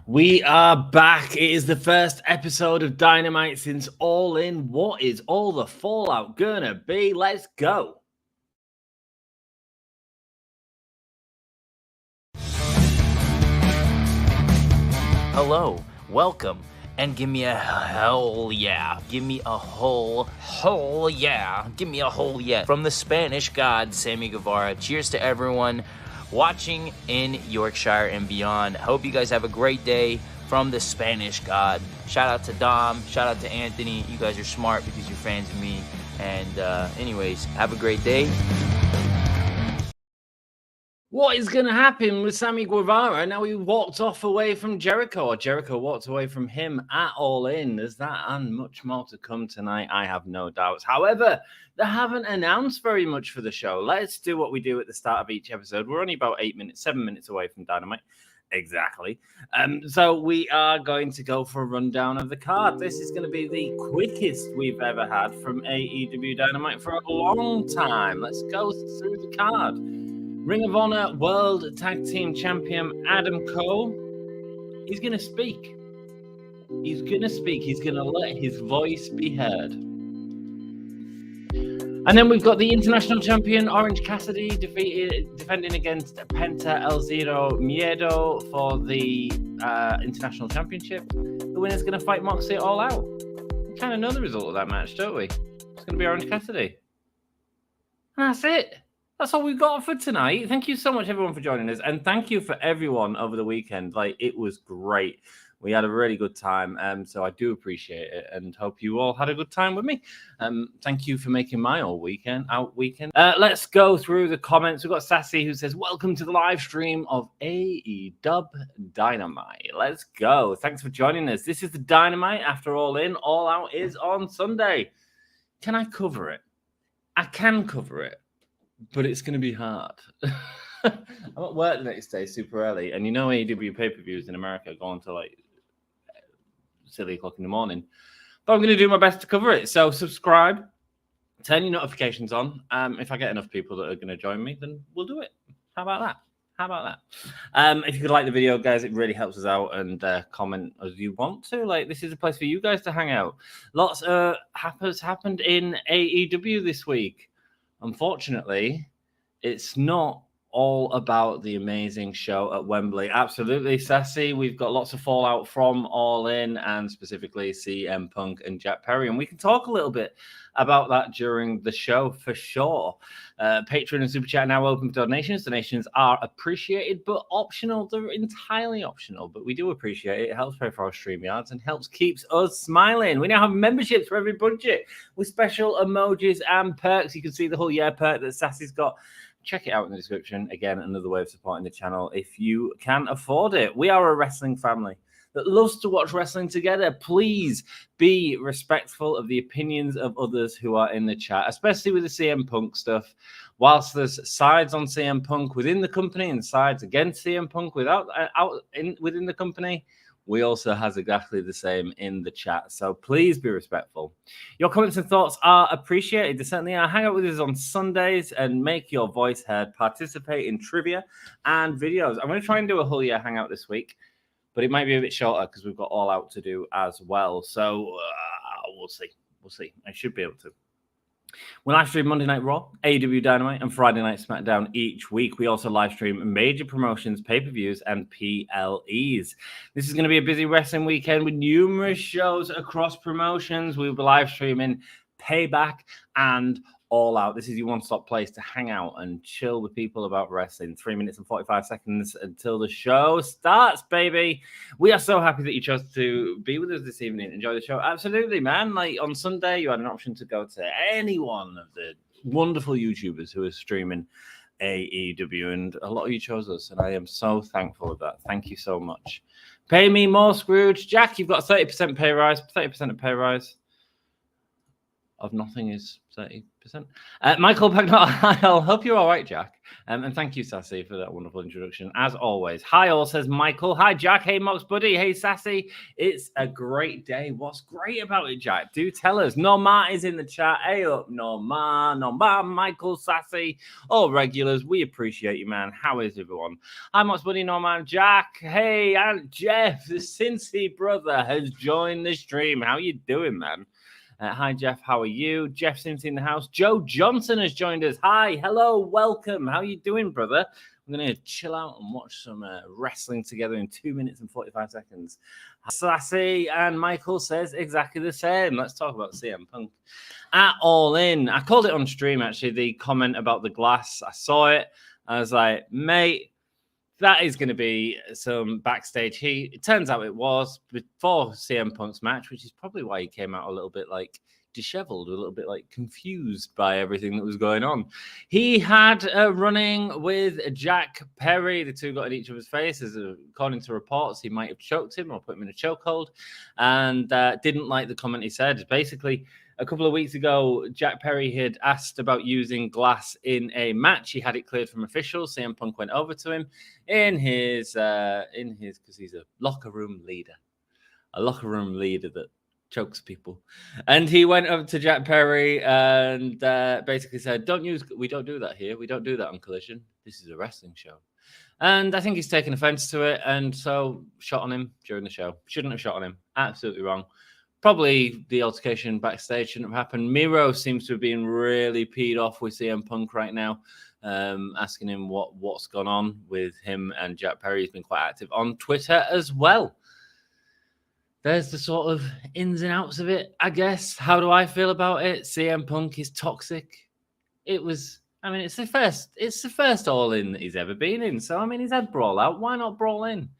We are back. It is the first episode of Dynamite since All In. What is all the fallout gonna be? Let's go. Hello, welcome, and give me a hell yeah. Give me a whole yeah. Give me a whole yeah. From the Spanish god, Sammy Guevara. Cheers to everyone watching in Yorkshire and beyond. Hope you guys have a great day from the Spanish god. Shout out to Dom, shout out to Anthony. You guys are smart because you're fans of me. And anyways, have a great day. What is going to happen with Sammy Guevara? Now he walked off away from Jericho, or Jericho walked away from him at All In. There's that and much more to come tonight, I have no doubts. However, they haven't announced very much for the show. Let's do what we do at the start of each episode. We're only about 7 minutes away from Dynamite. Exactly. So we are going to go for a rundown of the card. This is going to be the quickest we've ever had from AEW Dynamite for a long time. Let's go through the card. Ring of Honor World Tag Team Champion Adam Cole. He's going to speak. He's going to speak. He's going to let his voice be heard. And then we've got the International Champion Orange Cassidy defending against Penta El Zero Miedo for the International Championship. The winner's going to fight Moxley All Out. We kind of know the result of that match, don't we? It's going to be Orange Cassidy. And that's it. That's all we've got for tonight. Thank you so much, everyone, for joining us. And thank you for everyone over the weekend. It was great. We had a really good time. So I do appreciate it and hope you all had a good time with me. Thank you for making my all weekend. Let's go through the comments. We've got Sassy who says, welcome to the live stream of AEW Dynamite. Let's go. Thanks for joining us. This is the Dynamite after All In. All Out is on Sunday. Can I cover it? I can cover it. But it's going to be hard. I'm at work the next day super early. And you know AEW pay-per-views in America go on to silly o'clock in the morning. But I'm going to do my best to cover it. So subscribe. Turn your notifications on. If I get enough people that are going to join me, then we'll do it. How about that? If you could like the video, guys, it really helps us out. And comment as you want to. This is a place for you guys to hang out. Lots has happened in AEW this week. Unfortunately, it's not all about the amazing show at Wembley. Absolutely, Sassy. We've got lots of fallout from All In and specifically CM Punk and Jack Perry. And we can talk a little bit about that during the show for sure. Patreon and Super Chat are now open for donations. Donations are appreciated but optional. They're entirely optional, but we do appreciate it. It helps pay for our StreamYards and helps keeps us smiling. We now have memberships for every budget with special emojis and perks. You can see the whole year perk that Sassy's got. Check it out in the description. Again, another way of supporting the channel if you can afford it. We are a wrestling family that loves to watch wrestling together. Please be respectful of the opinions of others who are in the chat, especially with the CM Punk stuff. Whilst there's sides on CM Punk within the company and sides against CM Punk within the company, we also has exactly the same in the chat. So please be respectful. Your comments and thoughts are appreciated. They certainly are. Hang out with us on Sundays and make your voice heard. Participate in trivia and videos. I'm going to try and do a whole year hangout this week, but it might be a bit shorter because we've got All Out to do as well. So we'll see. I should be able to. We live stream Monday Night Raw, AEW Dynamite, and Friday Night SmackDown each week. We also live stream major promotions, pay-per-views, and PLEs. This is going to be a busy wrestling weekend with numerous shows across promotions. We will be live streaming Payback and All Out. This is your one-stop place to hang out and chill with people about wrestling. 3 minutes and 45 seconds until the show starts, baby. We are so happy that you chose to be with us this evening. Enjoy the show. Absolutely, man. On Sunday, you had an option to go to any one of the wonderful YouTubers who are streaming AEW, and a lot of you chose us, and I am so thankful of that. Thank you so much. Pay me more, Scrooge. Jack, you've got 30% pay rise, 30% of pay rise. of nothing is 30%. Michael Bagnall, I hope you're all right, Jack. And thank you, Sassy, for that wonderful introduction. As always, hi all, says Michael. Hi, Jack. Hey, Mox Buddy. Hey, Sassy. It's a great day. What's great about it, Jack? Do tell us. Norma is in the chat. Hey up, Norma, Michael, Sassy, all regulars. We appreciate you, man. How is everyone? Hi, Mox Buddy, Norma, Jack. Hey, and Jeff, the Cincy brother, has joined the stream. How you doing, man? Hi, Jeff. How are you? Jeff Simpson in the house. Joe Johnson has joined us. Hi. Hello. Welcome. How you doing, brother? I'm going to chill out and watch some wrestling together in 2 minutes and 45 seconds. Sassy and Michael says exactly the same. Let's talk about CM Punk. At All In. I called it on stream, actually, the comment about the glass. I saw it. I was like, mate, that is going to be some backstage heat. It turns out it was before CM Punk's match, which is probably why he came out a little bit like disheveled, a little bit like confused by everything that was going on. He had a running with Jack Perry. The two got in each other's faces. According to reports, he might have choked him or put him in a chokehold, and didn't like the comment he said. Basically, a couple of weeks ago, Jack Perry had asked about using glass in a match. He had it cleared from officials. CM Punk went over to him in his because he's a locker room leader that chokes people. And he went up to Jack Perry and basically said, we don't do that here. We don't do that on Collision. This is a wrestling show. And I think he's taken offense to it. And so shot on him during the show. Shouldn't have shot on him. Absolutely wrong. Probably the altercation backstage shouldn't have happened. Miro seems to have been really peed off with CM Punk right now, asking him what's gone on with him and Jack Perry. He's been quite active on Twitter as well. There's the sort of ins and outs of it, I guess. How do I feel about it? CM Punk is toxic. It's the first All In that he's ever been in. So, he's had Brawl Out. Why not Brawl In?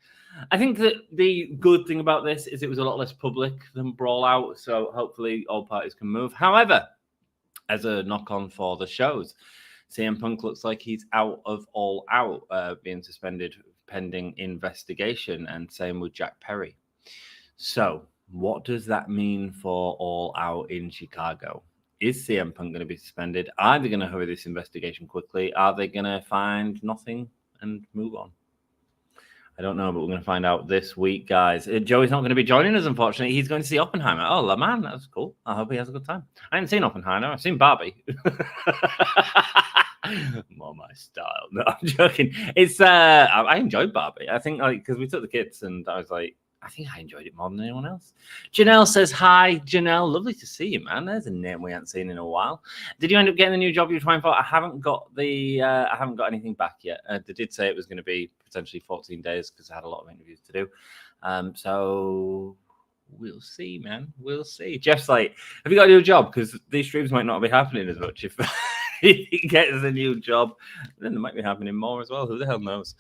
I think that the good thing about this is it was a lot less public than Brawl Out, so hopefully all parties can move. However, as a knock-on for the shows, CM Punk looks like he's out of All Out, being suspended pending investigation, and same with Jack Perry. So what does that mean for All Out in Chicago? Is CM Punk going to be suspended? Are they going to hurry this investigation quickly? Are they going to find nothing and move on? I don't know, but we're going to find out this week, guys. Joey's not going to be joining us, unfortunately. He's going to see Oppenheimer. Oh, man, that's cool. I hope he has a good time. I haven't seen Oppenheimer. I've seen Barbie. More my style. No, I'm joking. It's I enjoyed Barbie. I think because we took the kids, and I was like, I think I enjoyed it more than anyone else. Janelle says, hi, Janelle. Lovely to see you, man. There's a name we haven't seen in a while. Did you end up getting the new job you were trying for? I haven't got anything back yet. They did say it was going to be potentially 14 days because I had a lot of interviews to do. So we'll see, man. We'll see. Jeff's like, have you got a new job? Because these streams might not be happening as much if he gets a new job. Then they might be happening more as well. Who the hell knows?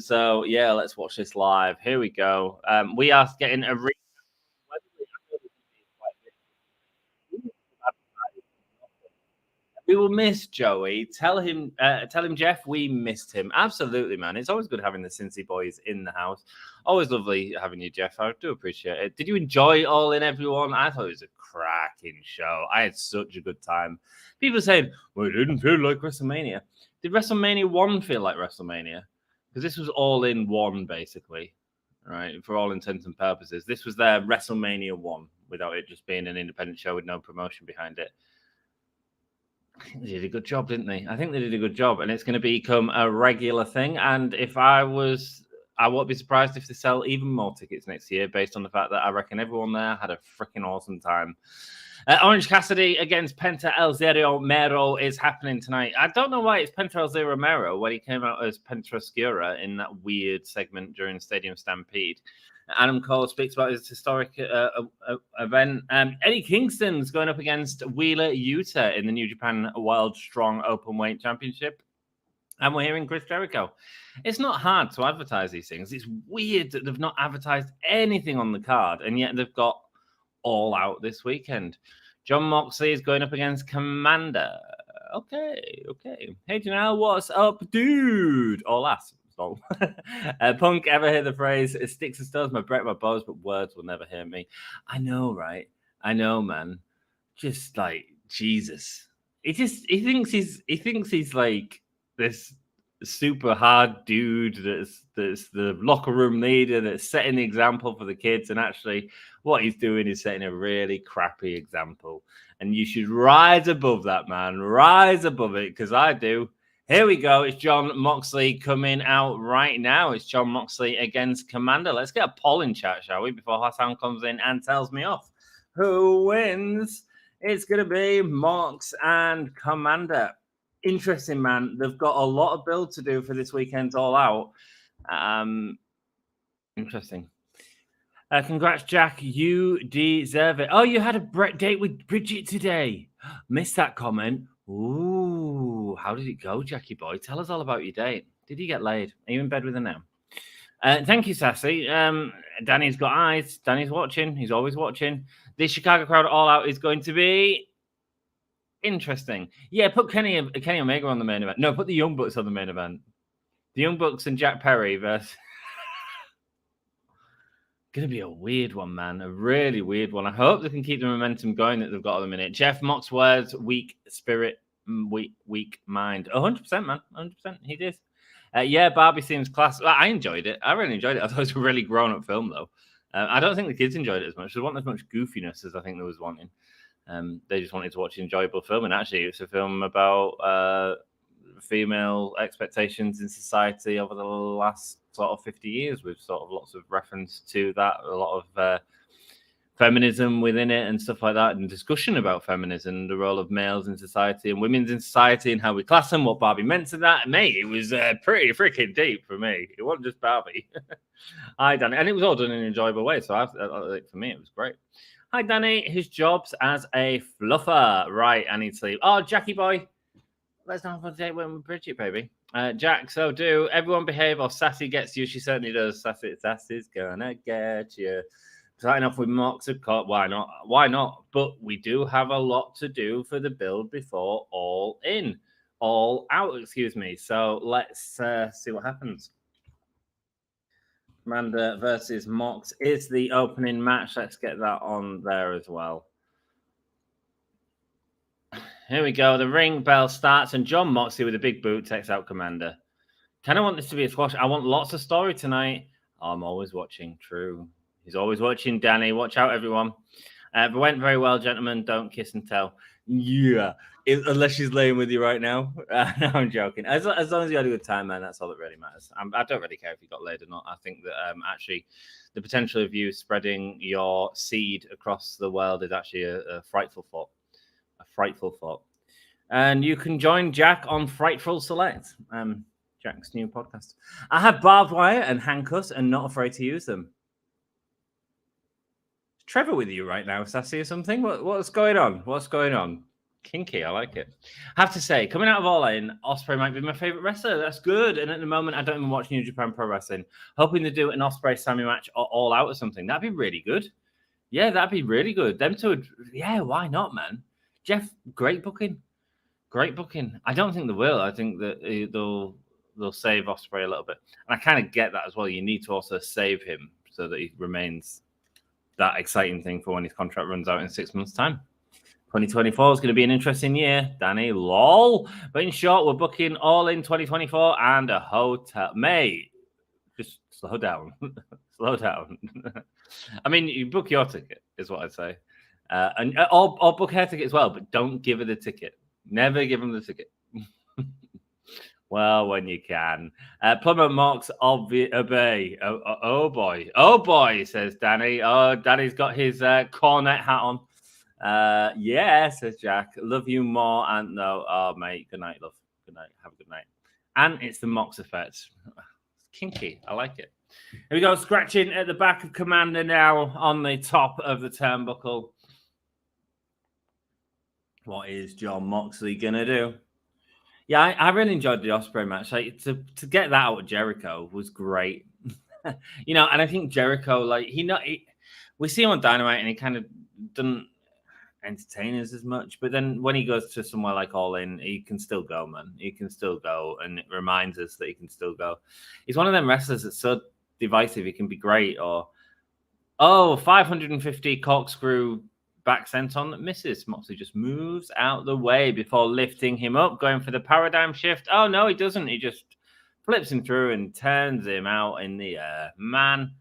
So yeah, let's watch this live. Here we go. We are getting a we will miss Joey. Tell him, Jeff, we missed him. Absolutely, man. It's always good having the Cincy boys in the house. Always lovely having you, Jeff. I do appreciate it. Did you enjoy All In, everyone? I thought it was a cracking show. I had such a good time. People saying, well, it didn't feel like WrestleMania. Did WrestleMania 1 feel like WrestleMania? Because this was All In 1, basically, right? For all intents and purposes. This was their WrestleMania 1, without it just being an independent show with no promotion behind it. I think they did a good job, didn't they? I think they did a good job, and it's going to become a regular thing. And if I won't be surprised if they sell even more tickets next year, based on the fact that I reckon everyone there had a freaking awesome time. Orange Cassidy against Penta El Zero Miedo is happening tonight. I don't know why it's Penta El Zero Miedo when he came out as Penta Oscura in that weird segment during Stadium Stampede. Adam Cole speaks about his historic event. Eddie Kingston's going up against Wheeler Yuta in the New Japan World Strong Openweight Championship. And we're hearing Chris Jericho. It's not hard to advertise these things. It's weird that they've not advertised anything on the card, and yet they've got All Out this weekend. Jon Moxley is going up against Commander. Okay. Hey, Janelle, what's up, dude? All ass. Punk, ever hear the phrase, sticks and stones may break my bones, but words will never hear me? I know, right? I know, man. just like Jesus. He thinks he's like this super hard dude that's the locker room leader that's setting the example for the kids, and actually what he's doing is setting a really crappy example. And you should rise above that, man. Rise above it, because I do. Here we go. It's Jon Moxley coming out right now. It's Jon Moxley against Commander. Let's get a poll in chat, shall we, before Hassan comes in and tells me off. Who wins? It's going to be Mox and Commander. Interesting, man. They've got a lot of build to do for this weekend's All Out. Interesting. Congrats, Jack. You deserve it. Oh, you had a date with Bridget today. Missed that comment. Ooh, how did it go, Jackie boy? Tell us all about your date. Did you get laid? Are you in bed with her now? Thank you, Sassy. Danny's got eyes. Danny's watching. He's always watching. The Chicago crowd All Out is going to be interesting. Yeah, put Kenny Omega on the main event. No, put the Young Bucks on the main event. The Young Bucks and Jack Perry versus... Going to be a weird one, man. A really weird one. I hope they can keep the momentum going that they've got at the minute. Jeff Mox words, weak spirit, weak mind. 100%, man. 100%. He did. Yeah, Barbie seems class. I enjoyed it. I really enjoyed it. I thought it was a really grown-up film, though. I don't think the kids enjoyed it as much. They want as much goofiness as I think they was wanting. They just wanted to watch an enjoyable film. And actually, it's a film about female expectations in society over the last sort of 50 years, with sort of lots of reference to that, a lot of feminism within it and stuff like that, and discussion about feminism, the role of males in society and women's in society and how we class them, what Barbie meant to that. Mate, it was pretty freaking deep for me. It wasn't just Barbie. Hi, Danny. And it was all done in an enjoyable way. So for me, it was great. Hi, Danny. His job's as a fluffer. Right, I need sleep. Oh, Jackie boy. Let's not have a date with Bridget, baby. Jack, so do everyone behave or Sassy gets you? She certainly does. Sassy's gonna get you. Starting off with Mox, of course. Why not? Why not? But we do have a lot to do for the build before All Out, excuse me. So let's see what happens. Amanda versus Mox is the opening match. Let's get that on there as well. Here we go. The ring bell starts, and Jon Moxley with a big boot takes out Commander. Kind of want this to be a squash. I want lots of story tonight. I'm always watching. True. He's always watching, Danny. Watch out, everyone. It went very well, gentlemen. Don't kiss and tell. Yeah. Unless she's laying with you right now. No, I'm joking. As long as you had a good time, man, that's all that really matters. I don't really care if you got laid or not. I think that actually the potential of you spreading your seed across the world is actually a frightful thought. A frightful thought. And you can join Jack on Frightful Select, Jack's new podcast. I have barbed wire and handcuffs and not afraid to use them. Is Trevor with you right now, Sassy, or something? What's going on? What's going on? Kinky, I like it. I have to say, coming out of All In, Ospreay might be my favorite wrestler. That's good. And at the moment, I don't even watch New Japan Pro Wrestling. Hoping to do an Ospreay Sammy match All Out or something. That'd be really good. Yeah, that'd be really good. Them two, yeah, why not, man? Jeff, great booking. Great booking. I don't think they will. I think that they'll save Ospreay a little bit. And I kind of get that as well. You need to also save him so that he remains that exciting thing for when his contract runs out in 6 months' time. 2024 is going to be an interesting year, Danny. Lol. But in short, we're booking All In 2024 and a hotel. Mate, just slow down. Slow down. I mean, you book your ticket, is what I'd say. Or book her ticket as well, but don't give her the ticket. Never give them the ticket. Well, when you can. Plumber Mox, obey. Oh, boy. Oh, boy, says Danny. Oh, Danny's got his cornet hat on. Yeah, says Jack. Love you more. And no, oh, mate. Good night, love. Good night. Have a good night. And it's the Mox effect. Kinky. I like it. Here we go. Scratching at the back of Commander now on the top of the turnbuckle. What is Jon Moxley gonna do? Yeah, I really enjoyed the Ospreay match. Like, to get that out of Jericho was great. And I think Jericho, like, we see him on Dynamite and he kind of doesn't entertain us as much. But then when he goes to somewhere like All In, he can still go, man. He can still go, and it reminds us that he can still go. He's one of them wrestlers that's so divisive. He can be great, or 550 corkscrew back senton misses. Moxley just moves out the way before lifting him up, going for the paradigm shift. Oh, no, he doesn't. He just flips him through and turns him out in the air. Man,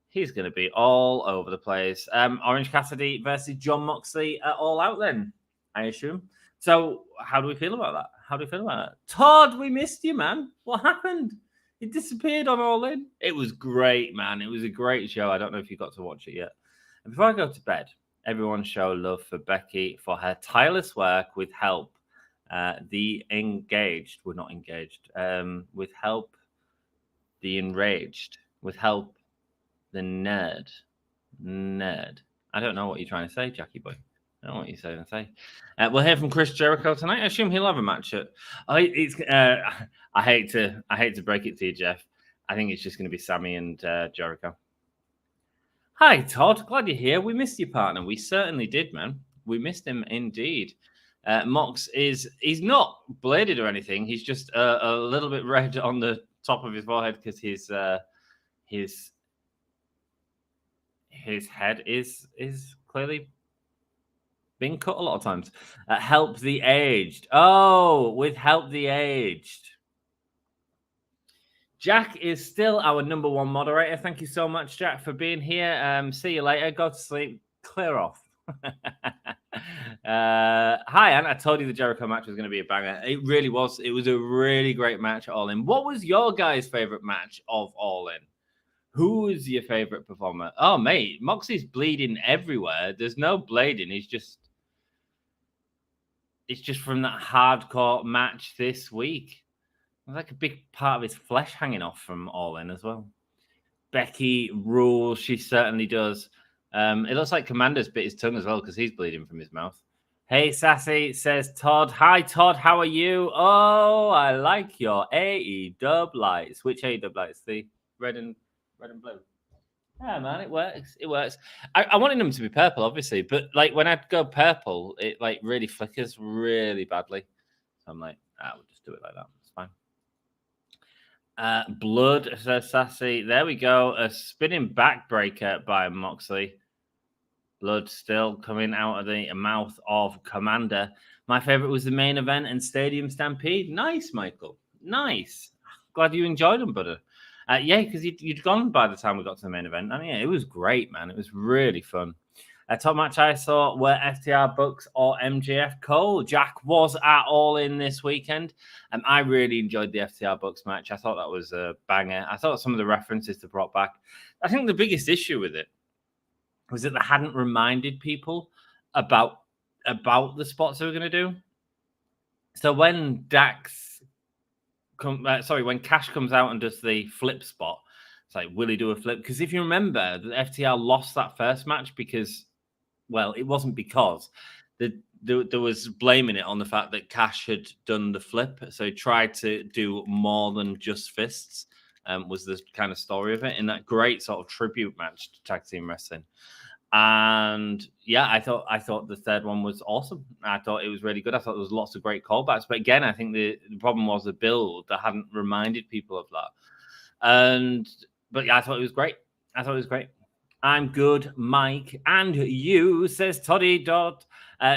he's going to be all over the place. Orange Cassidy versus Jon Moxley at All Out then, I assume. So how do we feel about that? How do we feel about that? Todd, we missed you, man. What happened? You disappeared on All In. It was great, man. It was a great show. I don't know if you got to watch it yet. And before I go to bed, everyone show love for Becky for her tireless work with help. The engaged, we're not engaged, with help, the enraged, with help, the nerd. I don't know what you're trying to say, Jackie boy. I don't know what you're trying to say. We'll hear from Chris Jericho tonight. I assume he'll have a match at. I hate to break it to you, Jeff. I think it's just going to be Sammy and Jericho. Hi, Todd. Glad you're here. We missed your partner. We certainly did, man. We missed him indeed. Mox he's not bladed or anything. He's just a little bit red on the top of his forehead because his head is clearly being cut a lot of times. Help the aged. Oh, with help the aged. Jack is still our number one moderator. Thank you so much, Jack, for being here. See you later. Go to sleep. Clear off. Hi, Anne. I told you the Jericho match was going to be a banger. It really was. It was a really great match at All In. What was your guys' favorite match of All In? Who is your favorite performer? Oh, mate, Moxie's bleeding everywhere. There's no blading. It's just from that hardcore match this week. There's like a big part of his flesh hanging off from All In as well. Becky rules. She certainly does. It looks like Commander's bit his tongue as well because he's bleeding from his mouth. Hey, Sassy, says Todd. Hi, Todd. How are you? Oh, I like your AEW lights. Which AEW lights? The red and blue. Yeah, man, it works. It works. I wanted them to be purple, obviously, but like when I go purple, it like really flickers really badly. So I'm like, we'll just do it like that. It's fine. Blood, says Sassy. There we go. A spinning backbreaker by Moxley. Blood still coming out of the mouth of Commander. My favorite was the main event and Stadium Stampede. Nice, Michael. Nice. Glad you enjoyed them, brother. Yeah, because you'd gone by the time we got to the main event. I mean, yeah, it was great, man. It was really fun. Top match I saw were FTR Bucks or MJF Cole. Jack was at All In this weekend. I really enjoyed the FTR Bucks match. I thought that was a banger. I thought some of the references they brought back. I think the biggest issue with it was that they hadn't reminded people about the spots they were going to do. So when when Cash comes out and does the flip spot, it's like, will he do a flip? Because if you remember, the FTR lost that first match because, well, it wasn't because there was blaming it on the fact that Cash had done the flip. So he tried to do more than just fists, was the kind of story of it in that great sort of tribute match to tag team wrestling. And yeah, I thought the third one was awesome. I thought it was really good. I thought there was lots of great callbacks. But again, I think the problem was the build that hadn't reminded people of that. But yeah, I thought it was great. I'm good, Mike. And you, says Toddy Dot.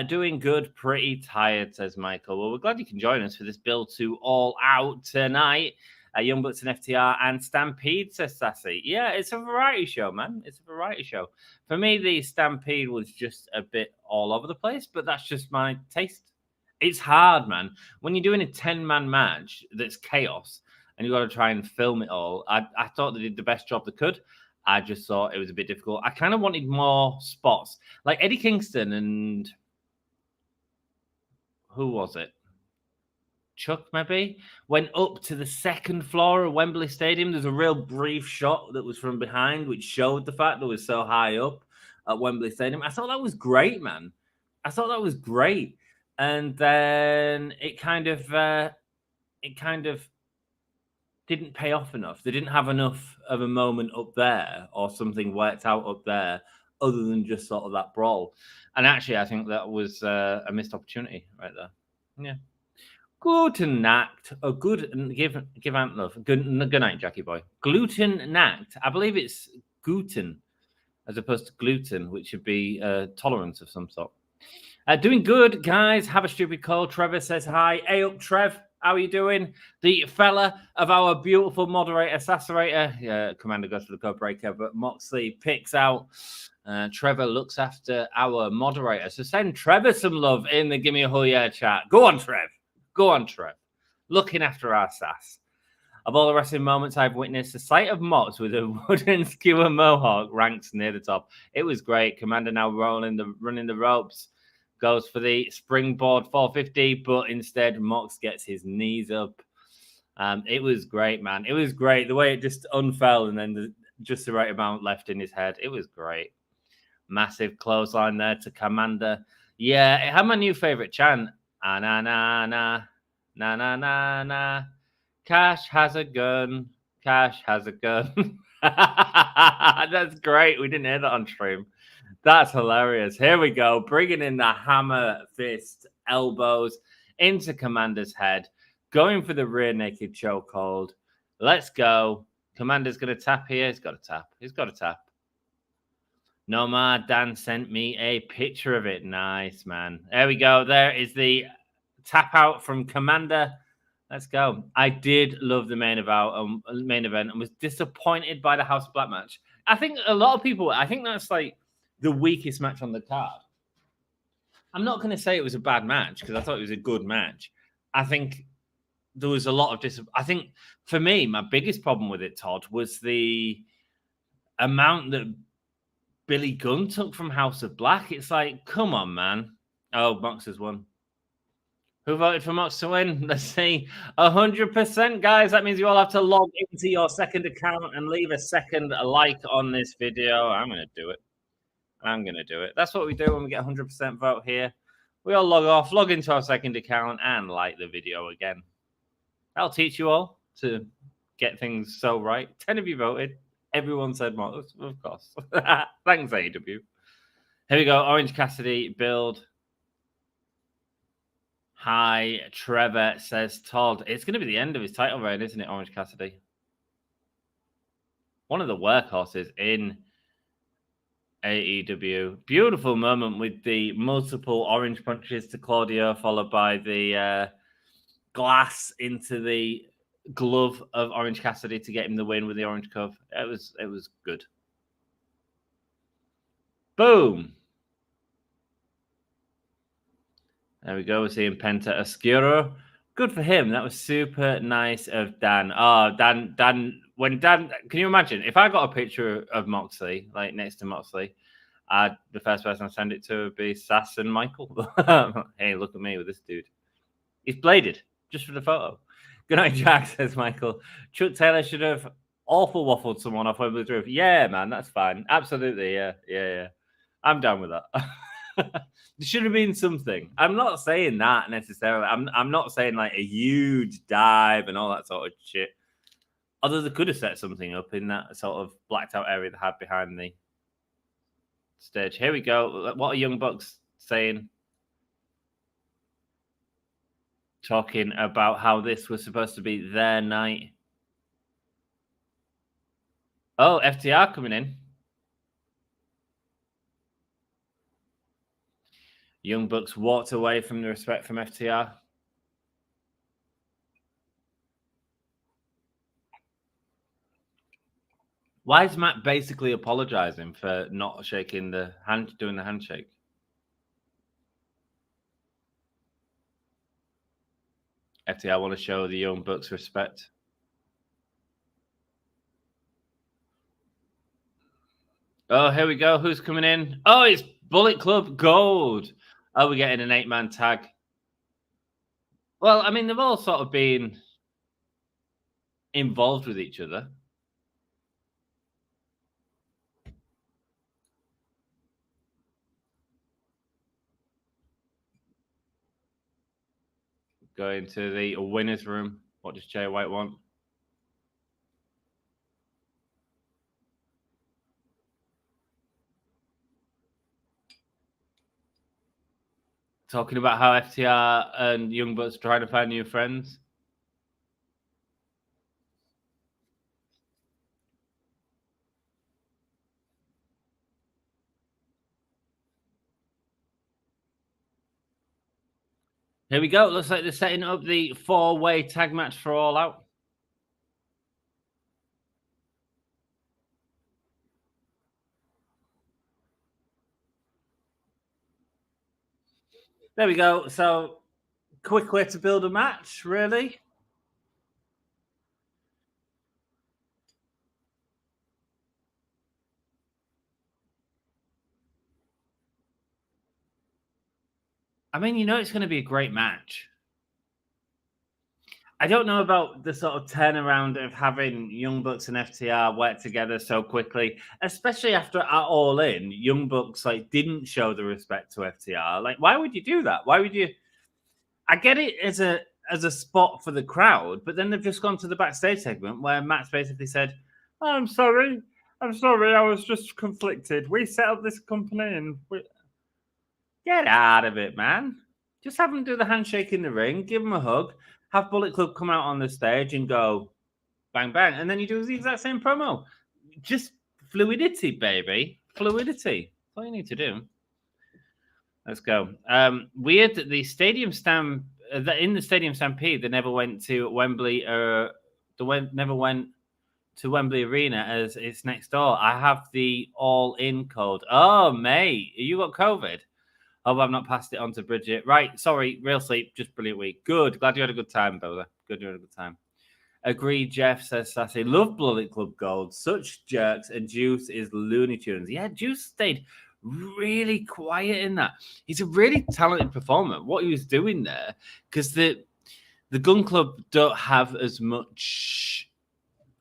Doing good, pretty tired, says Michael. Well, we're glad you can join us for this build to All Out tonight. Young Bucks and FTR and Stampede, says Sassy. Yeah, it's a variety show, man. It's a variety show. For me, the Stampede was just a bit all over the place, but that's just my taste. It's hard, man. When you're doing a 10-man match that's chaos and you've got to try and film it all, I thought they did the best job they could. I just thought it was a bit difficult. I kind of wanted more spots. Like Eddie Kingston and... who was it? Chuck, maybe, went up to the second floor of Wembley Stadium. There's a real brief shot that was from behind, which showed the fact that it was so high up at Wembley Stadium. I thought that was great, man. I thought that was great. And then it kind of didn't pay off enough. They didn't have enough of a moment up there or something worked out up there other than just sort of that brawl. And actually, I think that was a missed opportunity right there. Yeah. Guten Nacht, or good, give Ant love. Good night, Jackie boy. Gluten Nacht. I believe it's Guten. as opposed to gluten, which should be tolerance of some sort. Doing good, guys. Have a stupid call. Trevor says hi. Hey up, Trev. How are you doing? The fella of our beautiful moderator, Sasserator. Commander goes for the code breaker, but Moxley picks out. Trevor looks after our moderator. So send Trevor some love in the Gimme a Hell Yeah chat. Go on, Trev. Go on, Trev. Looking after our sass. Of all the wrestling moments I've witnessed, the sight of Mox with a wooden skewer mohawk ranks near the top. It was great. Commander now running the ropes. Goes for the springboard 450, but instead Mox gets his knees up. It was great, man. It was great. The way it just unfell and then just the right amount left in his head. It was great. Massive clothesline there to Commander. Yeah, it had my new favorite chant. Na na na na na na na na. Cash has a gun. Cash has a gun. That's great. We didn't hear that on stream. That's hilarious. Here we go. Bringing in the hammer fist elbows into Commander's head. Going for the rear naked chokehold. Let's go. Commander's going to tap here. He's got to tap. He's got to tap. Nomad Dan sent me a picture of it. Nice, man. There we go. There is the tap out from Commander. Let's go. I did love the main event and was disappointed by the House of Black match. I think a lot of people, I think that's like the weakest match on the card. I'm not going to say it was a bad match because I thought it was a good match. I think there was a lot of I think for me, my biggest problem with it, Todd, was the amount that Billy Gunn took from House of Black. It's like, come on, man. Oh, Mox has won. Who voted for Mox to win? Let's see. 100%, guys. That means you all have to log into your second account and leave a like on this video. I'm going to do it. That's what we do when we get 100% vote here. We all log off, log into our second account, and like the video again. That'll teach you all to get things so right. 10 of you voted. Everyone said Mox, of course. Thanks, AEW. Here we go. Orange Cassidy build. Hi, Trevor says Todd. It's going to be the end of his title reign, isn't it, Orange Cassidy? One of the workhorses in AEW. Beautiful moment with the multiple orange punches to Claudio, followed by the glass into the glove of Orange Cassidy to get him the win with the orange cuff. It was good. Boom. There we go. We're seeing Penta El Zero. Good for him. That was super nice of Dan. Oh, Dan, can you imagine if I got a picture of Moxley, like next to Moxley, the first person I send it to would be Sass and Michael. Hey, look at me with this dude. He's bladed just for the photo. Good night, Jack, says Michael. Chuck Taylor should have awful waffled someone off Wembley's roof. Yeah, man, that's fine. Absolutely, yeah. I'm down with that. There should have been something. I'm not saying that necessarily. I'm not saying like a huge dive and all that sort of shit. Although they could have set something up in that sort of blacked out area they had behind the stage. Here we go. What are Young Bucks saying? Talking about how this was supposed to be their night. Oh, FTR coming in. Young Bucks walked away from the respect from FTR. Why is Matt basically apologizing for not shaking the hand, doing the handshake? FTR want to show the Young Bucks respect. Oh, here we go. Who's coming in? Oh, it's Bullet Club Gold. Oh, we're getting an 8-man tag. Well, I mean, they've all sort of been involved with each other. Going to the winner's room. What does Jay White want? Talking about how FTR and Young Bucks are trying to find new friends. Here we go. Looks like they're setting up the 4-way tag match for All Out. There we go. So, quick way to build a match, really. I mean, you know it's going to be a great match. I don't know about the sort of turnaround of having Young Bucks and FTR work together so quickly, especially after at All In, Young Bucks like didn't show the respect to FTR. Like, why would you do that? Why would you? I get it as a spot for the crowd, but then they've just gone to the backstage segment where Matt's basically said, oh, I'm sorry, I was just conflicted. We set up this company and get out of it, man. Just have them do the handshake in the ring, give them a hug, have Bullet Club come out on the stage and go bang bang, and then you do the exact same promo. Just fluidity, baby, fluidity. That's all you need to do. Let's go. Weird that the stadium stamp in the stadium stampede, they never went to Wembley. Never went to Wembley Arena as it's next door. I have the all-in code. Oh, mate, you got COVID. Oh, I've not passed it on to Bridget. Right, sorry, real sleep, just brilliant week. Good, glad you had a good time, brother. Good, you had a good time. Agreed, Jeff, says Sassy. Love Bullet Club Gold. Such jerks, and Juice is Looney Tunes. Yeah, Juice stayed really quiet in that. He's a really talented performer. What he was doing there, because the Gun Club don't have as much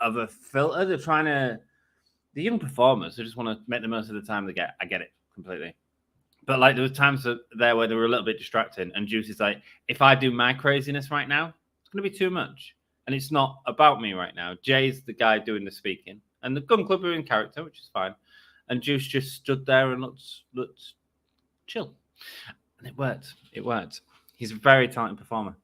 of a filter. They're trying to, the young performers who just want to make the most of the time they get. I get it completely. But like there was times there where they were a little bit distracting, and Juice is like, if I do my craziness right now, it's going to be too much. And it's not about me right now. Jay's the guy doing the speaking, and the Gun Club are in character, which is fine. And Juice just stood there and looked chill. And it worked. It worked. He's a very talented performer.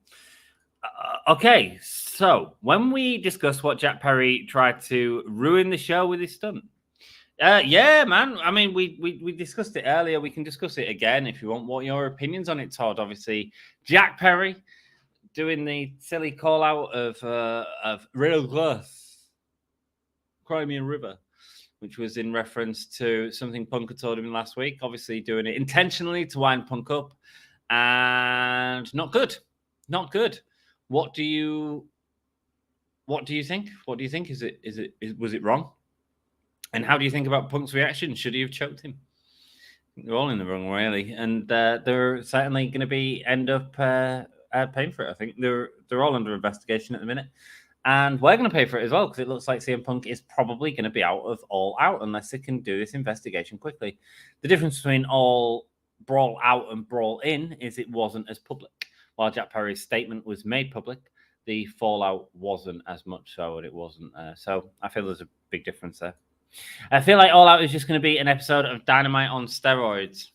Okay, so when we discussed what Jack Perry tried to ruin the show with his stunt, yeah, man. I mean, we discussed it earlier. We can discuss it again if you want. What your opinions on it, Todd? Obviously, Jack Perry doing the silly call out of Real Glass, Crimea River, which was in reference to something Punk had told him last week. Obviously, doing it intentionally to wind Punk up, and not good. Not good. What do you think? What do you think? Was it wrong? And how do you think about Punk's reaction? Should he have choked him? They're all in the wrong, really, and they're certainly going to end up paying for it. I think they're all under investigation at the minute, and we're going to pay for it as well because it looks like CM Punk is probably going to be out of All Out unless they can do this investigation quickly. The difference between All Brawl Out and Brawl In is it wasn't as public. While Jack Perry's statement was made public, the fallout wasn't as much so, and it wasn't. So I feel there's a big difference there. I feel like All Out is just going to be an episode of Dynamite on steroids.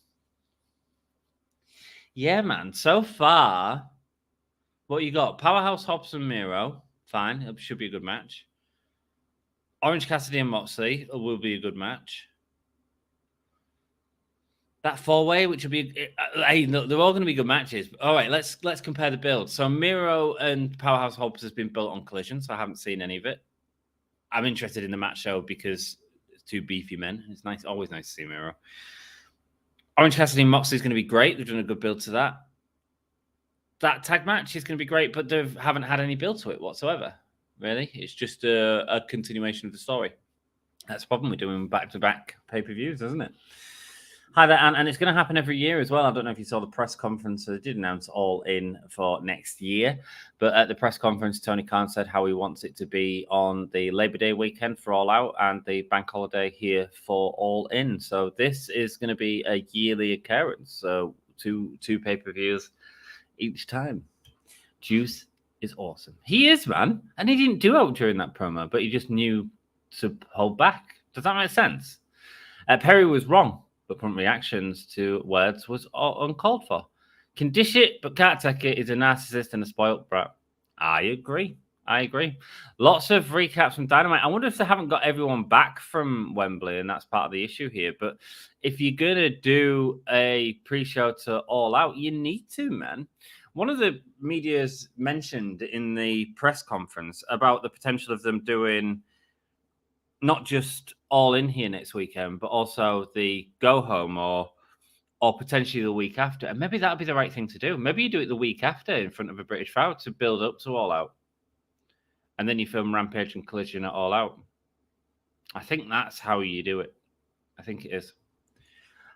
Yeah, man. So far, what you got? Powerhouse Hobbs and Miro. Fine. It should be a good match. Orange Cassidy and Moxley will be a good match. That 4-way, which will be, hey, look, they're all going to be good matches. All right, let's compare the build. So Miro and Powerhouse Hobbs has been built on Collision, so I haven't seen any of it. I'm interested in the match show because it's two beefy men. It's nice, always nice to see Miro. Orange Cassidy and Moxley is going to be great. They've done a good build to that. That tag match is going to be great, but they haven't had any build to it whatsoever. Really, it's just a continuation of the story. That's the problem with doing back-to-back pay-per-views, isn't it? Hi there, Anne, and it's going to happen every year as well. I don't know if you saw the press conference. They did announce All In for next year, but at the press conference, Tony Khan said how he wants it to be on the Labor Day weekend for All Out and the bank holiday here for All In. So this is going to be a yearly occurrence. So two pay-per-views each time. Juice is awesome. He is, man, and he didn't do out during that promo, but he just knew to hold back. Does that make sense? Perry was wrong. But Punk reactions to words was uncalled for. Can dish it, but can't take it is a narcissist and a spoilt brat. I agree. Lots of recaps from Dynamite. I wonder if they haven't got everyone back from Wembley, and that's part of the issue here. But if you're going to do a pre-show to All Out, you need to, man. One of the media's mentioned in the press conference about the potential of them doing not just All In here next weekend, but also the Go Home or potentially the week after. And maybe that would be the right thing to do. Maybe you do it the week after in front of a British crowd to build up to All Out. And then you film Rampage and Collision at All Out. I think that's how you do it. I think it is.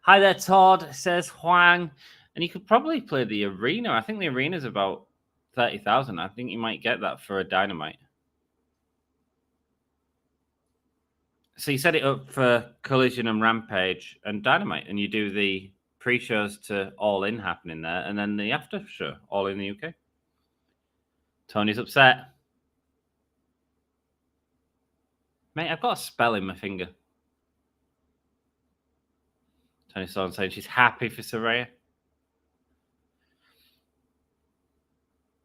Hi there, Todd, says Huang. And you could probably play the arena. I think the arena is about 30,000. I think you might get that for a Dynamite. So you set it up for Collision and Rampage and Dynamite, and you do the pre-shows to All In happening there, and then the after show, All in the UK. Tony's upset. Mate, I've got a spell in my finger. Tony Storm saying she's happy for Saraya.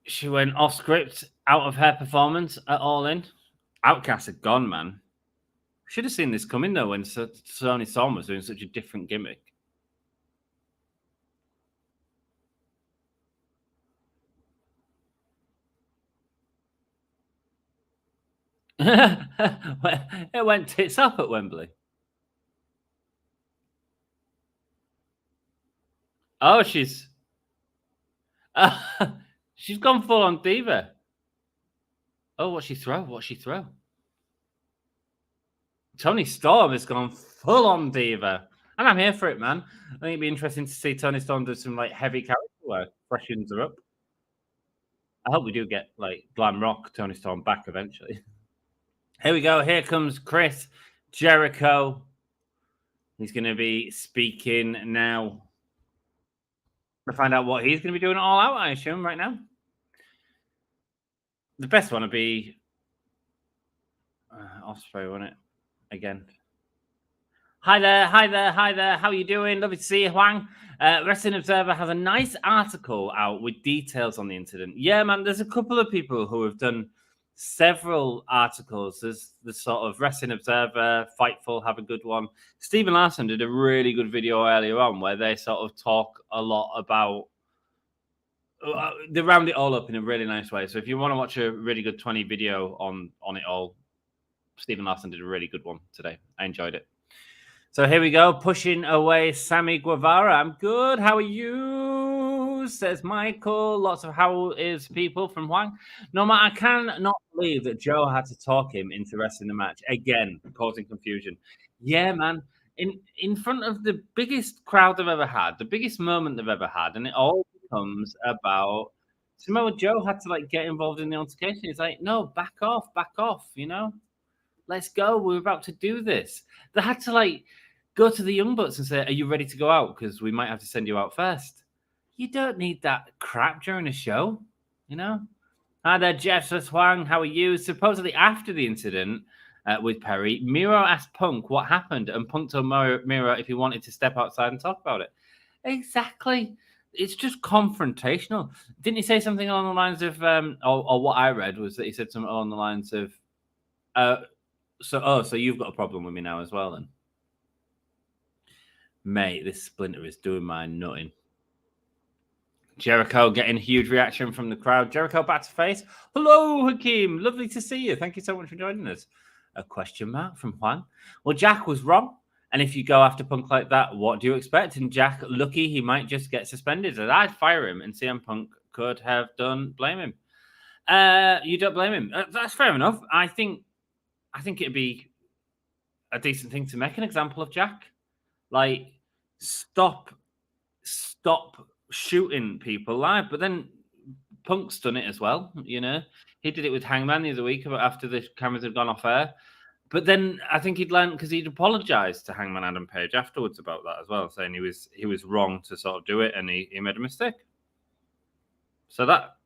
She went off script out of her performance at All In. Outcasts are gone, man. Should have seen this coming, though, when Tony Storm was doing such a different gimmick. It went tits up at Wembley. Oh, she's gone full on diva. Oh, what's she throw? Tony Storm has gone full on diva. And I'm here for it, man. I think it'd be interesting to see Tony Storm do some like heavy character work, freshens her up. I hope we do get like glam rock Tony Storm back eventually. Here we go. Here comes Chris Jericho. He's going to be speaking now. To find out what he's going to be doing All Out, I assume, right now. The best one would be Osprey, won't it? Again. Hi there. How are you doing? Lovely to see you, Huang. Wrestling Observer has a nice article out with details on the incident. Yeah, man, there's a couple of people who have done several articles. There's the sort of Wrestling Observer, Fightful have a good one. Stephen Larson did a really good video earlier on where they sort of talk a lot about they round it all up in a really nice way. So if you want to watch a really good 20 video on it all, Stephen Larson did a really good one today. I enjoyed it. So here we go, pushing away Sammy Guevara. I'm good. How are you? Says Michael. Lots of how is people from Huang. No, I cannot believe that Joe had to talk him into wrestling the match again, causing confusion. Yeah, man. In front of the biggest crowd they've ever had, the biggest moment they've ever had, and it all becomes about Samoa Joe had to like get involved in the altercation. He's like, no, back off, you know? Let's go. We're about to do this. They had to like go to the Young Bucks and say, are you ready to go out? Because we might have to send you out first. You don't need that crap during a show, you know? Hi there, Jeff says, Huang, how are you? Supposedly after the incident with Perry, Miro asked Punk what happened, and Punk told Miro if he wanted to step outside and talk about it. Exactly. It's just confrontational. Didn't he say something along the lines of, or what I read was that he said something along the lines of, so you've got a problem with me now as well, then? Mate, this Splinter is doing my nutting. Jericho getting a huge reaction from the crowd. Jericho back to face. Hello, Hakeem. Lovely to see you. Thank you so much for joining us. A question mark from Juan. Well, Jack was wrong. And if you go after Punk like that, what do you expect? And Jack, lucky he might just get suspended. And I'd fire him, and CM Punk could have done. Blame him. You don't blame him. That's fair enough. I think it'd be a decent thing to make an example of Jack. Like, stop shooting people live. But then Punk's done it as well, you know. He did it with Hangman the other week after the cameras had gone off air. But then I think he'd learned because he'd apologized to Hangman Adam Page afterwards about that as well, saying he was wrong to sort of do it and he made a mistake. So that,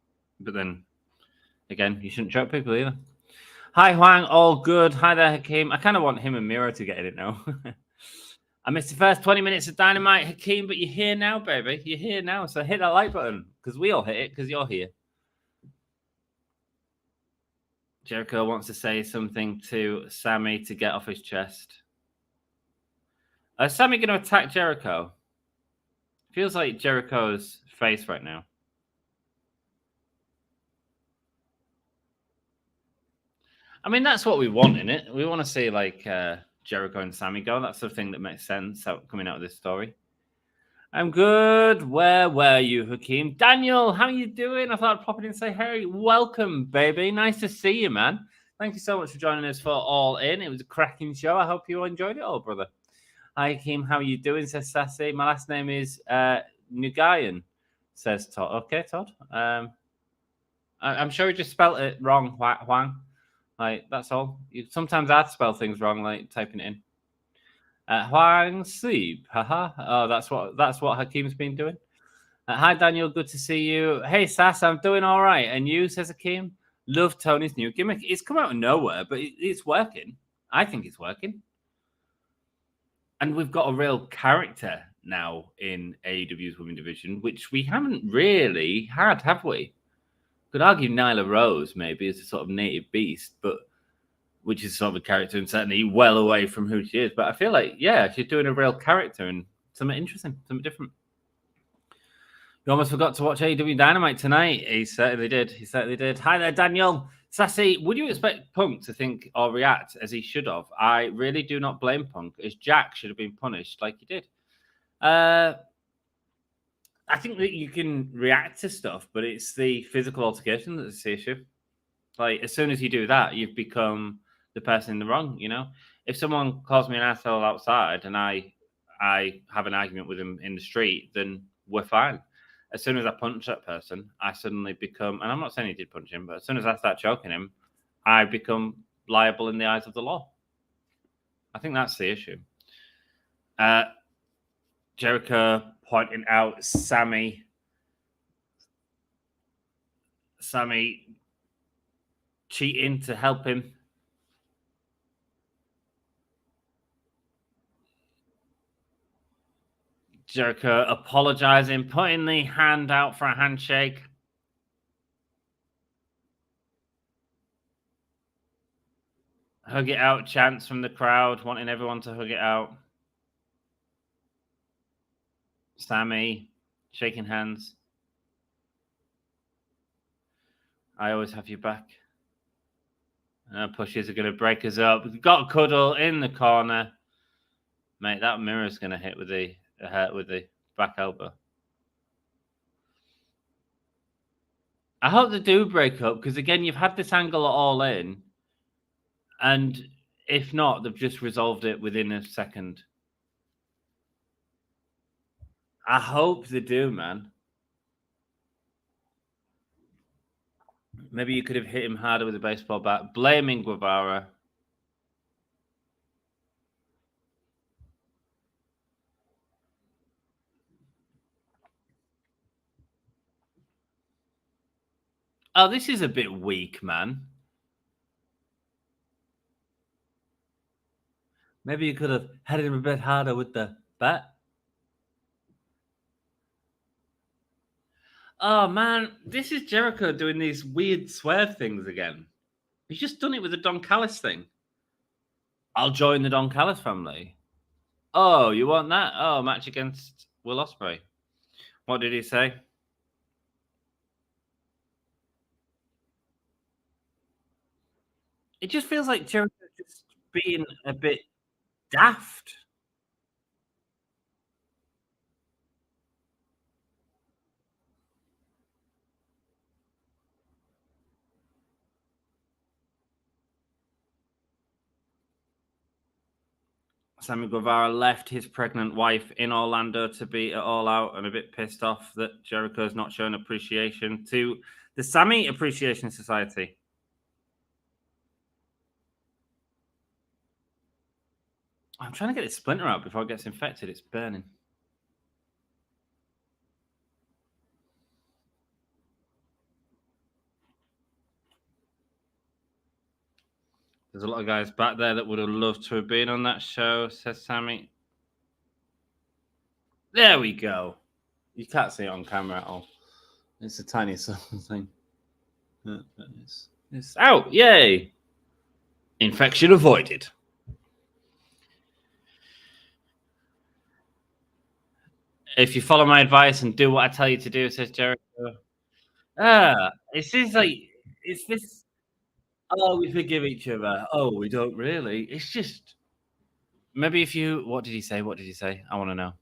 but then again, you shouldn't choke people either. Hi, Huang, all good. Hi there, Hakeem. I kind of want him and Miro to get in it now. I missed the first 20 minutes of Dynamite, Hakeem, but you're here now, baby. You're here now, so hit that like button because we all hit it because you're here. Jericho wants to say something to Sammy to get off his chest. Is Sammy going to attack Jericho? Feels like Jericho's face right now. I mean, that's what we want in it. We want to see like Jericho and Sammy go. That's the thing that makes sense coming out of this story. I'm good. Where were you, Hakeem? Daniel, how are you doing? I thought I'd pop in and say, hey, welcome, baby. Nice to see you, man. Thank you so much for joining us for All In. It was a cracking show. I hope you enjoyed it all, brother. Hi, Hakeem. How are you doing? Says Sassy. My last name is Nugayan, says Todd. Okay, Todd. I'm sure he just spelt it wrong, Huang. Like, that's all. Sometimes I spell things wrong, like typing it in. Huang Sleep. Haha. Oh, that's what Hakeem's been doing. Hi, Daniel. Good to see you. Hey, Sass, I'm doing all right. And you, says Hakeem? Love Tony's new gimmick. It's come out of nowhere, but it's working. I think it's working. And we've got a real character now in AEW's Women's Division, which we haven't really had, have we? Could argue Nyla Rose maybe is a sort of native beast, but which is sort of a character and certainly well away from who she is. But I feel like, yeah, she's doing a real character and something interesting, something different. You almost forgot to watch AEW Dynamite tonight. He certainly did. He certainly did. Hi there, Daniel. Sassy, would you expect Punk to think or react as he should have? I really do not blame Punk, as Jack should have been punished like he did. I think that you can react to stuff, but it's the physical altercation that's the issue. Like, as soon as you do that, you've become the person in the wrong, you know? If someone calls me an asshole outside and I have an argument with him in the street, then we're fine. As soon as I punch that person, I suddenly become, and I'm not saying he did punch him, but as soon as I start choking him, I become liable in the eyes of the law. I think that's the issue. Jericho pointing out Sammy cheating to help him. Jericho apologizing, putting the hand out for a handshake. Hug it out chants from the crowd, wanting everyone to hug it out. Sammy shaking hands. I always have your back. Pushes are going to break us up. We've got Cuddle in the corner. Mate, that mirror's going to hit with the back elbow. I hope they do break up, because again, you've had this angle All In, and if not, they've just resolved it within a second. I hope they do, man. Maybe you could have hit him harder with a baseball bat. Blaming Guevara. Oh, this is a bit weak, man. Maybe you could have hit him a bit harder with the bat. Oh, man. This is Jericho doing these weird swerve things again. He's just done it with the Don Callis thing. I'll join the Don Callis family. Oh, you want that? Oh, match against Will Ospreay. What did he say? It just feels like Jericho just being a bit daft. Sammy Guevara left his pregnant wife in Orlando to be at All Out and a bit pissed off that Jericho's not showing appreciation to the Sammy Appreciation Society. I'm trying to get this splinter out before it gets infected. It's burning. There's a lot of guys back there that would have loved to have been on that show, says Sammy. There we go. You can't see it on camera at all. It's a tiny thing. It's out. Yay. Infection avoided. If you follow my advice and do what I tell you to do, says Jericho. It's just like, it's this. Oh, we forgive each other. Oh, we don't really. It's just maybe if you. What did he say? What did he say? I want to know.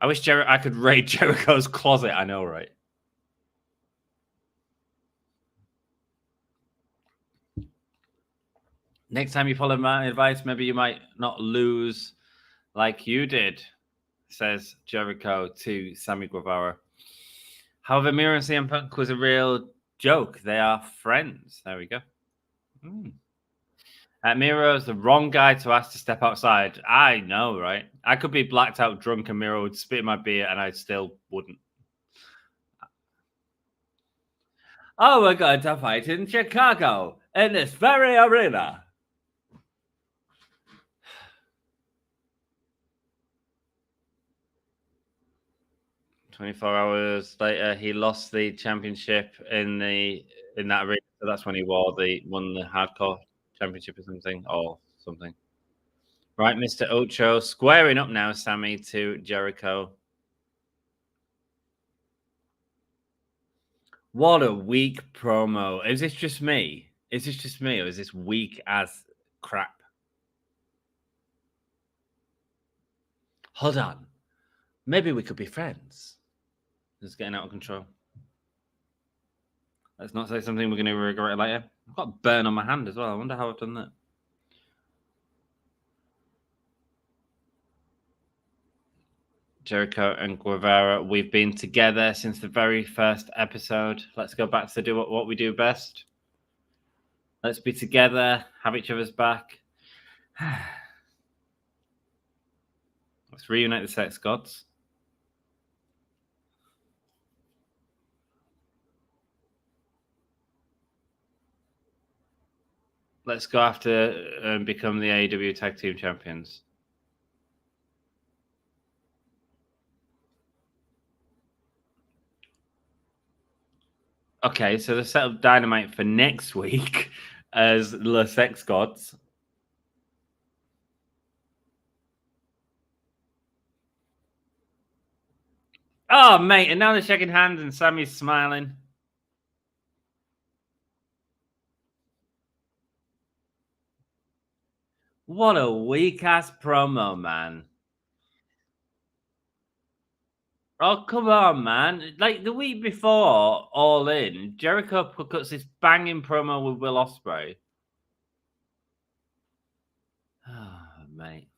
I wish I could raid Jericho's closet. I know, right? Next time you follow my advice, maybe you might not lose like you did, says Jericho to Sammy Guevara. However, Miro and CM Punk was a real joke. They are friends. There we go. Miro's the wrong guy to ask to step outside. I know, right? I could be blacked out drunk and Miro would spit in my beer and I still wouldn't. Oh, we're going to fight in Chicago in this very arena. "24 hours later, he lost the championship in that arena. So that's when he won the hardcore championship or something. Right, Mr. Ocho squaring up now, Sammy to Jericho. What a weak promo. Is this just me? Is this just me, or is this weak as crap? Hold on. Maybe we could be friends. This is getting out of control. Let's not say something we're going to regret later. I've got a burn on my hand as well. I wonder how I've done that. Jericho and Guevara, we've been together since the very first episode. Let's go back to do what we do best. Let's be together, have each other's back. Let's reunite the sex gods. Let's go after and become the AEW Tag Team Champions. Okay, so they set up Dynamite for next week as the Sex Gods. Oh, mate, and now they're shaking hands and Sammy's smiling. What a weak-ass promo, man. Oh, come on, man. Like, the week before, All In, Jericho cuts this banging promo with Will Ospreay. Oh, mate.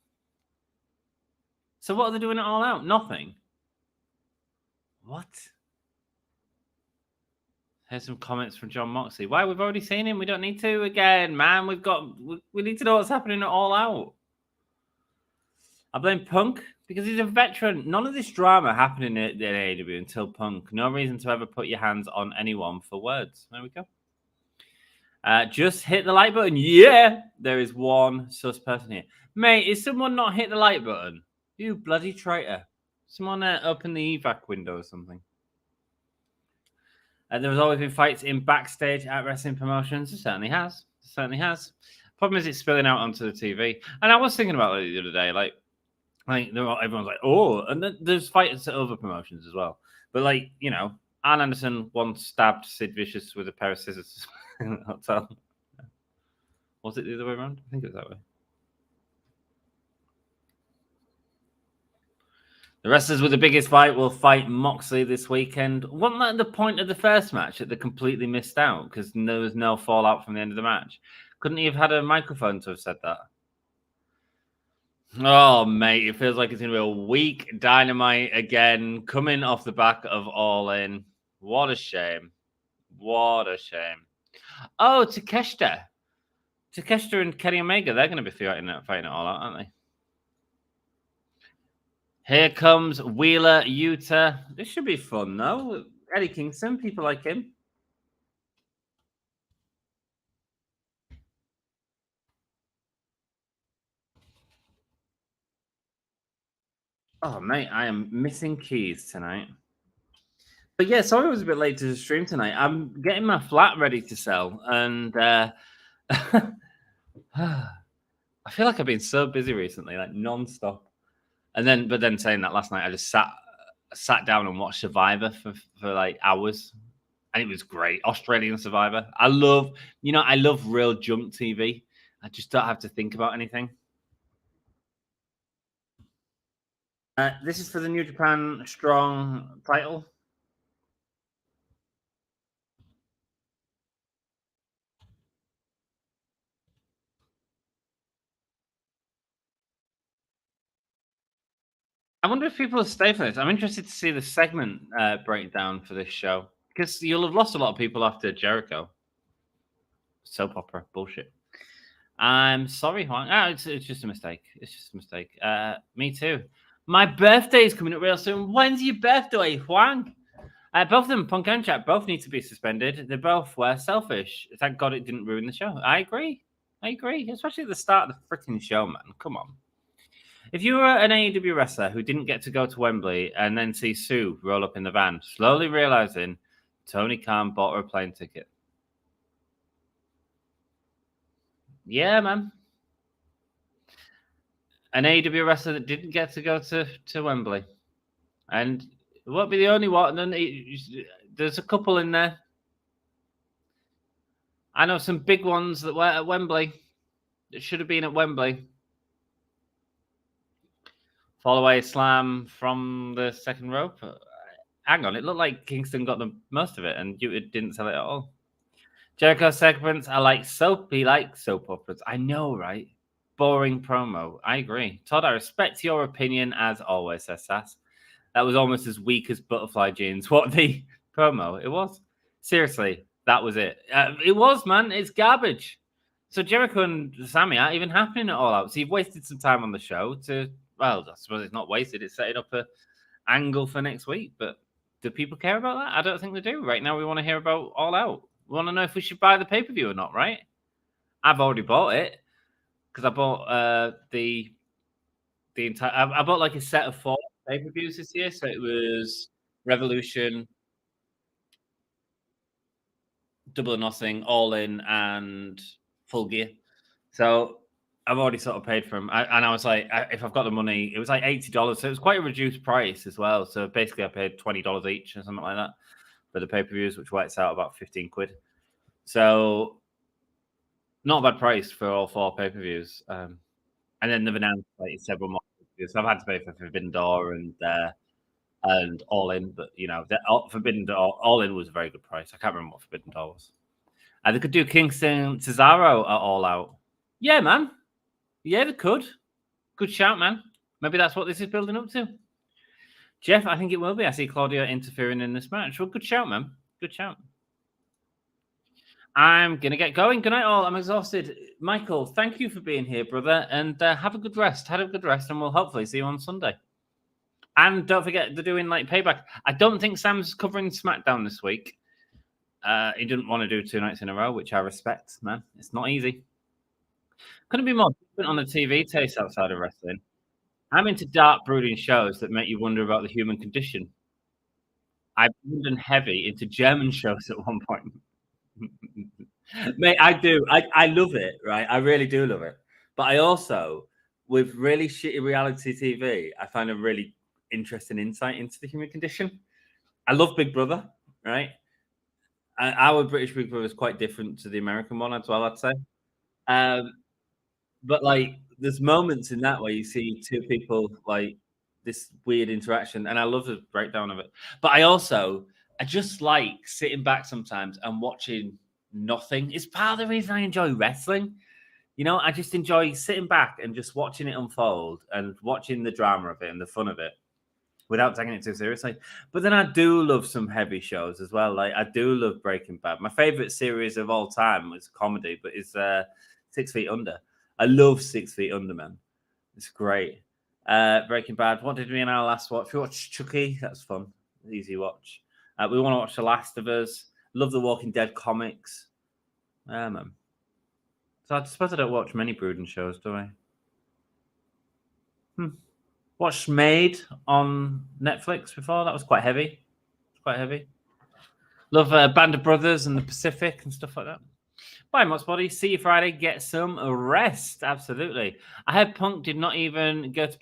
So what are they doing it all out? Nothing. What? Here's some comments from Jon Moxley. Why? We've already seen him. We don't need to again, man. We need to know what's happening at All Out. I blame Punk because he's a veteran. None of this drama happening at AEW until Punk. No reason to ever put your hands on anyone for words. There we go. Just hit the like button. Yeah, there is one sus person here. Mate, is someone not hit the like button? You bloody traitor. Someone open the evac window or something. There has always been fights in backstage at wrestling promotions. It certainly has. Problem is, it's spilling out onto the TV. And I was thinking about it the other day. Like everyone's like, oh, and then there's fights at other promotions as well. But like, you know, Arn Anderson once stabbed Sid Vicious with a pair of scissors in the hotel. Was it the other way around? I think it was that way. The wrestlers with the biggest fight will fight Moxley this weekend. Wasn't that the point of the first match that they completely missed out because there was no fallout from the end of the match? Couldn't he have had a microphone to have said that? Oh, mate, it feels like it's going to be a weak Dynamite again, coming off the back of All In. What a shame. What a shame. Oh, Takeshita and Kenny Omega, they're going to be fighting it all out, aren't they? Here comes Wheeler Yuta. This should be fun, though. Eddie Kingston, people like him. Oh, mate, I am missing keys tonight. But yeah, sorry I was a bit late to the stream tonight. I'm getting my flat ready to sell, and I feel like I've been so busy recently, like non-stop. But then saying that, last night I just sat down and watched Survivor for like hours. And it was great. Australian Survivor. I love real junk TV. I just don't have to think about anything. This is for the New Japan Strong title. I wonder if people will stay for this. I'm interested to see the segment breakdown for this show because you'll have lost a lot of people after Jericho. Soap opera bullshit. I'm sorry, Juan. It's just a mistake. It's just a mistake. Me too. My birthday is coming up real soon. When's your birthday, Juan? Both of them, Punk and Chat, both need to be suspended. They both were selfish. Thank God it didn't ruin the show. I agree. Especially at the start of the freaking show, man. Come on. If you were an AEW wrestler who didn't get to go to Wembley and then see Sue roll up in the van, slowly realizing Tony Khan bought her a plane ticket. Yeah, man. An AEW wrestler that didn't get to go to Wembley. And it won't be the only one. There's a couple in there. I know some big ones that were at Wembley that should have been at Wembley. Fall away slam from the second rope. Hang on, it looked like Kingston got the most of it, and it didn't sell it at all. Jericho segments are like soap operas. I know, right? Boring promo. I agree. Todd, I respect your opinion as always, says Sass. That was almost as weak as butterfly jeans. What the promo? It was. Seriously, that was it. It was, man. It's garbage. So Jericho and Sammy aren't even happening at All Out. So you've wasted some time on the show to, well, I suppose it's not wasted. It's setting up an angle for next week. But do people care about that? I don't think they do. Right now, we want to hear about All Out. We want to know if we should buy the pay-per-view or not, right? I've already bought it because I bought the entire. I bought like a set of 4 pay-per-views this year. So it was Revolution, Double or Nothing, All In, and Full Gear. So I've already sort of paid for them. And I was like, if I've got the money, it was like $80. So it was quite a reduced price as well. So basically, I paid $20 each or something like that for the pay-per-views, which works out about 15 quid. So not a bad price for all 4 pay-per-views. And then they've announced like several more. So I've had to pay for Forbidden Door and All In, but Forbidden Door, All In was a very good price. I can't remember what Forbidden Door was. They could do Kingston Cesaro at All Out. Yeah, man. Yeah, they could. Good shout, man. Maybe that's what this is building up to. Jeff, I think it will be. I see Claudia interfering in this match. Well, good shout, man. Good shout. I'm going to get going. Good night, all. I'm exhausted. Michael, thank you for being here, brother. And have a good rest. Have a good rest, and we'll hopefully see you on Sunday. And don't forget, they're doing like payback. I don't think Sam's covering SmackDown this week. He didn't want to do 2 nights in a row, which I respect, man. It's not easy. Couldn't be more different on the TV taste outside of wrestling. I'm into dark, brooding shows that make you wonder about the human condition. I've been heavy into German shows at one point. Mate, I do. I love it, right? I really do love it. But I also, with really shitty reality TV, I find a really interesting insight into the human condition. I love Big Brother, right? Our British Big Brother is quite different to the American one as well, I'd say. But like, there's moments in that where you see 2 people like this weird interaction, and I love the breakdown of it. But I just like sitting back sometimes and watching nothing. It's part of the reason I enjoy wrestling. I just enjoy sitting back and just watching it unfold and watching the drama of it and the fun of it without taking it too seriously. But then I do love some heavy shows as well. Like I do love Breaking Bad. My favorite series of all time was comedy, but it's 6 Feet Under. I love 6 Feet Under, man. It's great. Breaking Bad. What did we and our last watch? We watched Chucky. That's fun. Easy watch. We want to watch The Last of Us. Love the Walking Dead comics. Man. So I suppose I don't watch many brooding shows, do I? Watched Made on Netflix before. That was quite heavy. Love Band of Brothers and the Pacific and stuff like that. Bye, Moxbody. See you Friday. Get some rest. Absolutely. I heard Punk did not even got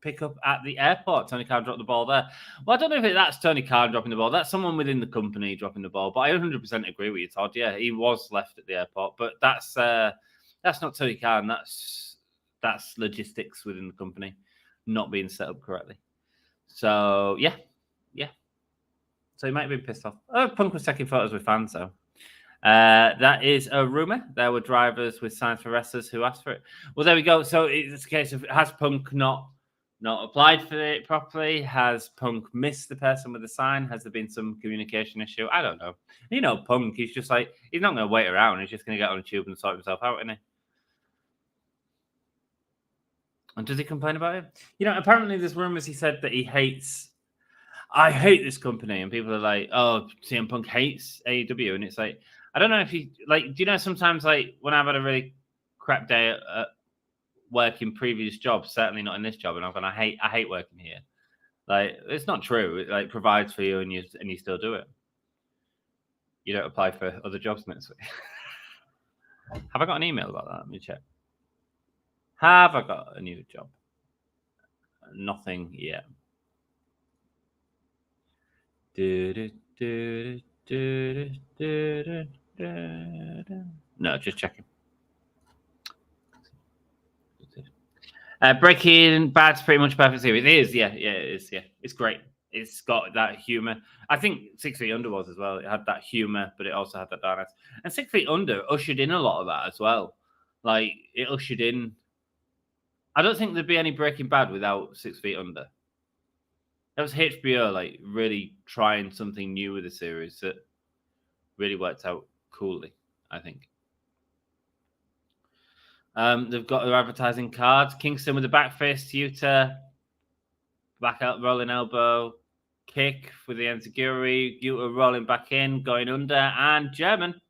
pick up at the airport. Tony Khan dropped the ball there. Well, I don't know if that's Tony Khan dropping the ball. That's someone within the company dropping the ball. But I 100% agree with you, Todd. Yeah, he was left at the airport. But that's not Tony Khan. That's logistics within the company not being set up correctly. So, yeah. So he might have been pissed off. Oh, Punk was taking photos with fans, though. That is a rumor. There were drivers with signs for wrestlers who asked for it. Well, there we go. So it's a case of, has Punk not applied for it properly? Has Punk missed the person with the sign? Has there been some communication issue? I don't know. You know, Punk, he's just like, he's not going to wait around. He's just going to get on a tube and sort himself out, isn't he? And does he complain about it? You know, apparently there's rumors he said that he hates, I hate this company. And people are like, oh, CM Punk hates AEW. And it's like, I don't know if he, like, do you know, sometimes, like, when I've had a really crap day at work in previous jobs, certainly not in this job, and I've gone, I hate working here. Like, it's not true. It, like, provides for you and you still do it. You don't apply for other jobs next week. Have I got an email about that? Let me check. Have I got a new job? Nothing yet. No, just checking. Breaking Bad's pretty much perfect series. It is, yeah, it is, yeah. It's great. It's got that humor. I think 6 Feet Under was as well. It had that humor, but it also had that darkness. And 6 Feet Under ushered in a lot of that as well. Like, it ushered in. I don't think there'd be any Breaking Bad without 6 Feet Under. That was HBO, like, really trying something new with the series that really worked out coolly, I think. They've got their advertising cards. Kingston with the back fist, Yuta, back out, rolling elbow, kick with the enziguri, Yuta rolling back in, going under, and German.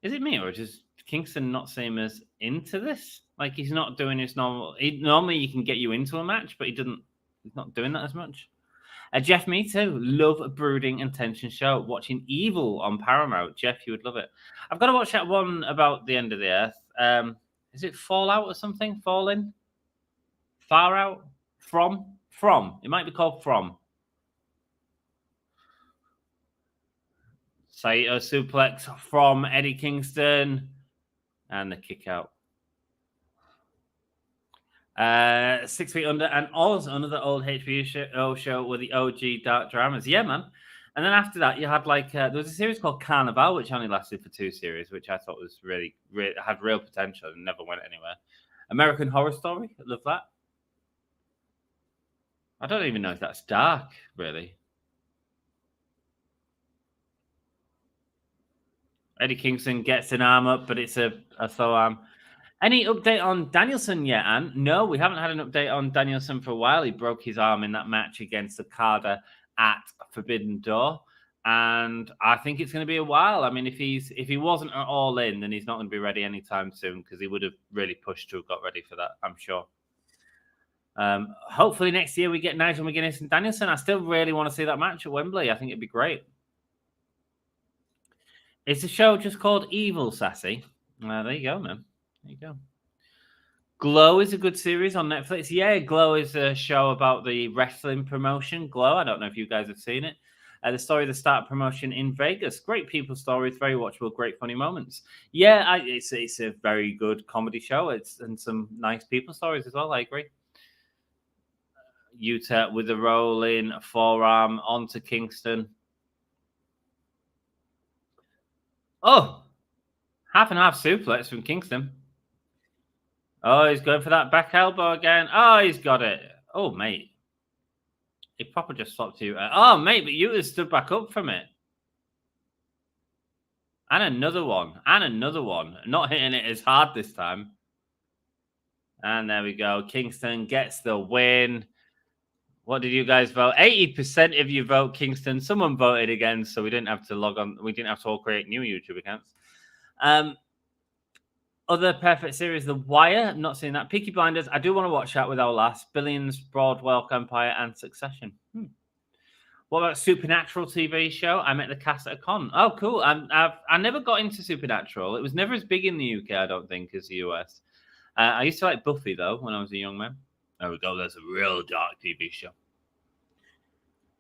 Is it me, or does Kingston not seem as into this? Like, he's not doing his normal. Normally, he can get you into a match, but he's not doing that as much. Jeff, me too. Love a brooding and tension show. Watching Evil on Paramount. Jeff, you would love it. I've got to watch that one about the end of the earth. Is it Fallout or something? Falling? Far Out? From? It might be called From. Saito suplex from Eddie Kingston. And the kick out. 6 Feet Under, and also another old HBO show with the OG Dark Dramas. Yeah, man. And then after that, you had like there was a series called Carnival, which only lasted for 2 series, which I thought was really had real potential and never went anywhere. American Horror Story, I love that. I don't even know if that's dark, really. Eddie Kingston gets an arm up, but it's a throw arm. Any update on Danielson yet, Anne? No, we haven't had an update on Danielson for a while. He broke his arm in that match against Okada at Forbidden Door. And I think it's going to be a while. I mean, if he wasn't at All In, then he's not going to be ready anytime soon, because he would have really pushed to have got ready for that, I'm sure. Hopefully next year we get Nigel McGuinness and Danielson. I still really want to see that match at Wembley. I think it'd be great. Is the show just called Evil, Sassy? There you go, man. There you go. Glow is a good series on Netflix. Yeah, Glow is a show about the wrestling promotion. Glow, I don't know if you guys have seen it. The story of the start promotion in Vegas. Great people stories, very watchable, great funny moments. Yeah, it's a very good comedy show. And some nice people stories as well, I agree. Yuta with the rolling forearm onto Kingston. Oh, half and half suplex from Kingston. Oh, he's going for that back elbow again. Oh, he's got it. Oh, mate. He proper just slapped you. Oh, mate, but you stood back up from it. And another one. Not hitting it as hard this time. And there we go. Kingston gets the win. What did you guys vote? 80% of you vote Kingston. Someone voted again, so we didn't have to log on. We didn't have to all create new YouTube accounts. Other perfect series, The Wire. I'm not seeing that. Peaky Blinders. I do want to watch that with our last. Billions, Broadwalk Empire, and Succession. What about Supernatural TV show? I met the cast at a con. Oh, cool. I never got into Supernatural. It was never as big in the UK, I don't think, as the US. I used to like Buffy, though, when I was a young man. There we go. That's a real dark TV show.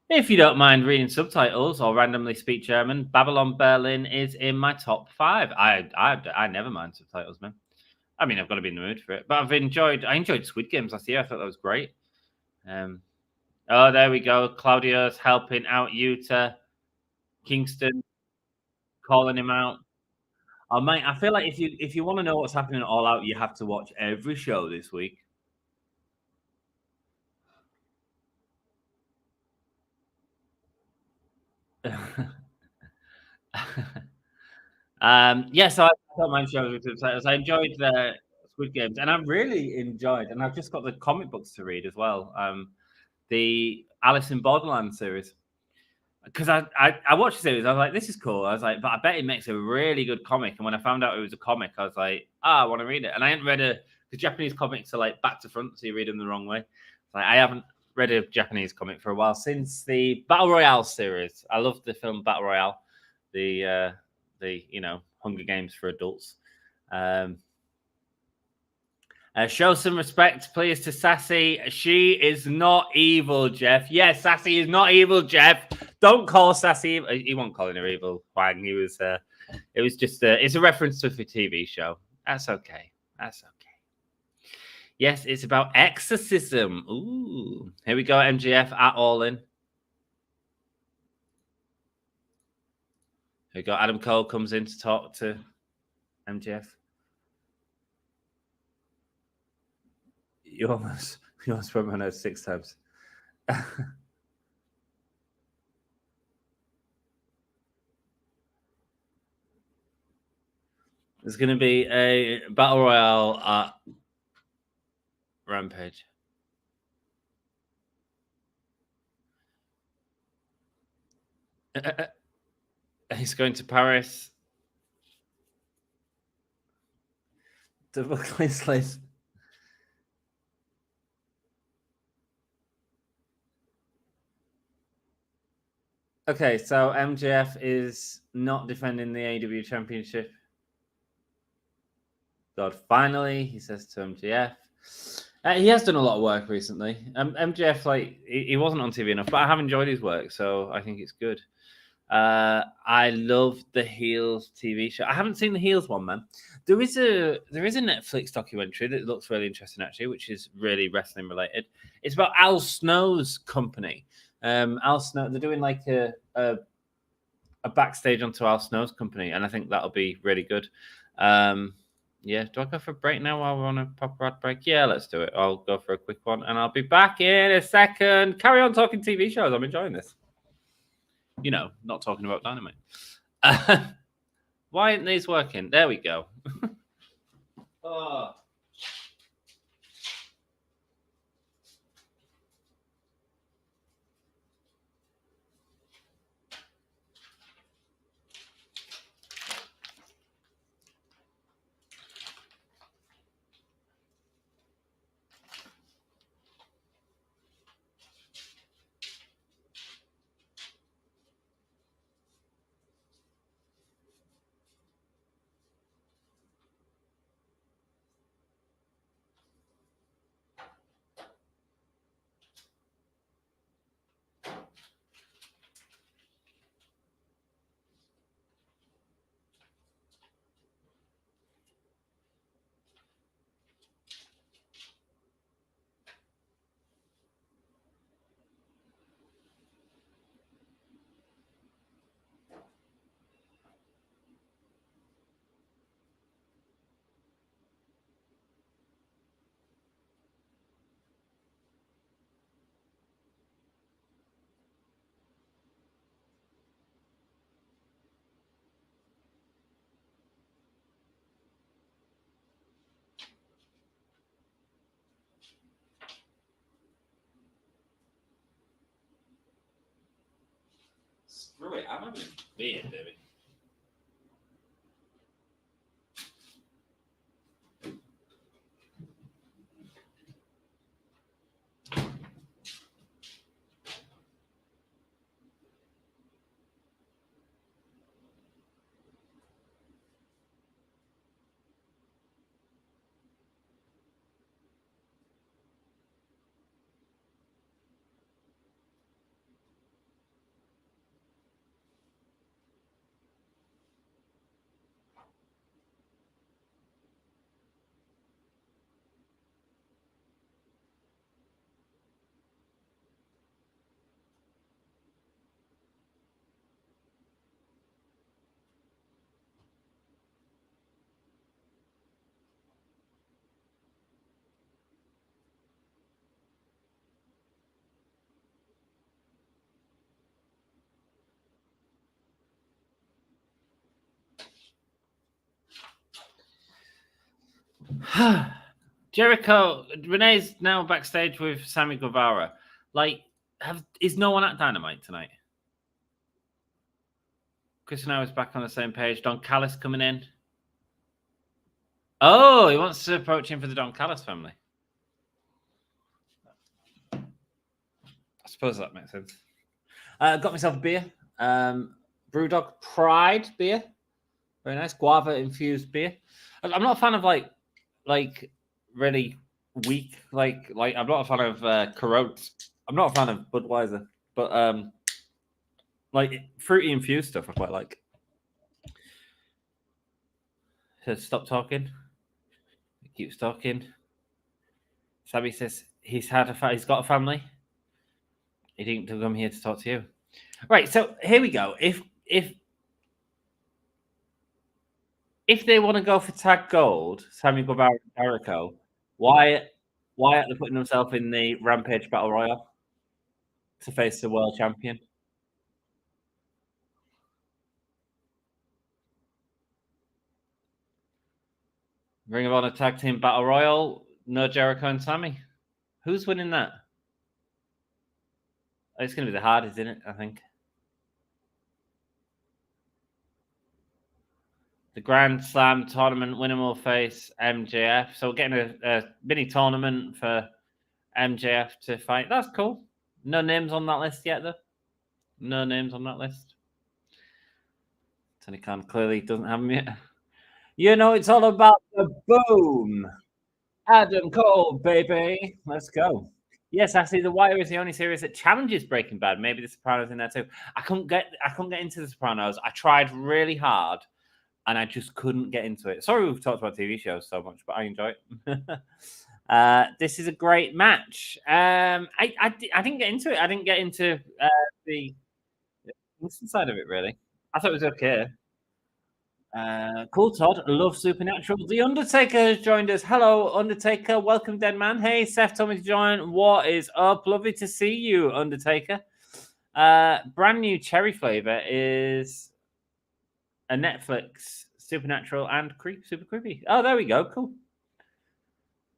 If you don't mind reading subtitles or randomly speak German, Babylon Berlin is in my top 5. I never mind subtitles, man. I mean, I've got to be in the mood for it. But I enjoyed Squid Games last year. I thought that was great. Oh, there we go. Claudio's helping out Yuta. Kingston calling him out. Oh, mate, I feel like if you want to know what's happening All Out, you have to watch every show this week. So I don't mind shows with subtitles. I enjoyed the Squid Games, and I really enjoyed, and I've just got the comic books to read as well. The Alice in Borderland series. Because I watched the series, I was like, this is cool. I was like, but I bet it makes a really good comic. And when I found out it was a comic, I was like, I want to read it. And I hadn't read the Japanese comics are like back to front, so you read them the wrong way. Like, I haven't read a Japanese comic for a while since the Battle Royale series. I love the film Battle Royale, the Hunger Games for adults. Show some respect, please, to Sassy. She is not evil, Jeff. Yes, Sassy is not evil, Jeff. Don't call Sassy evil. He won't call her evil, Wang. It was just it's a reference to the TV show. That's okay. That's okay. Yes, it's about exorcism. Ooh. Here we go, MGF at All In. Here we go. Adam Cole comes in to talk to MGF. You almost put my nose 6 times. There's going to be a battle royale at Rampage. He's going to Paris. Double clean slate. Okay, so MJF is not defending the AEW Championship. God, finally, he says to MJF. He has done a lot of work recently. MJF, like, he wasn't on TV enough, but I have enjoyed his work, so I think it's good. I love the Heels TV show. I haven't seen the Heels one, man. There is a Netflix documentary that looks really interesting, actually, which is really wrestling related. It's about Al Snow's company. Al Snow, they're doing like a backstage onto Al Snow's company, and I think that'll be really good. Yeah, do I go for a break now while we're on a proper ad break? Yeah, let's do it. I'll go for a quick one, and I'll be back in a second. Carry on talking TV shows. I'm enjoying this. You know, not talking about Dynamite. Why aren't these working? There we go. Oh. Screw it, I'm having a beer, baby. Jericho, Renee's now backstage with Sammy Guevara. Like, is no one at Dynamite tonight? Chris and I was back on the same page. Don Callis coming in. Oh, he wants to approach him for the Don Callis family. I suppose that makes sense. Got myself a beer. Brewdog Pride beer. Very nice. Guava infused beer. I'm not a fan of like really weak, like I'm not a fan of Corona. I'm not a fan of Budweiser, but like fruity infused stuff I quite like. Says stop talking. He keeps talking. Sammy says he's got a family. He didn't come here to talk to you. Right, so here we go. If they want to go for tag gold, Sammy Guevara and Jericho, why are they putting themselves in the Rampage Battle Royal to face the world champion? Ring of Honor Tag Team Battle Royal, no Jericho and Sammy. Who's winning that? It's going to be the hardest, isn't it? I think. The Grand Slam tournament winner will face MJF. So we're getting a mini tournament for MJF to fight. That's cool. No names on that list yet, though. No names on that list. Tony Khan clearly doesn't have them yet. You know, it's all about the boom. Adam Cole, baby. Let's go. Yes, actually, The Wire is the only series that challenges Breaking Bad. Maybe The Sopranos in there too. I couldn't get into The Sopranos. I tried really hard, and I just couldn't get into it. Sorry, we've talked about TV shows so much, but I enjoy it. This is a great match. I didn't get into it. I didn't get into the side of it really. I thought it was okay. Cool, Todd. Love Supernatural. The Undertaker has joined us. Hello, Undertaker. Welcome, Dead Man. Hey, Seth told me to join. What is up? Lovely to see you, Undertaker. Brand new cherry flavor is a Netflix Supernatural and super creepy. Oh, there we go. Cool.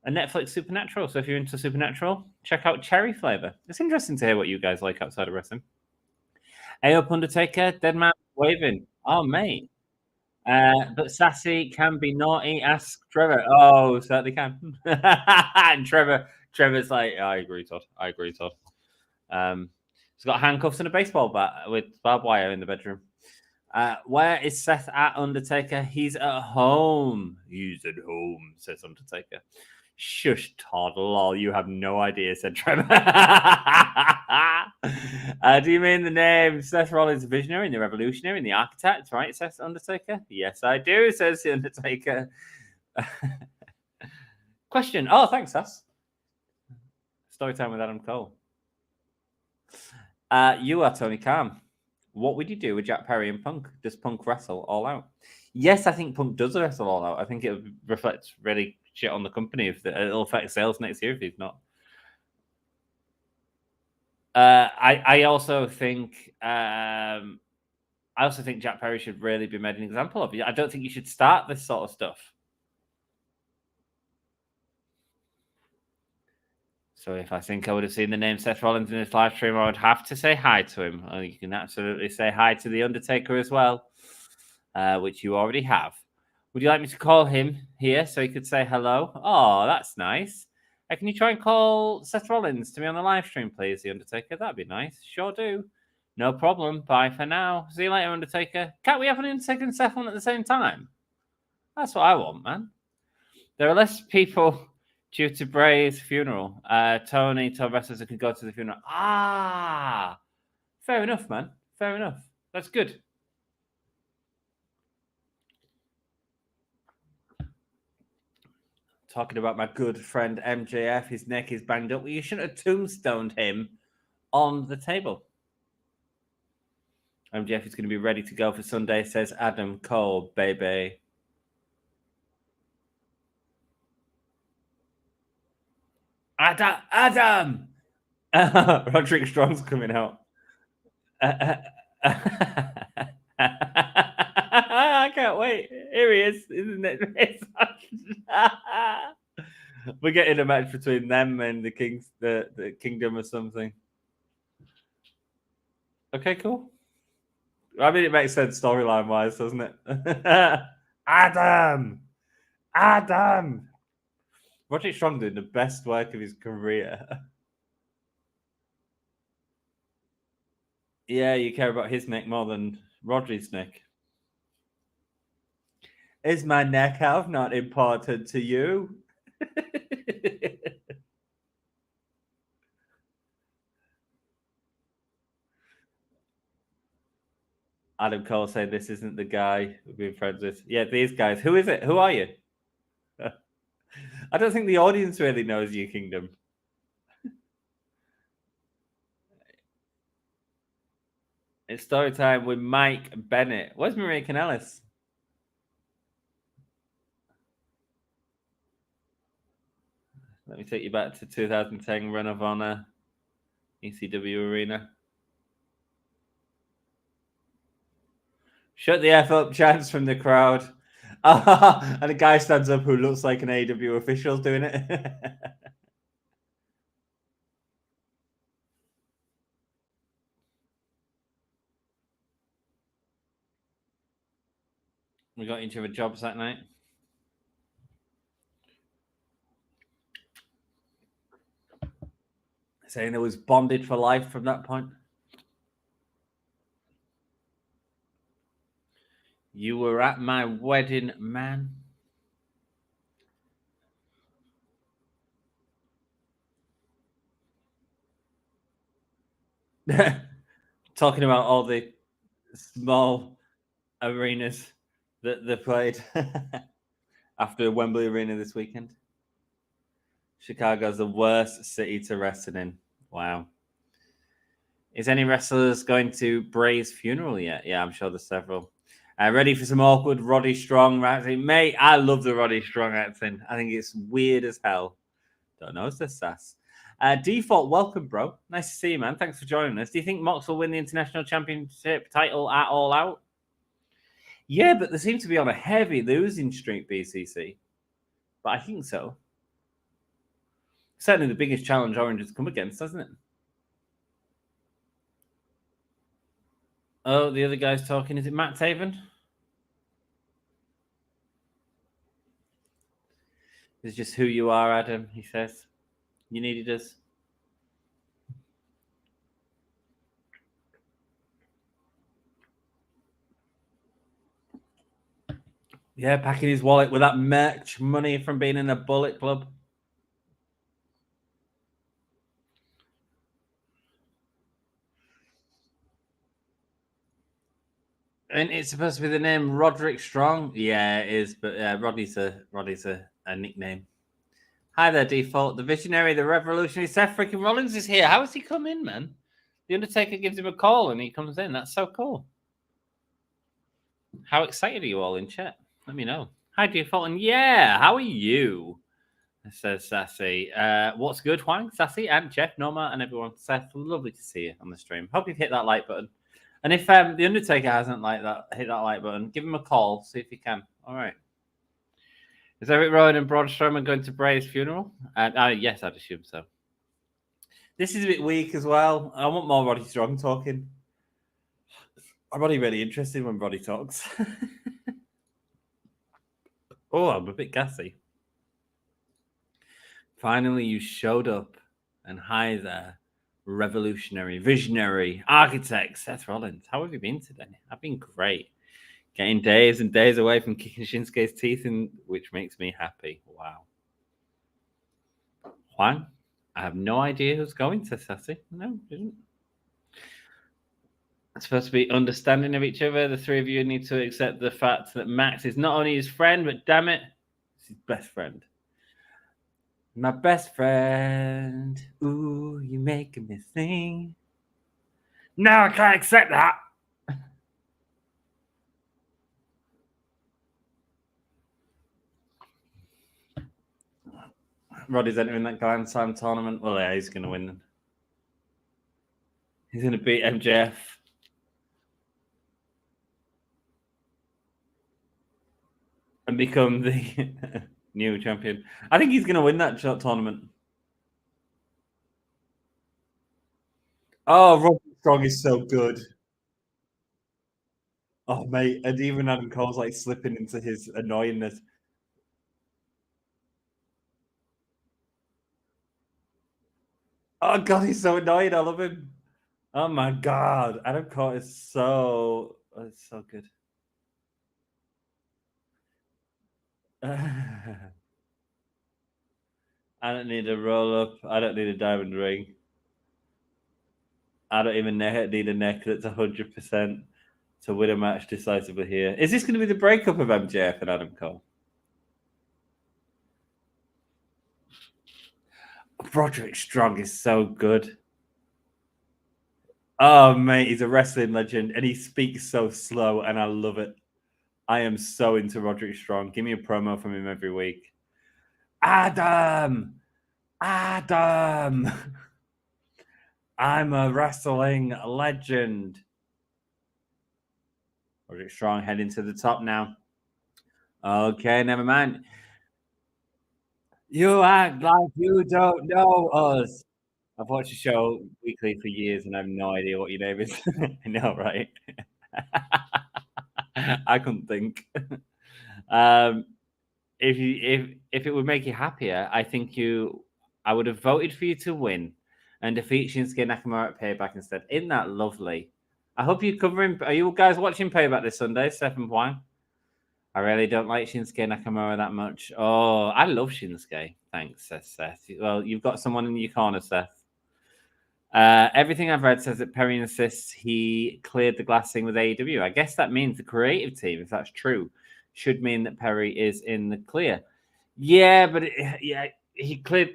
A Netflix Supernatural. So if you're into Supernatural, check out cherry flavor. It's interesting to hear what you guys like outside of wrestling. Hey up, Undertaker. Dead Man waving. Oh, mate. But Sassy can be naughty. Ask Trevor. Oh, certainly can. And Trevor's like, I agree, Todd. He's got handcuffs and a baseball bat with barbed wire in the bedroom. Where is Seth at, Undertaker? He's at home. He's at home, says Undertaker. Shush, Todd. Lol, you have no idea, said Trevor. Do you mean the name Seth Rollins, the Visionary and the Revolutionary and the Architect, right, says Undertaker? Yes, I do, says the Undertaker. Question. Oh, thanks, Seth. Story time with Adam Cole. You are Tony Khan. What would you do with Jack Perry and Punk? Does Punk wrestle all out? Yes, I think Punk does wrestle all out. I think it reflects really shit on the company if it'll affect sales next year if he's not. I also think Jack Perry should really be made an example of. I don't think you should start this sort of stuff. So if I think I would have seen the name Seth Rollins in this live stream, I would have to say hi to him. You can absolutely say hi to the Undertaker as well, which you already have. Would you like me to call him here so he could say hello? Oh, that's nice. Can you try and call Seth Rollins to me on the live stream, please, The Undertaker? That'd be nice. Sure do. No problem. Bye for now. See you later, Undertaker. Can't we have an Undertaker and Seth on at the same time? That's what I want, man. There are less people due to Bray's funeral. Tony told wrestlers that could go to the funeral. Ah, fair enough, man. Fair enough. That's good. Talking about my good friend MJF, his neck is banged up. Well, you shouldn't have tombstoned him on the table. MJF is going to be ready to go for Sunday, says Adam Cole, baby. Adam! Roderick Strong's coming out. I can't wait. Here he is, isn't it? We're getting a match between them and the Kingdom or something. Okay, cool. I mean, it makes sense storyline wise, doesn't it? Adam. Roderick Strong doing the best work of his career. Yeah, you care about his neck more than Roderick's neck. Is my neck health not important to you? Adam Cole saying this isn't the guy we've been friends with. Yeah, these guys. Who is it? Who are you? I don't think the audience really knows you, Kingdom. It's story time with Mike Bennett. Where's Maria Kanellis? Let me take you back to 2010 Run of Honor, ECW Arena. Shut the F up, chants from the crowd. And a guy stands up who looks like an AEW official doing it. We got each other jobs that night. Saying it was bonded for life from that point. You were at my wedding, man. Talking about all the small arenas that they played after Wembley Arena this weekend. Chicago's the worst city to wrestle in. Wow. Is any wrestlers going to Bray's funeral yet? Yeah, I'm sure there's several. Ready for some awkward Roddy Strong acting? Mate, I love the Roddy Strong acting. I think it's weird as hell. Don't know, says Sass. Default, welcome, bro. Nice to see you, man. Thanks for joining us. Do you think Mox will win the International Championship title at All Out? Yeah, but they seem to be on a heavy losing streak, BCC. But I think so. Certainly the biggest challenge Orange has come against, hasn't it? Oh, the other guy's talking. Is it Matt Taven? It's just who you are, Adam, he says. You needed us. Yeah, packing his wallet with that merch money from being in a Bullet Club. And it's supposed to be the name Roderick Strong. Yeah, it is, but Roddy's a nickname. Hi there, Default. The visionary, the revolutionary Seth freaking Rollins is here. How has he come in, man? The Undertaker gives him a call and he comes in. That's so cool. How excited are you all in chat? Let me know. Hi, Default. And yeah, how are you? Says Sassy. What's good, Huang, Sassy, and Jeff, Norma, and everyone. Seth, lovely to see you on the stream. Hope you've hit that like button. And if the Undertaker hasn't hit that like button, give him a call. See if he can. All right. Is Eric Rowan and Braun Strowman going to Bray's funeral? Yes, I'd assume so. This is a bit weak as well. I want more Roddy Strong talking. I'm only really interested when Roddy talks. Oh, I'm a bit gassy. Finally, you showed up. And hi there, revolutionary, visionary, architect Seth Rollins. How have you been today? I've been great. Getting days and days away from kicking Shinsuke's teeth in, which makes me happy. Wow. Juan, I have no idea who's going to Sassy. No, didn't. It's supposed to be understanding of each other. The three of you need to accept the fact that Max is not only his friend, but damn it, it's his best friend. My best friend. Ooh, you making me sing. No, I can't accept that. Roddy's entering that Grand Slam tournament. Well, yeah, he's going to win. He's going to beat MJF. And become the New champion. I think he's going to win that tournament. Oh, Roderick Strong is so good. Oh, mate. And even Adam Cole's like slipping into his annoyingness. Oh, God, he's so annoying. I love him. Oh, my God. Adam Cole is so, it's so good. I don't need a roll up. I don't need a diamond ring. I don't even need a neck that's 100% to win a match decisively here. Is this going to be the breakup of MJF and Adam Cole? Roderick Strong is so good. Oh, mate, he's a wrestling legend and he speaks so slow and I love it. I am so into Roderick Strong. Give me a promo from him every week. Adam! Adam! I'm a wrestling legend. Roderick Strong heading to the top now. Okay, never mind. You act like you don't know us. I've watched the show weekly for years and I have no idea what your name is. I know, right? I couldn't think. Um, if it would make you happier, I would have voted for you to win and defeat Shinsuke Nakamura at Payback instead. Isn't that lovely? I hope you're covering. Are you guys watching Payback this Sunday, Seth and Juan? I really don't like Shinsuke Nakamura that much. Oh, I love Shinsuke. Thanks, says Seth. Well, you've got someone in your corner, Seth. Everything I've read says that Perry insists he cleared the glass thing with AEW. I guess that means the creative team, if that's true, should mean that Perry is in the clear. Yeah, but he cleared.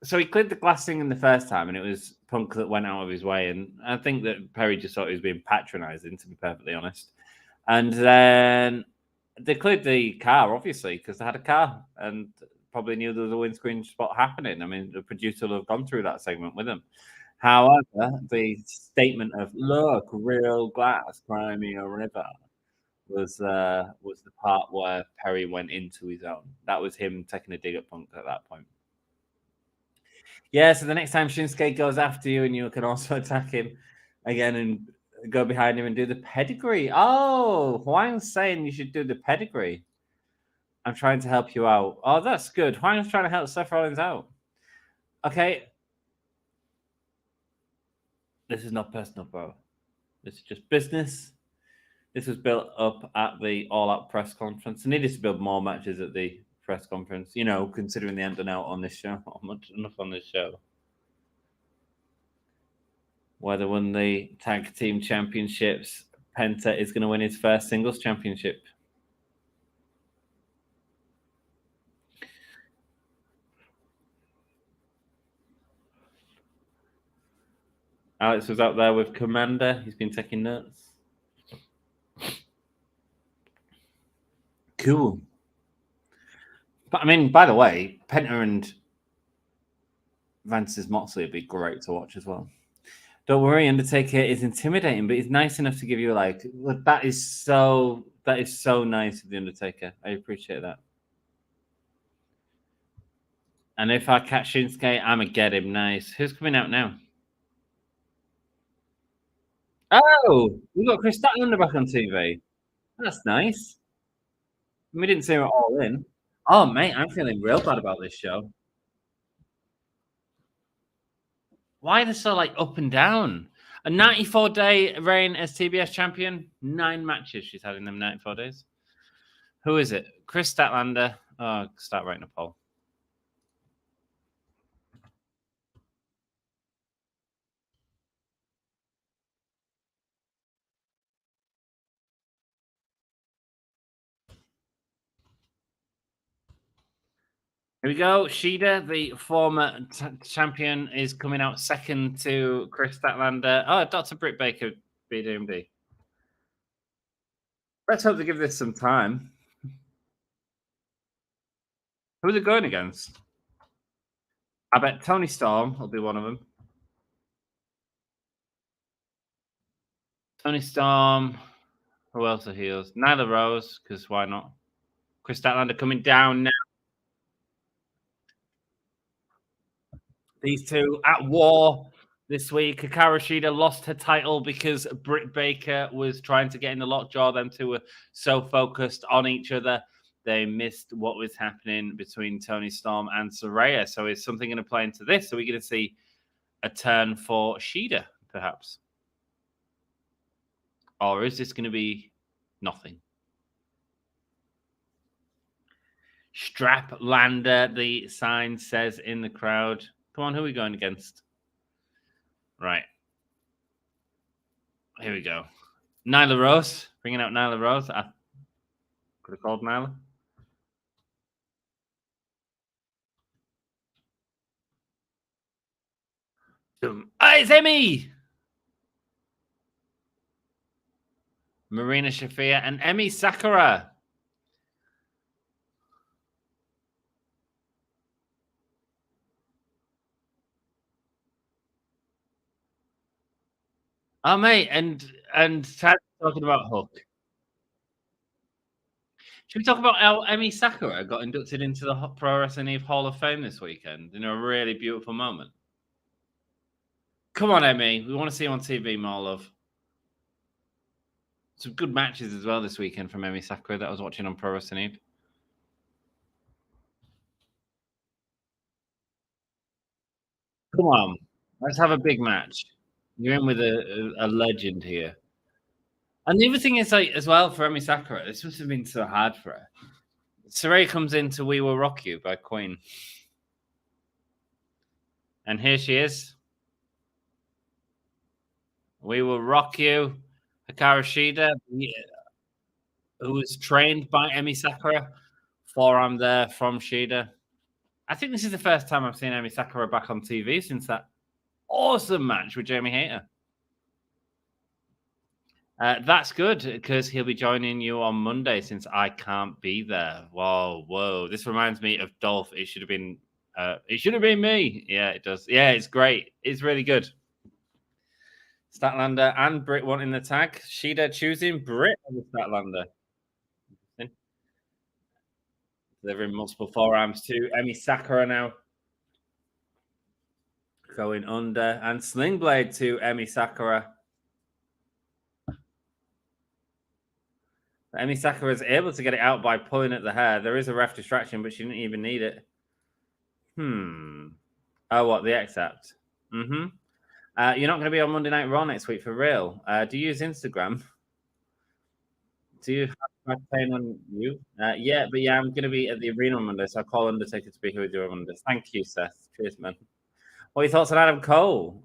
So he cleared the glass thing in the first time, and it was Punk that went out of his way. And I think that Perry just thought he was being patronising, to be perfectly honest. And then they cleared the car, obviously, because they had a car and probably knew there was a windscreen spot happening. I mean, the producer will have gone through that segment with them. However, the statement of "look, real glass, cry me a river" was the part where Perry went into his own. That was him taking a dig at Punk at that point. Yeah, so the next time Shinsuke goes after you, and you can also attack him again and go behind him and do the pedigree. Oh, Huang's saying you should do the pedigree. I'm trying to help you out. Oh, that's good. Huang's trying to help Seth Rollins out. Okay. This is not personal, bro. This is just business. This was built up at the All Out press conference. I needed to build more matches at the press conference, you know, considering the ending out on this show. Not much enough on this show. Where they won the tag team championships, Penta is going to win his first singles championship. Alex was out there with Commander. He's been taking notes. Cool. But I mean, by the way, Penta and Vance's Moxley would be great to watch as well. Don't worry, Undertaker is intimidating, but he's nice enough to give you like that is so nice of the Undertaker. I appreciate that. And if I catch Shinsuke, I'ma get him. Nice. Who's coming out now? Oh, we got Chris Statlander back on TV. That's nice. We didn't see her all in. Oh, mate, I'm feeling real bad about this show. Why are they so like up and down? A 94-day reign as TBS champion. 9 matches she's had in them 94 days. Who is it? Chris Statlander. Oh, start writing a poll. Here we go. Shida, the former champion, is coming out second to Chris Statlander. Oh, Dr. Britt Baker, BDMD. Let's hope they give this some time. Who are they going against? I bet Tony Storm will be one of them. Tony Storm. Who else are heels? Nyla Rose, because why not? Chris Statlander coming down now. These two at war this week. Hikaru Shida lost her title because Britt Baker was trying to get in the lockjaw. Them two were so focused on each other, they missed what was happening between Toni Storm and Saraya. So is something going to play into this? Are we going to see a turn for Shida, perhaps? Or is this going to be nothing? Straplander, the sign says in the crowd. Come on, who are we going against? Right. Here we go. Nyla Rose. Bringing out Nyla Rose. I could have called Nyla. It's Emmy! Marina Shafir and Emi Sakura. Oh, mate, and Tad's talking about Hook. Should we talk about how Emi Sakura got inducted into the Pro Wrestling Eve Hall of Fame this weekend in a really beautiful moment? Come on, Emi. We want to see you on TV more, love. Some good matches as well this weekend from Emi Sakura that I was watching on Pro Wrestling Eve. Come on. Let's have a big match. You're in with a legend here. And the other thing is, like, as well, for Emi Sakura, this must have been so hard for her. Saraya comes into We Will Rock You by Queen. And here she is. We Will Rock You. Hikaru Shida, who was trained by Emi Sakura. Forearm there from Shida. I think this is the first time I've seen Emi Sakura back on TV since that awesome match with Jamie Hayter. That's good because he'll be joining you on Monday since I can't be there. Whoa. This reminds me of Dolph. It should have been me. Yeah, it does. Yeah, it's great. It's really good. Statlander and Britt wanting the tag. Shida choosing Britt over Statlander. Delivering multiple forearms to Emi Sakura now. Going under and Sling Blade to Emi Sakura. Emi Sakura is able to get it out by pulling at the hair. There is a ref distraction, but she didn't even need it. Oh, what? The X-Apt? Mm-hmm. You're not going to be on Monday Night Raw next week for real. Do you use Instagram? Do you have pain on you? Yeah, I'm going to be at the arena on Monday, so I'll call Undertaker to be here with you on Monday. Thank you, Seth. Cheers, man. What are your thoughts on Adam Cole?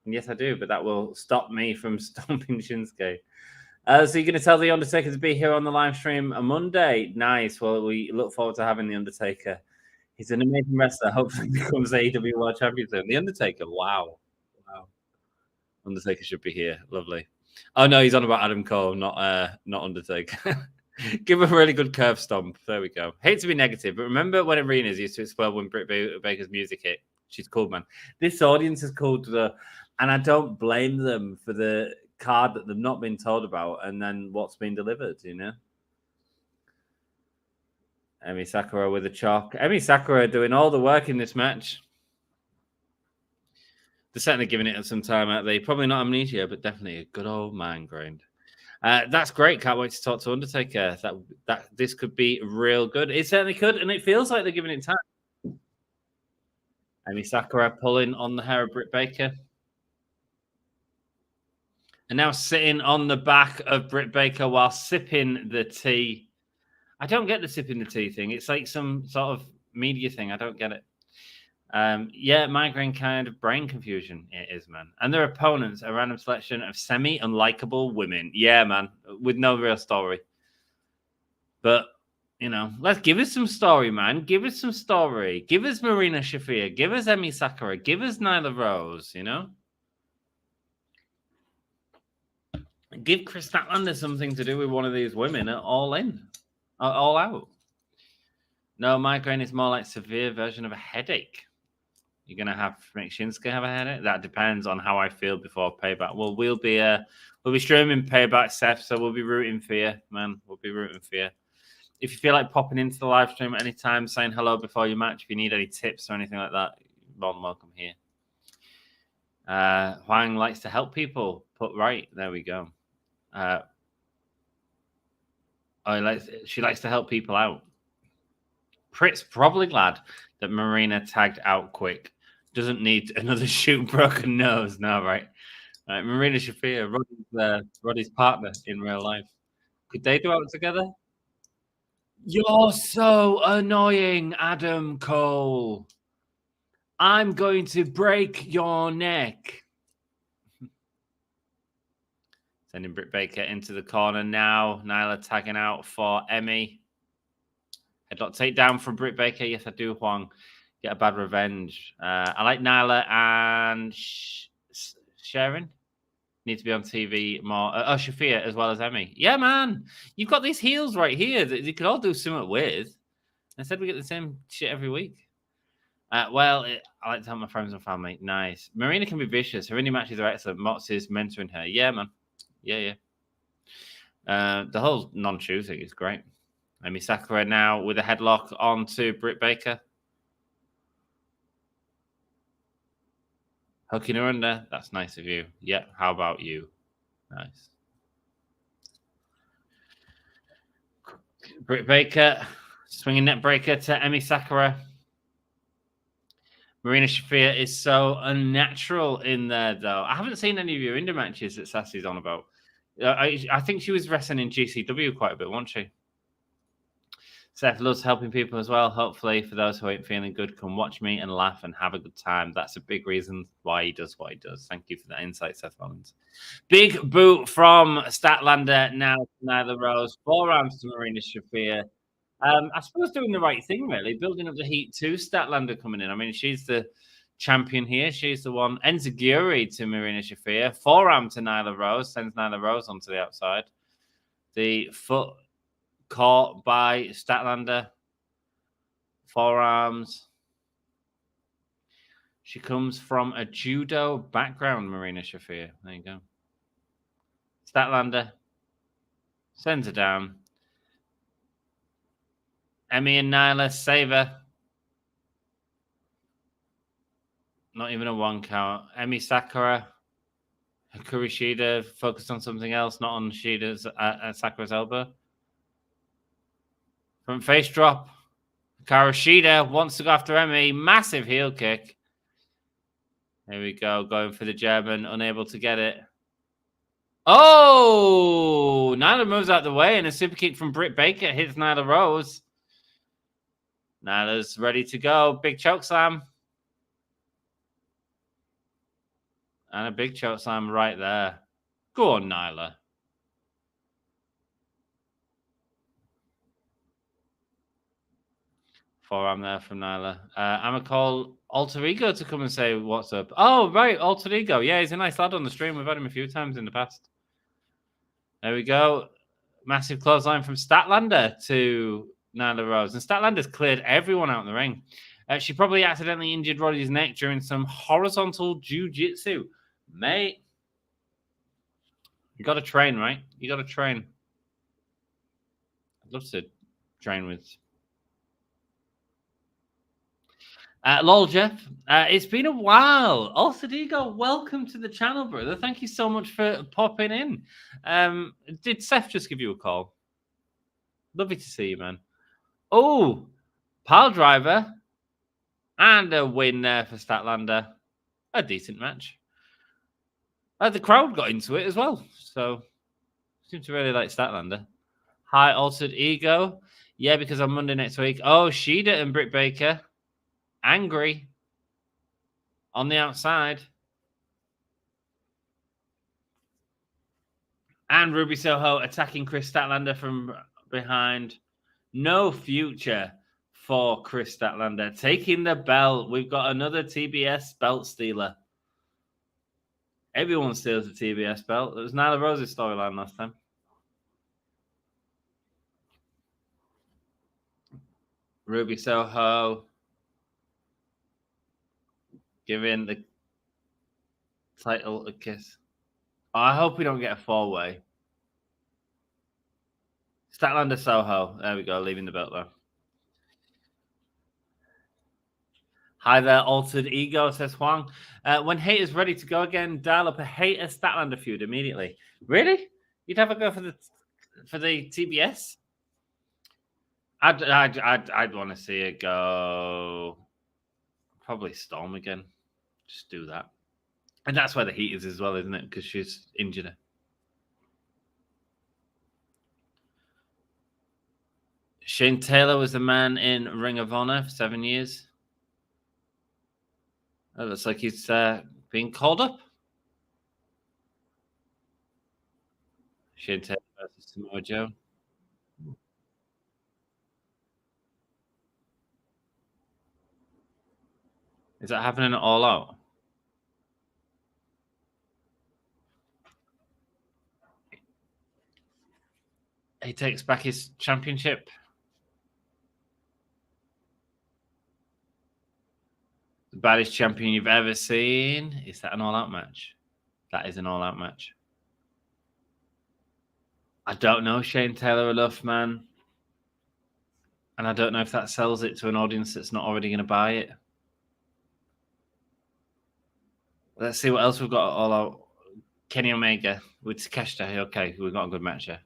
Yes, I do, but that will stop me from stomping Shinsuke. So you're going to tell the Undertaker to be here on the live stream on Monday? Nice. Well, we look forward to having the Undertaker. He's an amazing wrestler. Hopefully, he becomes AEW World Champion soon. The Undertaker. Wow. Undertaker should be here. Lovely. Oh no, he's on about Adam Cole, not Undertaker. Give him a really good curve stomp. There we go. Hate to be negative, but remember when arenas used to explode when Britt Baker's music hit? She's cool, man. This audience is called and I don't blame them for the card that they've not been told about and then what's been delivered, you know? Emi Sakura with a chalk. Emi Sakura doing all the work in this match. They're certainly giving it some time out there. Probably not amnesia, but definitely a good old mind grind. That's great. Can't wait to talk to Undertaker. That this could be real good. It certainly could, and it feels like they're giving it time. Emi Sakura pulling on the hair of Britt Baker. And now sitting on the back of Britt Baker while sipping the tea. I don't get the sipping the tea thing. It's like some sort of media thing. I don't get it. Yeah, migraine kind of brain confusion. It is, man. And their opponents, a random selection of semi-unlikable women. Yeah, man, with no real story. But, you know, let's give us some story, man. Give us some story. Give us Marina Shafir. Give us Emi Sakura. Give us Nyla Rose, you know? Give Chris Statlander something to do with one of these women at All In. All Out. No, migraine is more like severe version of a headache. You're going to make Shinsuke have a headache? That depends on how I feel before Payback. Well, we'll be streaming Payback, Seth, so we'll be rooting for you, man. We'll be rooting for you. if you feel like popping into the live stream at any time, saying hello before your match, if you need any tips or anything like that, you're more than welcome here. Huang likes to help people. Put right. There we go. She likes to help people out. Pritt's probably glad that Marina tagged out quick. Doesn't need another shoot broken nose. No, right? Marina Shafir, Roddy's partner in real life. Could they do out together? You're so annoying, Adam Cole. I'm going to break your neck. Sending Britt Baker into the corner now. Nyla tagging out for Emmy. Headlock takedown from Britt Baker. Yes, I do, Huang. Get a bad revenge. I like Nyla and Sharon. Need to be on TV more. Shafir as well as Emmy. Yeah, man. You've got these heels right here that you could all do something with. Instead, we get the same shit every week. I like to help my friends and family. Nice. Marina can be vicious. Her indie matches are excellent. Moxley's mentoring her. Yeah, man. Yeah. The whole non-choosing is great. Emi Sakura now with a headlock onto Britt Baker. Hooking her under. That's nice of you. Yeah, how about you? Nice. Britt Baker swinging net breaker to Emi Sakura. Marina Shafir is so unnatural in there, though. I haven't seen any of your indie matches that Sassy's on about. I think she was wrestling in GCW quite a bit, wasn't she? Seth loves helping people as well. Hopefully, for those who ain't feeling good, come watch me and laugh and have a good time. That's a big reason why he does what he does. Thank you for that insight, Seth Rollins. Big boot from Statlander now to Nyla Rose. Forearms to Marina Shafir. I suppose doing the right thing, really. Building up the heat to Statlander coming in. I mean, she's the champion here. She's the one. Enziguri to Marina Shafir. Forearm to Nyla Rose. Sends Nyla Rose onto the outside. The foot caught by Statlander. Forearms. She comes from a judo background, Marina Shafir. There you go. Statlander sends her down. Emmy and Nyla save her. Not even a one count. Emmy Sakura. Hikari Shida focused on something else, not on Shida's Sakura's elbow. Front face drop. Hikaru Shida wants to go after Emmy. Massive heel kick. Here we go. Going for the German. Unable to get it. Oh! Nyla moves out the way and a super kick from Britt Baker hits Nyla Rose. Nyla's ready to go. Big choke slam. And a big choke slam right there. Go on, Nyla. Forearm there from Nyla. I'm going to call Alter Ego to come and say what's up. Oh, right. Alter Ego. Yeah, he's a nice lad on the stream. We've had him a few times in the past. There we go. Massive clothesline from Statlander to Nyla Rose. And Statlander's cleared everyone out in the ring. She probably accidentally injured Roddy's neck during some horizontal jiu-jitsu. Mate, you got to train, right? You got to train. I'd love to train with... lol, Jeff. It's been a while. Also, Diego, welcome to the channel, brother. Thank you so much for popping in. Did Seth just give you a call? Lovely to see you, man. Oh, pile driver. And a win there for Statlander. A decent match. The crowd got into it as well. So, seem to really like Statlander. Hi, Altered Ego. Yeah, because on Monday next week. Oh, Shida and Britt Baker. Angry. On the outside. And Ruby Soho attacking Chris Statlander from behind. No future for Chris Statlander. Taking the belt. We've got another TBS belt stealer. Everyone steals the TBS belt. It was Nyla Rose's storyline last time. Ruby Soho giving the title a kiss. Oh, I hope we don't get a four-way. Statlander Soho. There we go. Leaving the belt there. Hi there, Altered Ego, says Huang. When Hater's ready to go again, dial up a Hater Statlander feud immediately. Really? You'd have a go for the TBS? I'd want to see it go. Probably Storm again. Just do that. And that's where the heat is as well, isn't it? Because she's injured. Shane Taylor was the man in Ring of Honor for 7 years. It looks like he's being called up. Shane Taylor versus Samoa Joe. Is that happening all out? He takes back his championship. The baddest champion you've ever seen. Is that an all-out match? That is an all-out match. I don't know Shane Taylor enough, man. And I don't know if that sells it to an audience that's not already going to buy it. Let's see what else we've got all out. Kenny Omega with Takeshita. Okay, we've got a good match here.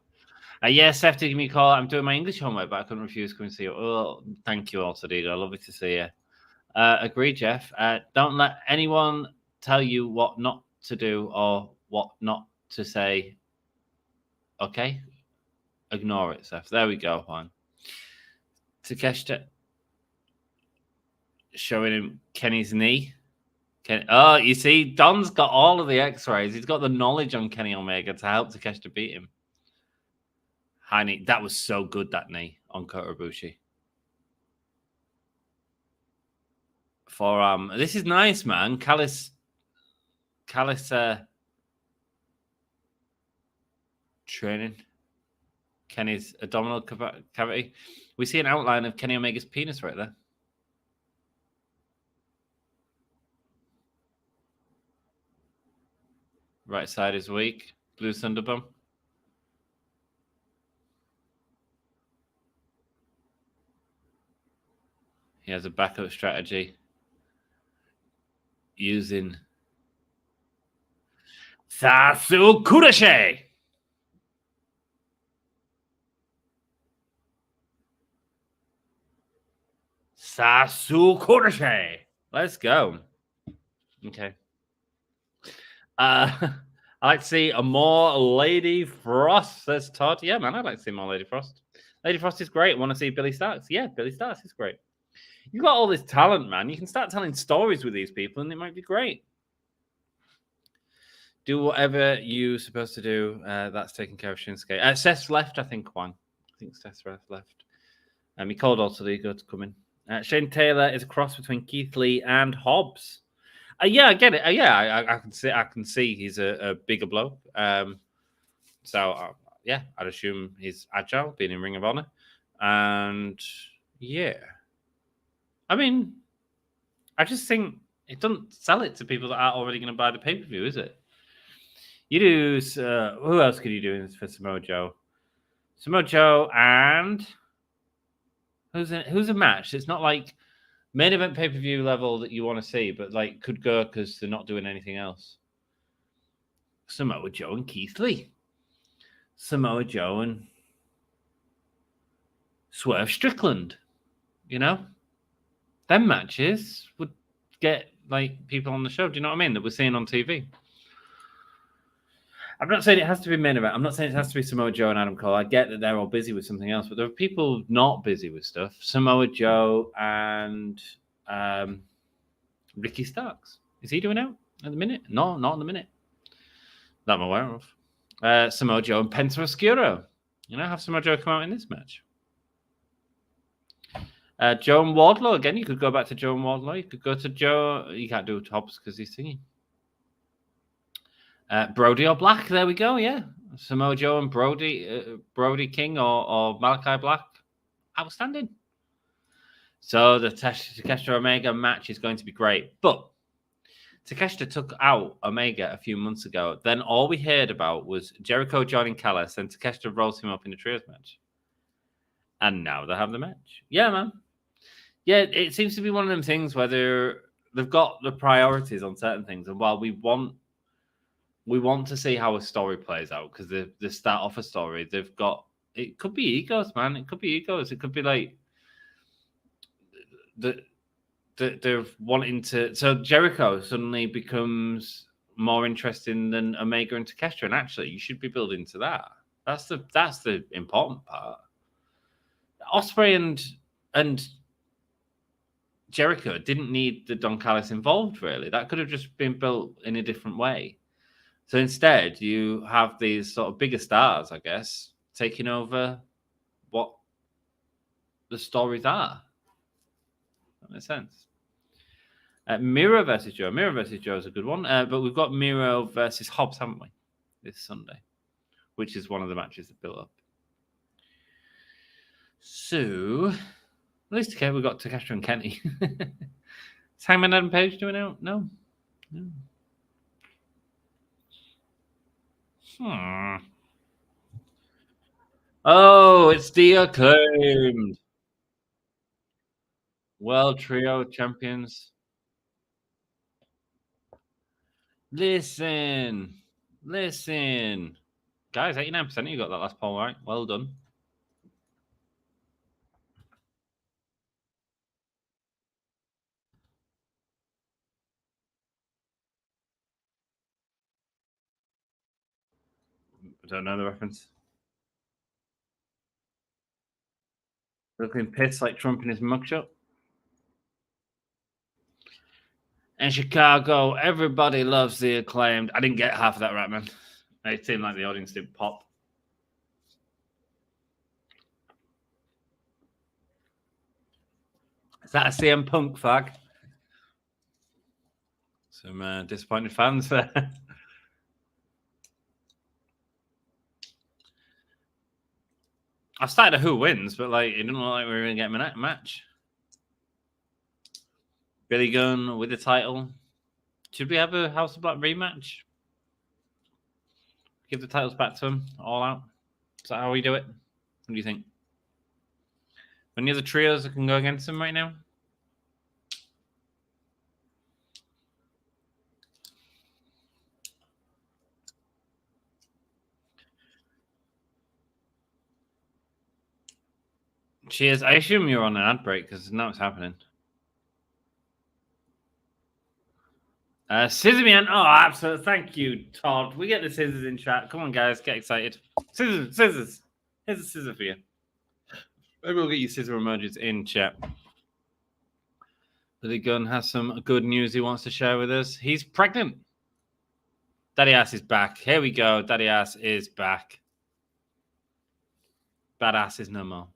Yeah, Seth, give me a call. I'm doing my English homework, but I couldn't refuse coming to see you. Oh, thank you, Altadigo. Lovely to see you. Agree, Jeff. Don't let anyone tell you what not to do or what not to say. Okay? Ignore it, Seth. There we go, Juan. Takeshita showing him Kenny's knee. Oh, you see, Don's got all of the X-rays. He's got the knowledge on Kenny Omega to help Takeshita beat him. High knee. That was so good, that knee on Kota Ibushi. Forearm. This is nice, man. Callis training Kenny's abdominal cavity. We see an outline of Kenny Omega's penis right there. Right side is weak. Blue Thunderbomb. He has a backup strategy using Sasu Kurashi. Sasu Kurashi. Let's go. Okay. I like to see a more Lady Frost, says Todd. Yeah, man, I'd like to see more Lady Frost. Lady Frost is great. Want to see Billy Starks? Yeah, Billy Starks is great. You've got all this talent, man. You can start telling stories with these people, and it might be great. Do whatever you're supposed to do. That's taking care of Shinsuke. Seth's left, I think, Juan. I think Seth's left. He called also the ego to come in. Shane Taylor is a cross between Keith Lee and Hobbs. Yeah, I get it. I can see he's a bigger bloke. So yeah, I'd assume he's agile, being in Ring of Honor, and yeah. I mean, I just think it doesn't sell it to people that aren't already going to buy the pay-per-view, is it? You do. Who else could you do for Samoa Joe? Samoa Joe and who's a match? It's not like main event pay-per-view level that you want to see, but like could go because they're not doing anything else. Samoa Joe and Keith Lee. Samoa Joe and Swerve Strickland. You know? Them matches would get like people on the show. Do you know what I mean? That we're seeing on TV. I'm not saying it has to be main event. I'm not saying it has to be Samoa Joe and Adam Cole. I get that they're all busy with something else, but there are people not busy with stuff. Samoa Joe and Ricky Starks. Is he doing out at the minute? No, not at the minute. That I'm aware of. Samoa Joe and Penta El Zero. You know, have Samoa Joe come out in this match. Joe and Wardlow again. You could go back to Joe and Wardlow. You could go to Joe. You can't do Hobbs because he's singing. Brody or Black. There we go. Yeah, Samoa Joe and Brody King or Malachi Black. Outstanding. So the Takeshita Omega match is going to be great, but Takeshita took out Omega a few months ago. Then all we heard about was Jericho joining Callis, and Takeshita rolls him up in a trios match. And now they have the match. Yeah, man. Yeah, it seems to be one of them things where they've got the priorities on certain things, and while we want to see how a story plays out because they start off a story, they've got it could be egos, man. It could be egos. It could be like they're wanting to. So Jericho suddenly becomes more interesting than Omega and Takeshita, and actually, you should be building to that. That's the important part. Ospreay and Jericho didn't need the Don Callis involved, really. That could have just been built in a different way. So instead, you have these sort of bigger stars, I guess, taking over what the stories are. That makes sense. Miro versus Joe. Miro versus Joe is a good one. But we've got Miro versus Hobbs, haven't we, this Sunday, which is one of the matches that built up. So, at least okay, we've got Takeshita and Kenny. Is Hangman Adam Page doing out? No. Oh, it's the Acclaimed World Trio Champions. Listen. Guys, 89% you got that last poll right. Well done. I don't know the reference. Looking pissed like Trump in his mugshot. In Chicago, everybody loves the Acclaimed. I didn't get half of that right, man. It seemed like the audience didn't pop. Is that a CM Punk fag? Some disappointed fans there. I started a who wins, but like it didn't look like we were going to get a match. Billy Gunn with the title. Should we have a House of Black rematch? Give the titles back to him, all out. Is that how we do it? What do you think? Any other trios that can go against him right now? Cheers. I assume you're on an ad break because now it's happening. Scissor Man. Oh, absolutely. Thank you, Todd. We get the scissors in chat. Come on, guys. Get excited. Scissors. Here's a scissor for you. Maybe we'll get you scissor emojis in chat. Billy Gunn has some good news he wants to share with us. He's pregnant. Daddy Ass is back. Here we go. Daddy Ass is back. Badass is no more.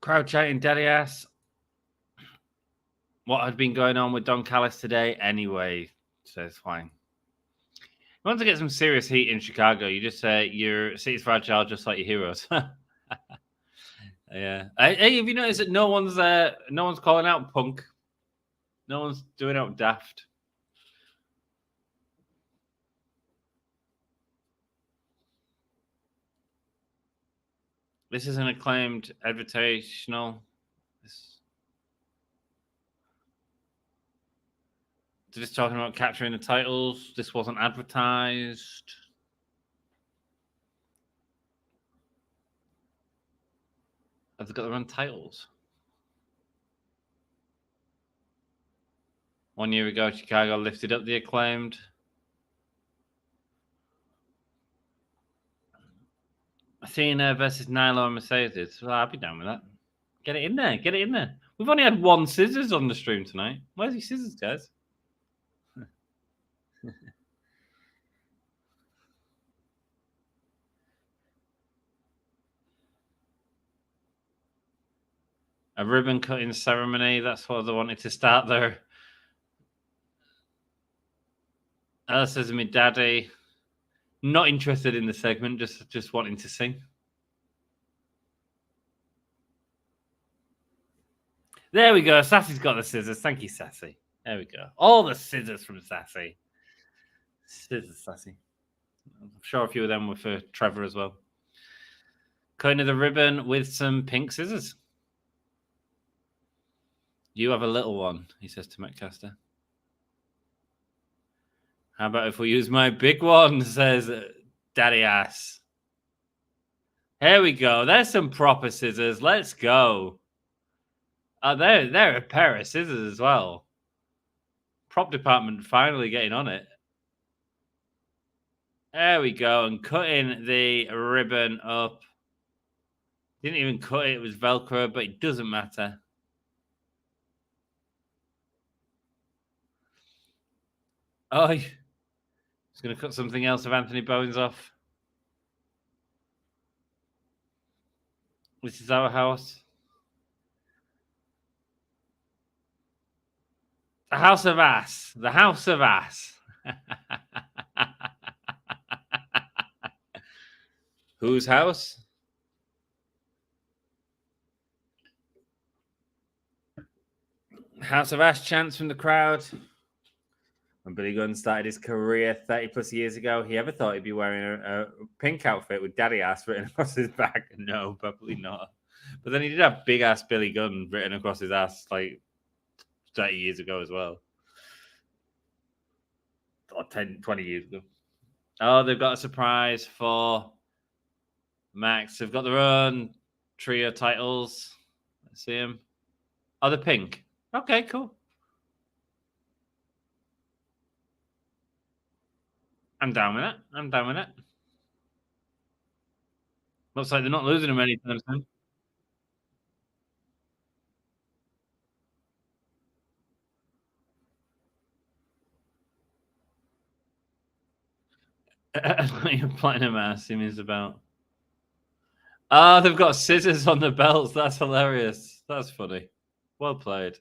Crowd chanting Daddy Ass. What had been going on with Don Callis today? Anyway, says fine. You want to get some serious heat in Chicago? You just say your city's fragile, just like your heroes. Yeah. Hey, have you noticed that no one's calling out Punk? No one's doing out Daft. This is an Acclaimed invitational. They're just talking about capturing the titles. This wasn't advertised. Have they got their own titles? 1 year ago, Chicago lifted up the Acclaimed. Athena versus Nyla and Mercedes. Well, I'll be down with that. Get it in there. We've only had one scissors on the stream tonight. Where's your scissors, guys? A ribbon cutting ceremony. That's what they wanted to start there. Ella says, "Me daddy." Not interested in the segment. Just wanting to sing. There we go. Sassy's got the scissors. Thank you, Sassy. There we go. All the scissors from Sassy. Scissors, Sassy. I'm sure a few of them were for Trevor as well. Cutting of the ribbon with some pink scissors. You have a little one, he says to McCaster. How about if we use my big one, says Daddy Ass. Here we go. There's some proper scissors. Let's go. Oh, they're a pair of scissors as well. Prop department finally getting on it. There we go. And cutting the ribbon up. Didn't even cut it. It was Velcro, but it doesn't matter. Oh, he's going to cut something else of Anthony Bowen's off. This is our house. The House of Ass. The House of Ass. Whose house? House of Ass chants from the crowd. When Billy Gunn started his career 30 plus years ago, he ever thought he'd be wearing a pink outfit with Daddy Ass written across his back? No, probably not. But then he did have Big Ass Billy Gunn written across his ass like 30 years ago as well. Or 10, 20 years ago. Oh, they've got a surprise for Max. They've got their own trio titles. Let's see them. Oh, they're pink. Okay, cool. I'm down with that. I'm down with that. Looks like they're not losing them anytime soon. Platinum ass, he means about. Ah, they've got scissors on the belts. That's hilarious. That's funny. Well played.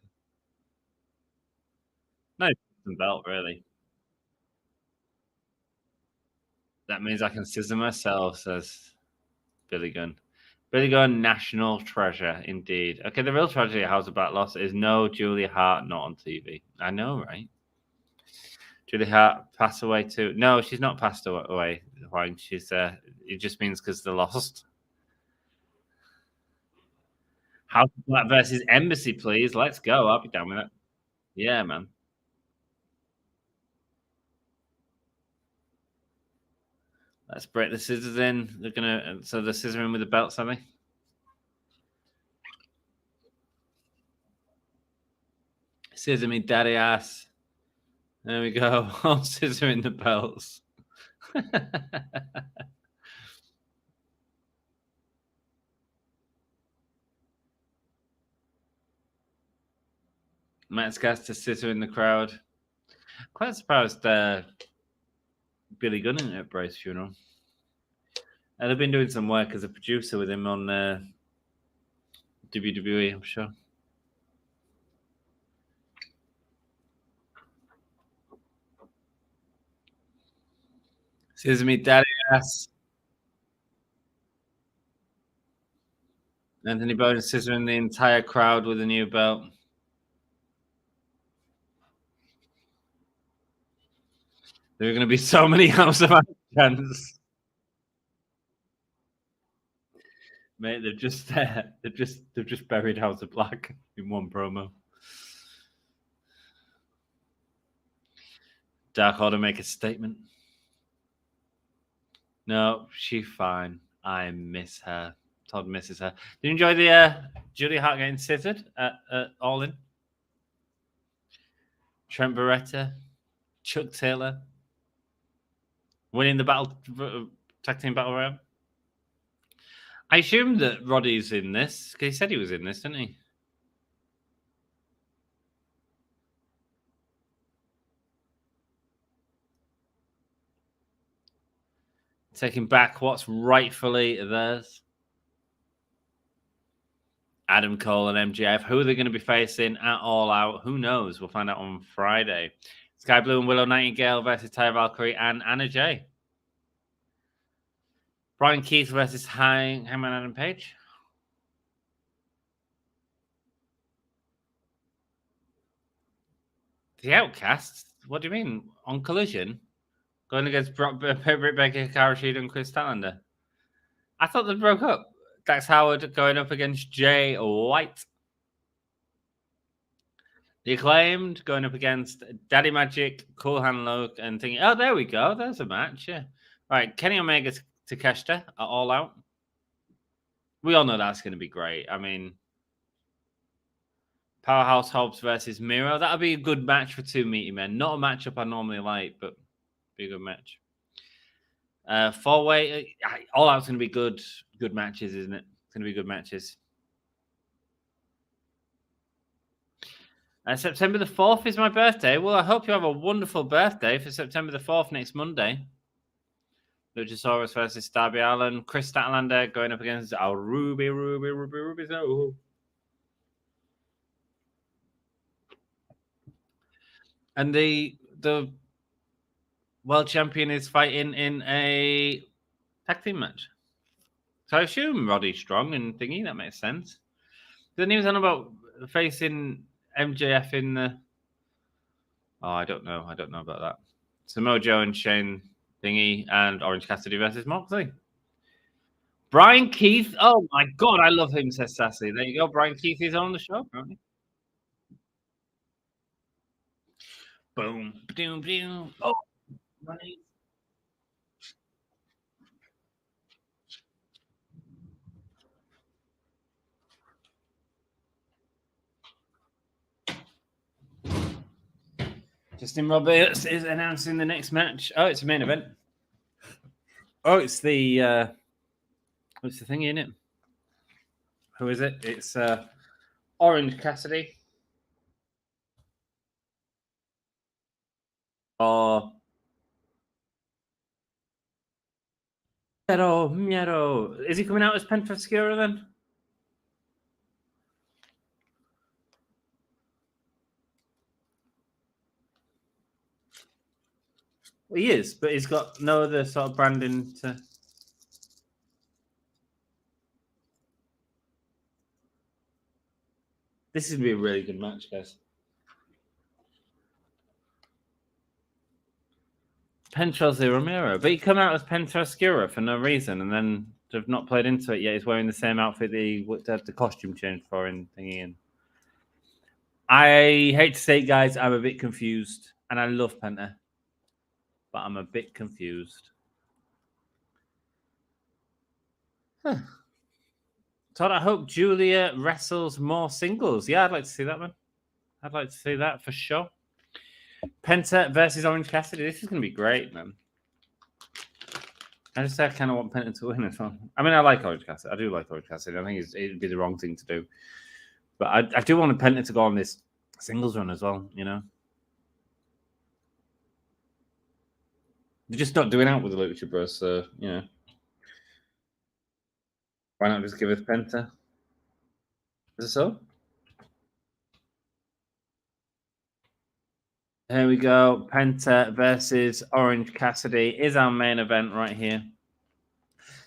Nice belt, really. That means I can scissor myself, says Billy Gunn. Billy Gunn, national treasure, indeed. Okay, the real tragedy of House of Black Loss is no Julia Hart not on TV. I know, right? Julia Hart passed away too. No, she's not passed away. She's it just means because they're lost. House of Black versus Embassy, please. Let's go. I'll be down with it. Yeah, man. Let's break the scissors in. They're gonna so they're scissoring with the belts, are they? Scissor me, daddy ass. There we go. All scissoring the belts. Matt's gas to scissor in the crowd. Quite surprised Billy Gunn isn't at Bryce's funeral. They've been doing some work as a producer with him on WWE, I'm sure. Scissor me, daddy ass. Anthony Bowen scissoring the entire crowd with a new belt. There are going to be so many House of chants. Mate, they've just buried House of Black in one promo. Dark Order make a statement. No, she's fine. I miss her. Todd misses her. Did you enjoy the Julia Hart getting scissored at All In? Trent Beretta, Chuck Taylor, winning the tag team battle royal. I assume that Roddy's in this because he said he was in this, didn't he? Taking back what's rightfully theirs. Adam Cole and MJF. Who are they going to be facing at All Out? Who knows? We'll find out on Friday. Sky Blue and Willow Nightingale versus Ty Valkyrie and Anna Jay. Brian Keith versus Hangman Adam Page. The Outcasts? What do you mean? On Collision? Going against Britt Baker, Hikaru and Chris Statlander? I thought they broke up. Dax Howard going up against Jay White. The Acclaimed going up against Daddy Magic, Cool Hand Luke, and thinking, oh, there we go. There's a match. Yeah. Right. Kenny Omega Takeshita at All Out. We all know that's going to be great. I mean, Powerhouse Hobbs versus Miro. That'll be a good match for two meaty men. Not a matchup I normally like, but be a good match. Four-way. All Out's going to be good matches, isn't it? It's going to be good matches. September the 4th is my birthday. Well, I hope you have a wonderful birthday for September the 4th next Monday. Luchasaurus versus Darby Allin. Chris Statlander going up against Ruby. And the world champion is fighting in a tag team match. So I assume Roddy Strong and thingy. That makes sense. Then he was on about facing MJF in the... Oh, I don't know. I don't know about that. Samoa Joe and Shane thingy and Orange Cassidy versus Moxley. Brian Keith. Oh, my God. I love him, says Sassy. There you go. Brian Keith is on the show, apparently. Boom. Boom, boom. Oh, money. Justin Roberts is announcing the next match. Oh, it's a main event. Oh, it's the what's the thing in it? Who is it? It's Orange Cassidy. Oh, Zero Miedo. Is he coming out as Penta El Zero then? Well, he is, but he's got no other sort of branding to. This is going to be a really good match, guys. Penta El Zero Miedo, but he come out as Penta El Zero for no reason, and then they've not played into it yet. He's wearing the same outfit that he had the costume change for in thingy. And I hate to say it, guys, I'm a bit confused, and I love Penta, but I'm a bit confused. Huh. Todd, I hope Julia wrestles more singles. Yeah, I'd like to see that, man. I'd like to see that for sure. Penta versus Orange Cassidy. This is going to be great, man. I just say I kind of want Penta to win as well. I mean, I like Orange Cassidy. I do like Orange Cassidy. I think it'd be the wrong thing to do. But I do want Penta to go on this singles run as well, you know? They're just not doing out with the Lucha Bros, so, you know. Why not just give us Penta? Is it so? Here we go. Penta versus Orange Cassidy is our main event right here.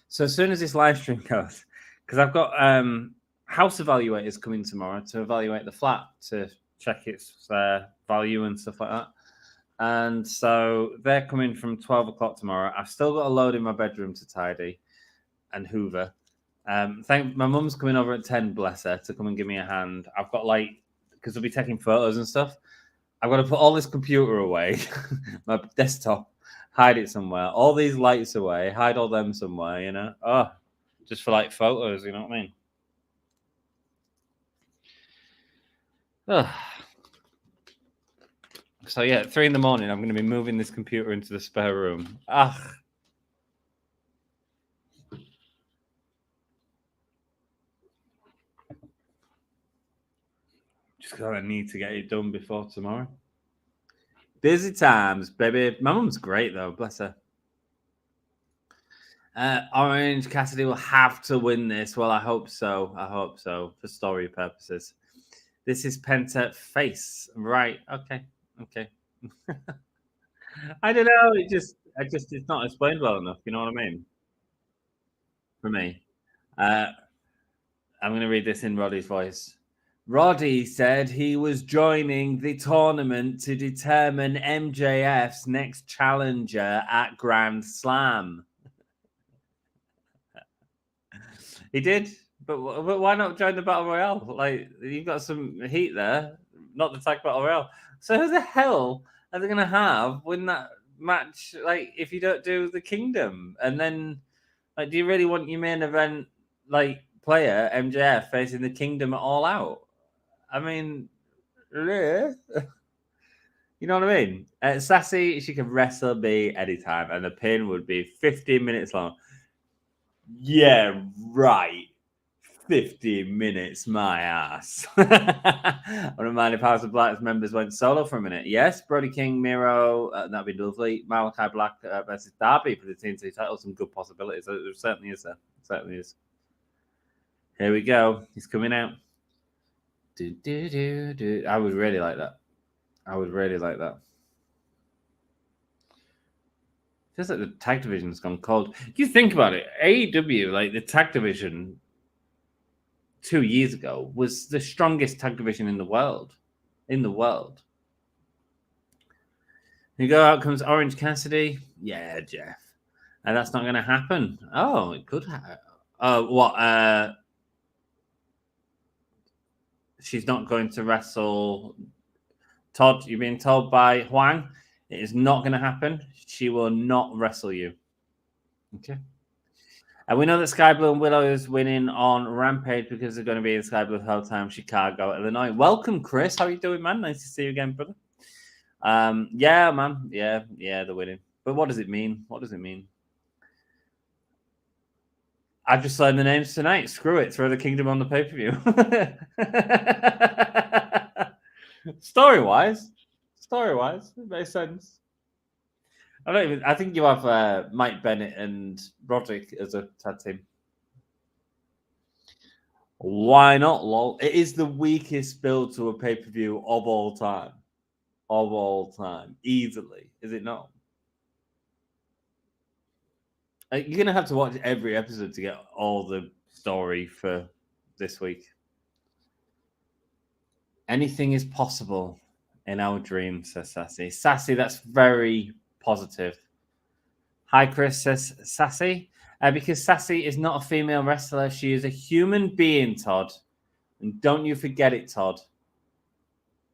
So as soon as this live stream goes, because I've got house evaluators coming tomorrow to evaluate the flat to check its value and stuff like that. And so they're coming from 12 o'clock tomorrow. I've still got a load in my bedroom to tidy and hoover. My mum's coming over at 10, bless her, to come and give me a hand. I've got because they'll be taking photos and stuff. I've got to put all this computer away, my desktop, hide it somewhere. All these lights away, hide all them somewhere, you know? Oh, just for photos, you know what I mean? Oh. So yeah, at 3 a.m, I'm going to be moving this computer into the spare room. Just because I need to get it done before tomorrow. Busy times, baby. My mum's great though, bless her. Orange Cassidy will have to win this. Well, I hope so. I hope so for story purposes. This is Penta face, right? Okay. I don't know. It's not explained well enough. You know what I mean? For me, I'm going to read this in Roddy's voice. Roddy said he was joining the tournament to determine MJF's next challenger at Grand Slam. He did, but why not join the Battle Royale? Like, you've got some heat there, not the Tag Battle Royale. So who the hell are they going to have win that match, like, if you don't do the Kingdom? And then, like, do you really want your main event, like, player, MJF, facing the Kingdom at All Out? I mean, really? You know what I mean? Sassy, she could wrestle me anytime, and the pin would be 15 minutes long. Yeah, right. 15 minutes, my ass. I wouldn't mind if House of Black's members went solo for a minute. Yes, Brody King, Miro, that'd be lovely. Malachi Black versus Darby for the TNT title, some good possibilities. There certainly is. There certainly is. Here we go. He's coming out. I would really like that. I would really like that. Feels like the tag division's gone cold. You think about it, AEW, like the tag division 2 years ago, was the strongest tag division in the world. You go out comes Orange Cassidy. Yeah, Jeff. And that's not going to happen. Oh, it could happen. What? She's not going to wrestle Todd. You're being told by Huang it is not going to happen. She will not wrestle you. Okay. And we know that Sky Blue and Willow is winning on Rampage because they're going to be in Sky Blue Hotel, Chicago, Illinois. Welcome, Chris. How are you doing, man? Nice to see you again, brother. Yeah, man. Yeah, they're winning. But what does it mean? I've just learned the names tonight. Screw it. Throw the Kingdom on the pay-per-view. Story-wise, it makes sense. I think you have Mike Bennett and Roderick as a tag team. Why not, lol? It is the weakest build to a pay-per-view of all time. Easily. Is it not? You're going to have to watch every episode to get all the story for this week. Anything is possible in our dreams, says Sassy. Sassy, that's very positive. Hi, Chris, says Sassy. Because Sassy is not a female wrestler. She is a human being, Todd. And don't you forget it, Todd.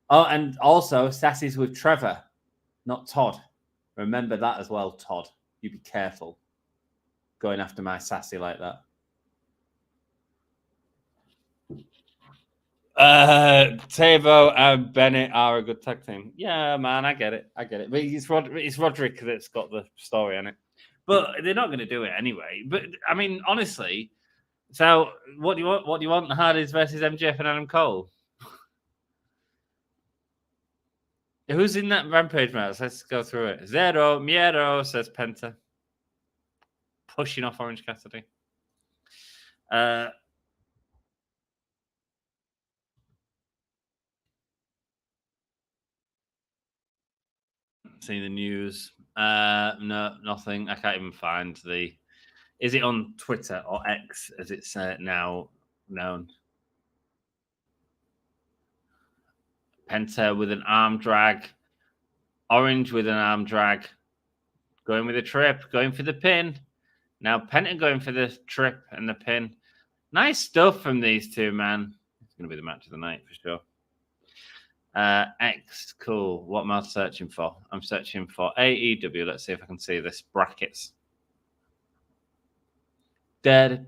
Oh, and also, Sassy's with Trevor, not Todd. Remember that as well, Todd. You be careful going after my Sassy like that. Tavo and Bennett are a good tag team. Yeah, man, I get it. But it's Roderick that's got the story on it. But they're not going to do it anyway. But I mean, honestly, so what do you want? What do you want? Hardys versus MJF and Adam Cole. Who's in that Rampage match? Let's go through it. Zero Miedo, says Penta. Pushing off Orange Cassidy. See the news. No, nothing. I can't even find the. Is it on Twitter or X as it's now known? Penta with an arm drag. Orange with an arm drag. Going with a trip. Going for the pin. Now Penta going for the trip and the pin. Nice stuff from these two, man. It's going to be the match of the night for sure. X, cool. What am I searching for? I'm searching for AEW. Let's see if I can see this. Brackets. Because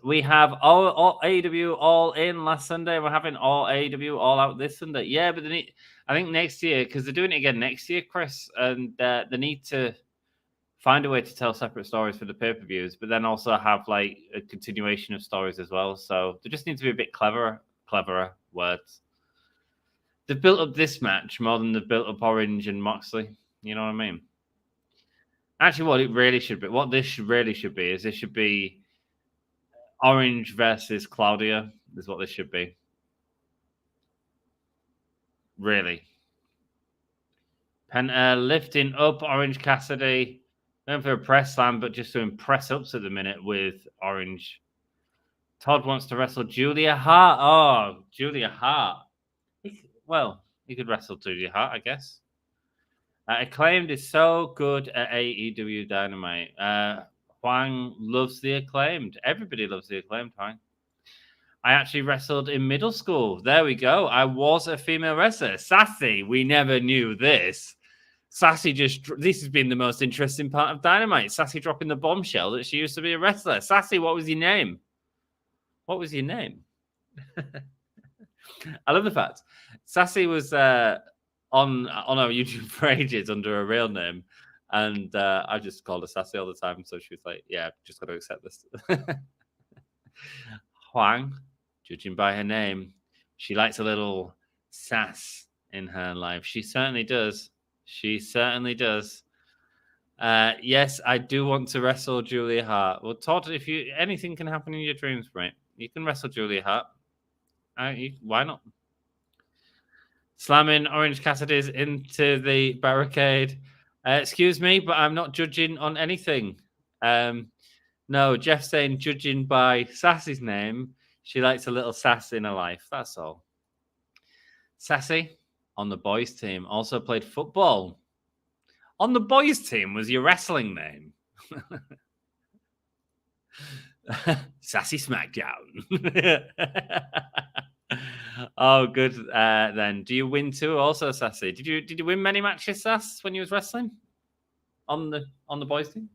we have all AEW all in last Sunday. We're having all AEW all out this Sunday. Yeah, but I think next year, because they're doing it again next year, Chris, and they need to find a way to tell separate stories for the pay-per-views, but then also have like a continuation of stories as well. So they just need to be a bit cleverer words. They've built up this match more than they've built up Orange and Moxley. You know what I mean? Actually, what this really should be is this should be Orange versus Claudia is what this should be. Really. Penta lifting up Orange Cassidy. Going for a press slam, but just doing press ups at the minute with Orange. Todd wants to wrestle Julia Hart. Oh, Julia Hart. He could wrestle Julia Hart, I guess. Acclaimed is so good at AEW Dynamite. Huang loves the Acclaimed. Everybody loves the Acclaimed, Huang. I actually wrestled in middle school. There we go. I was a female wrestler. Sassy, we never knew this. Sassy this has been the most interesting part of Dynamite. Sassy dropping the bombshell that she used to be a wrestler. Sassy, what was your name? What was your name? I love the fact Sassy was on our YouTube for ages under a real name. And I just called her Sassy all the time. So she was like, yeah, just got to accept this. Huang, judging by her name, she likes a little sass in her life. She certainly does. She certainly does. Yes, I do want to wrestle Julia Hart. Well, Todd, if anything can happen in your dreams, right? You can wrestle Julia Hart. Why not? Slamming Orange Cassidy's into the barricade. Excuse me, but I'm not judging on anything. No, Jeff's saying judging by Sassy's name, she likes a little sass in her life. That's all. Sassy, on the boys' team, also played football. On the boys' team was your wrestling name. Sassy SmackDown. Oh, good. Then, do you win too? Also, Sassy, did you win many matches, Sass, when you was wrestling on the boys' team?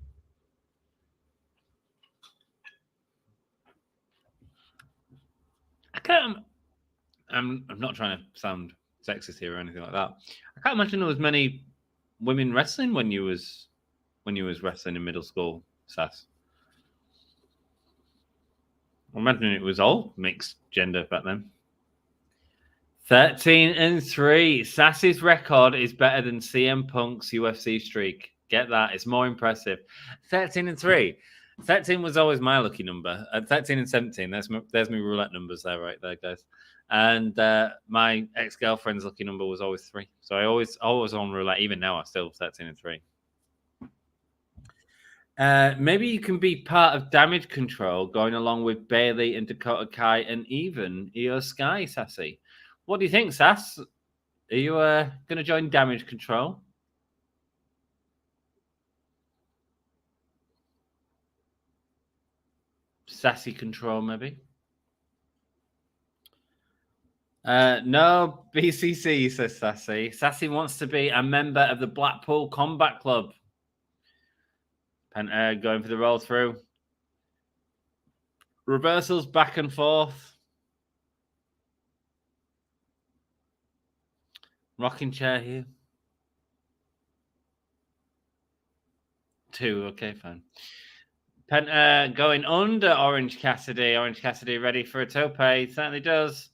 I'm not trying to sound sexist here or anything like that. I can't imagine there was many women wrestling when you was wrestling in middle school, Sass. I imagine it was all mixed gender back then. 13-3. Sassy's record is better than CM Punk's UFC streak. Get that? It's more impressive. 13-3. 13 was always my lucky number. 13 and 17. There's my roulette numbers there, right there, guys. And my ex-girlfriend's lucky number was always 3. So I always on roulette. Even now, I'm still 13-3. Maybe you can be part of Damage Control, going along with Bailey and Dakota Kai and even Io Sky, Sassy. What do you think, Sass? Are you going to join Damage Control? Sassy Control, maybe? No, BCC, says Sassy. Sassy wants to be a member of the Blackpool Combat Club. Penta going for the roll through. Reversals back and forth. Rocking chair here. 2, okay, fine. Penta going under Orange Cassidy. Orange Cassidy ready for a tope. He certainly does.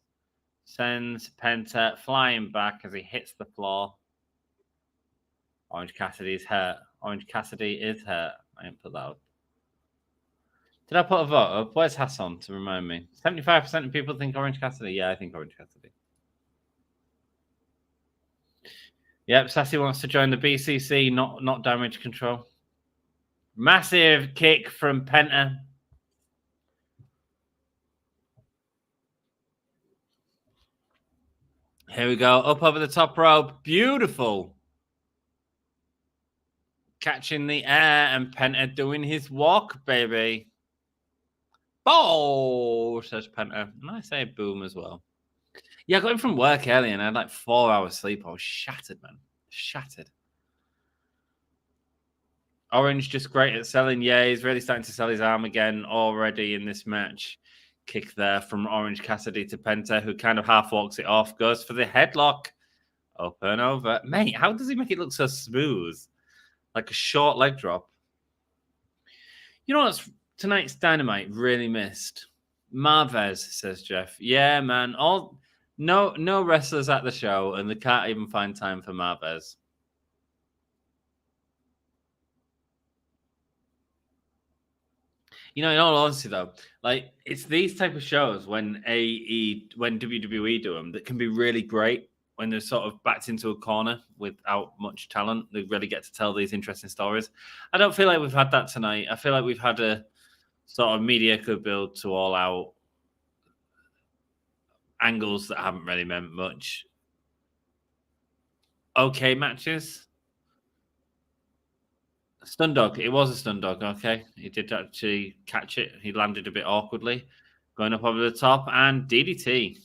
Sends Penta flying back as he hits the floor. Orange Cassidy is hurt. Orange Cassidy is hurt. I didn't put that up. Did I put a vote up? Where's Hassan to remind me? 75% of people think Orange Cassidy. Yeah, I think Orange Cassidy. Yep, Sassy wants to join the BCC, not Damage Control. Massive kick from Penta. Here we go. Up over the top rope. Beautiful. Catching the air and Penta doing his walk, baby. Oh, says Penta. And I say boom as well. Yeah, I got in from work early and I had like 4 hours sleep. I was shattered, man. Shattered. Orange just great at selling. Yeah, he's really starting to sell his arm again already in this match. Kick there from Orange Cassidy to Penta, who kind of half walks it off, goes for the headlock. Up and over. Mate, how does he make it look so smooth? Like a short leg drop. You know what's tonight's Dynamite really missed? Marvez, says Jeff. Yeah, man. No wrestlers at the show, and they can't even find time for Marvez. You know, in all honesty, though, like it's these type of shows when WWE do them that can be really great when they're sort of backed into a corner without much talent. They really get to tell these interesting stories. I don't feel like we've had that tonight. I feel like we've had a sort of mediocre build to All Out angles that haven't really meant much. Okay matches. Stun dog. It was a stun dog. Okay, he did actually catch it. He landed a bit awkwardly, going up over the top, and DDT.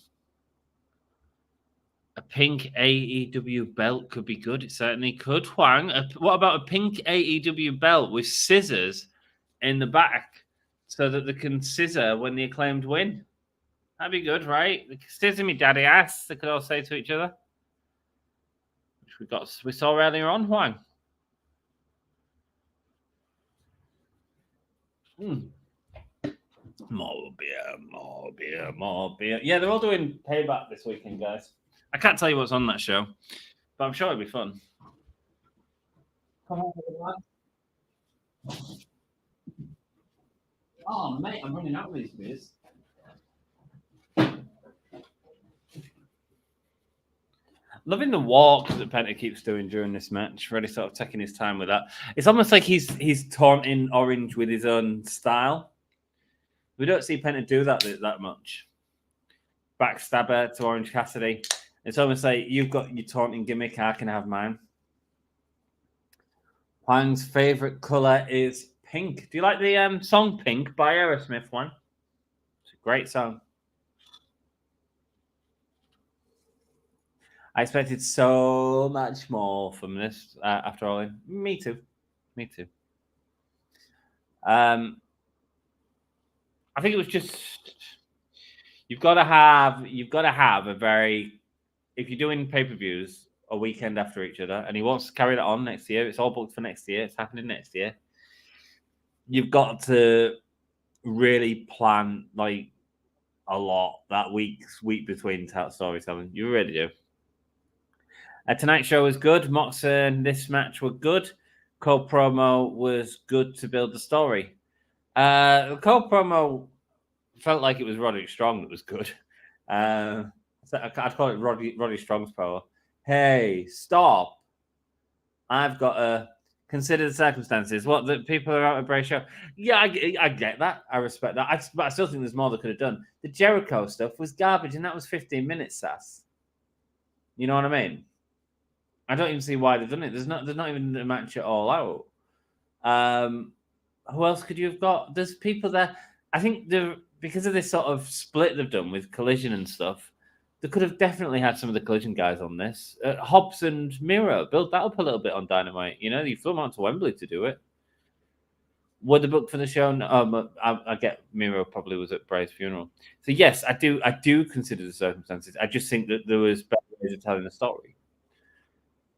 A pink AEW belt could be good. It certainly could. Huang, what about a pink AEW belt with scissors in the back so that they can scissor when the Acclaimed win? That'd be good, right? Scissor me, daddy ass. They could all say to each other. Which we saw earlier on, Huang. More beer, more beer, more beer. Yeah, they're all doing Payback this weekend, guys. I can't tell you what's on that show, but I'm sure it'll be fun. Come on, everyone. Oh, mate, I'm running out of these beers. Loving the walk that Penta keeps doing during this match. Really sort of taking his time with that. It's almost like he's taunting Orange with his own style. We don't see Penta do that much. Backstabber to Orange Cassidy. It's almost like you've got your taunting gimmick, I can have mine. Huang's favorite color is pink. Do you like the song Pink by Aerosmith one? It's a great song. I expected so much more from this after all. Me too. Me too. I think it was just you've got to have a very, if you're doing pay-per-views a weekend after each other and he wants to carry that on next year, it's all booked for next year, it's happening next year. You've got to really plan like a lot that week between storytelling. You really do. Tonight's show was good. Mox and this match were good. Cole promo was good to build the story. Cole promo felt like it was Roderick Strong that was good. I'd call it Roddy Strong's promo. Hey, stop. I've got to consider the circumstances. What, the people are out of Bray show? Yeah, I get that. I respect that. But I still think there's more they could have done. The Jericho stuff was garbage, and that was 15 minutes, Sass. You know what I mean? I don't even see why they've done it. There's not even a match at all out. Who else could you have got? There's people there. I think because of this sort of split they've done with Collision and stuff, they could have definitely had some of the Collision guys on this. Hobbs and Miro, build that up a little bit on Dynamite. You know, you flew them out to Wembley to do it. Were they booked for the show? No, I get Miro probably was at Bray's funeral. So yes, I do consider the circumstances. I just think that there was better ways of telling the story.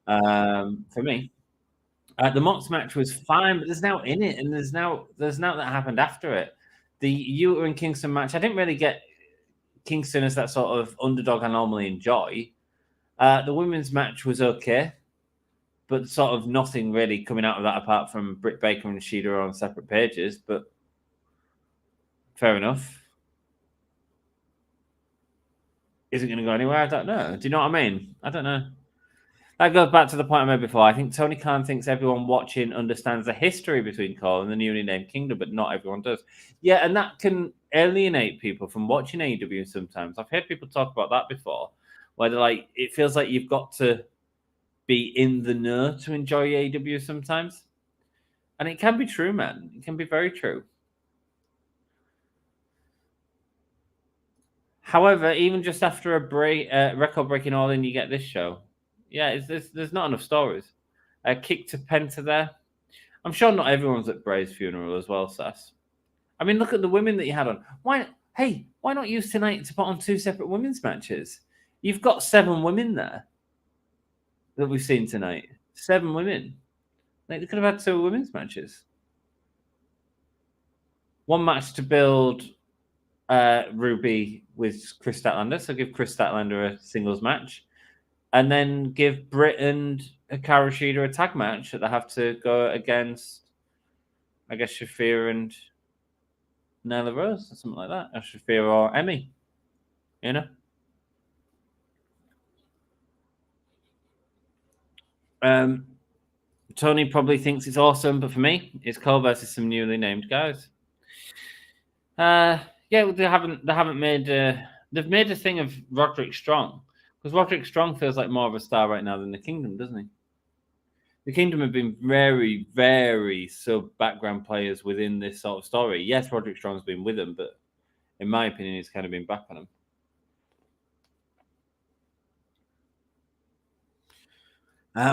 For me, the Mox match was fine, but there's now in it, and there's now that happened after it. The Yuta and Kingston match, I didn't really get Kingston as that sort of underdog I normally enjoy. The women's match was okay, but sort of nothing really coming out of that apart from Britt Baker and Shida on separate pages. But fair enough. Is it going to go anywhere? I don't know. Do you know what I mean? I don't know. That goes back to the point I made before. I think Tony Khan thinks everyone watching understands the history between Cole and the newly named Kingdom, but not everyone does. Yeah, and that can alienate people from watching AEW sometimes. I've heard people talk about that before, where they're like, it feels like you've got to be in the know to enjoy AEW sometimes. And it can be true, man. It can be very true. However, even just after a record-breaking All-In, you get this show. Yeah, there's not enough stories. A kick to Penta there. I'm sure not everyone's at Bray's funeral as well, Sass. I mean, look at the women that you had on. Why not use tonight to put on 2 separate women's matches? You've got 7 women there that we've seen tonight. 7 women. Like, they could have had 2 women's matches. 1 match to build Ruby with Chris Statlander, so give Chris Statlander a singles match. And then give Britt and Hikaru Shida a tag match that they have to go against, I guess, Shafir and Nyla Rose or something like that. Or Shafir or Emmy. You know? Tony probably thinks it's awesome, but for me, it's Cole versus some newly named guys. Yeah, they haven't made. They've they've made a thing of Roderick Strong, because Roderick Strong feels like more of a star right now than the Kingdom, doesn't he? The Kingdom have been very, very sub-background players within this sort of story. Yes, Roderick Strong's been with them, but in my opinion, he's kind of been back on them.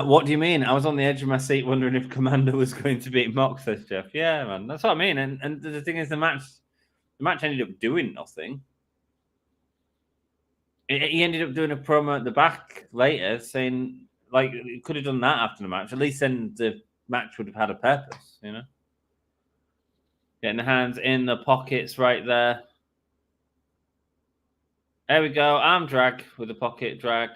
What do you mean? I was on the edge of my seat wondering if Commander was going to beat Mox, says Jeff. Yeah, man, that's what I mean. And the thing is, the match ended up doing nothing. He ended up doing a promo at the back later saying, like, he could have done that after the match. At least then the match would have had a purpose, you know? Getting the hands in the pockets right there. There we go. Arm drag with the pocket drag.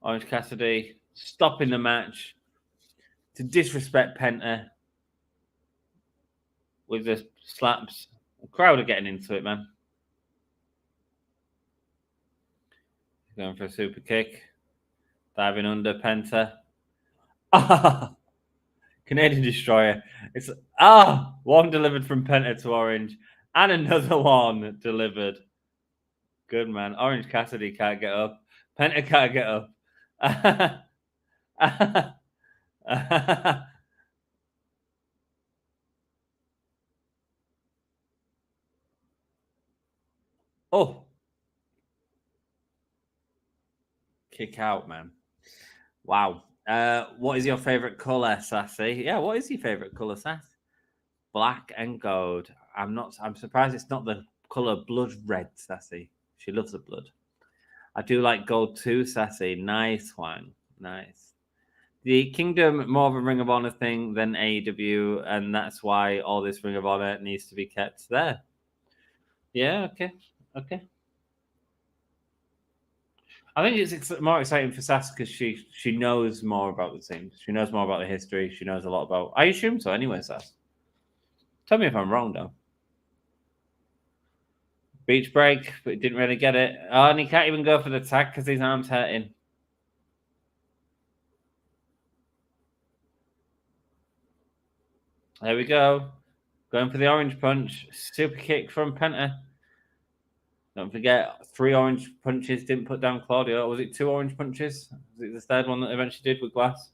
Orange Cassidy stopping the match to disrespect Penta with the slaps. The crowd are getting into it, man. Going for a super kick. Diving under Penta. Ah! Canadian Destroyer. It's one delivered from Penta to Orange. And another one delivered. Good, man. Orange Cassidy can't get up. Penta can't get up. Oh. Kick out, man. Wow. What is your favorite color, Sassy? Yeah, what is your favorite color, Sass? Black and gold. I'm surprised it's not the color blood red, Sassy. She loves the blood. I do like gold too, Sassy. Nice one. Nice. The Kingdom more of a Ring of Honor thing than AEW, and that's why all this Ring of Honor needs to be kept there. Yeah, okay. I think it's more exciting for Sass because she knows more about the team. She knows more about the history. She knows a lot about. I assume so, anyway, Sass. Tell me if I'm wrong, though. Beach break, but he didn't really get it. Oh, and he can't even go for the tag because his arm's hurting. There we go. Going for the orange punch. Super kick from Penta. Don't forget, 3 orange punches didn't put down Claudio. Was it 2 orange punches? Was it the third one that eventually did with glass?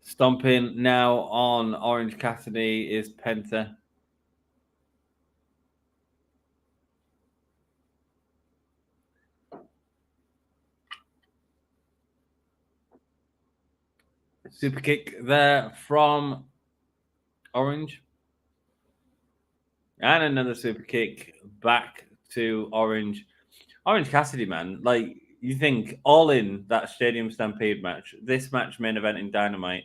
Stomping now on Orange Cassidy is Penta. Super kick there from Orange. And another super kick back to Orange. Orange Cassidy, man. Like, you think all in that Stadium Stampede match, this match main event in Dynamite,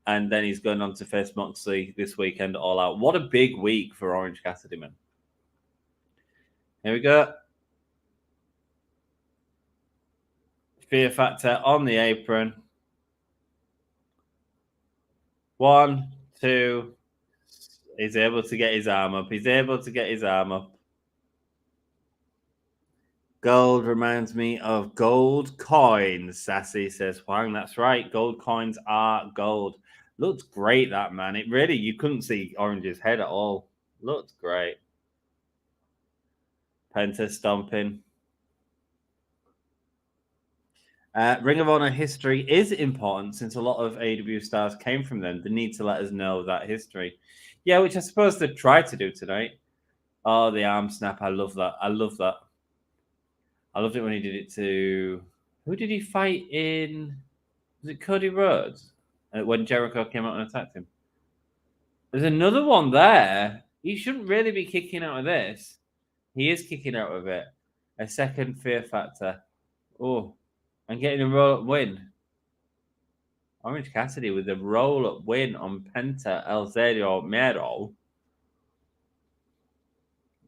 and then he's going on to face Moxley this weekend all out. What a big week for Orange Cassidy, man. Here we go. Fear Factor on the apron. 1, 2. He's able to get his arm up. Gold reminds me of gold coins, Sassy says Huang. That's right. Gold coins are gold. Looks great, that, man. It really, you couldn't see Orange's head at all. Looked great. Penta stomping. Ring of Honor history is important since a lot of AEW stars came from them. They need to let us know that history. Yeah, which I suppose they tried to do tonight. Oh, the arm snap. I love that. I loved it when he did it to... Who did he fight in? Was it Cody Rhodes? When Jericho came out and attacked him. There's another one there. He shouldn't really be kicking out of this. He is kicking out of it. A second Fear Factor. Oh, and getting a roll-up win. Orange Cassidy with a roll-up win on Penta El Zero Miedo.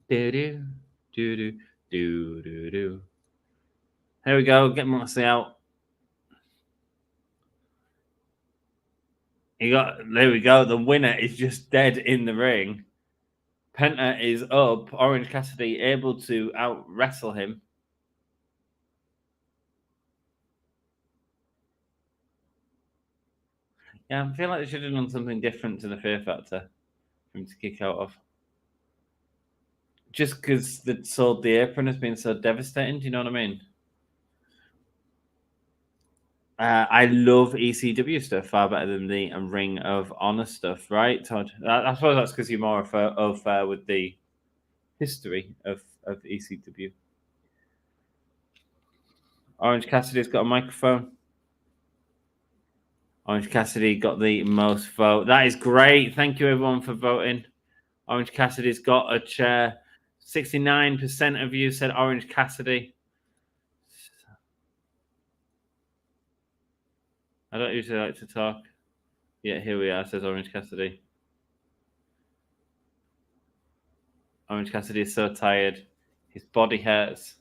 Do-do, do-do, do-do-do. Here we go. Get Moxley out. There we go. The winner is just dead in the ring. Penta is up. Orange Cassidy able to out wrestle him. Yeah, I feel like they should have done something different to the Fear Factor for him to kick out of. Just because the Sold the Apron has been so devastating, do you know what I mean? I love ECW stuff far better than the Ring of Honor stuff, right, Todd? I suppose that's because you're more of with the history of ECW. Orange Cassidy's got a microphone. Orange Cassidy got the most vote. That is great. Thank you, everyone, for voting. Orange Cassidy's got a chair. 69% of you said Orange Cassidy. I don't usually like to talk. Yeah, here we are, says Orange Cassidy. Orange Cassidy is so tired. His body hurts.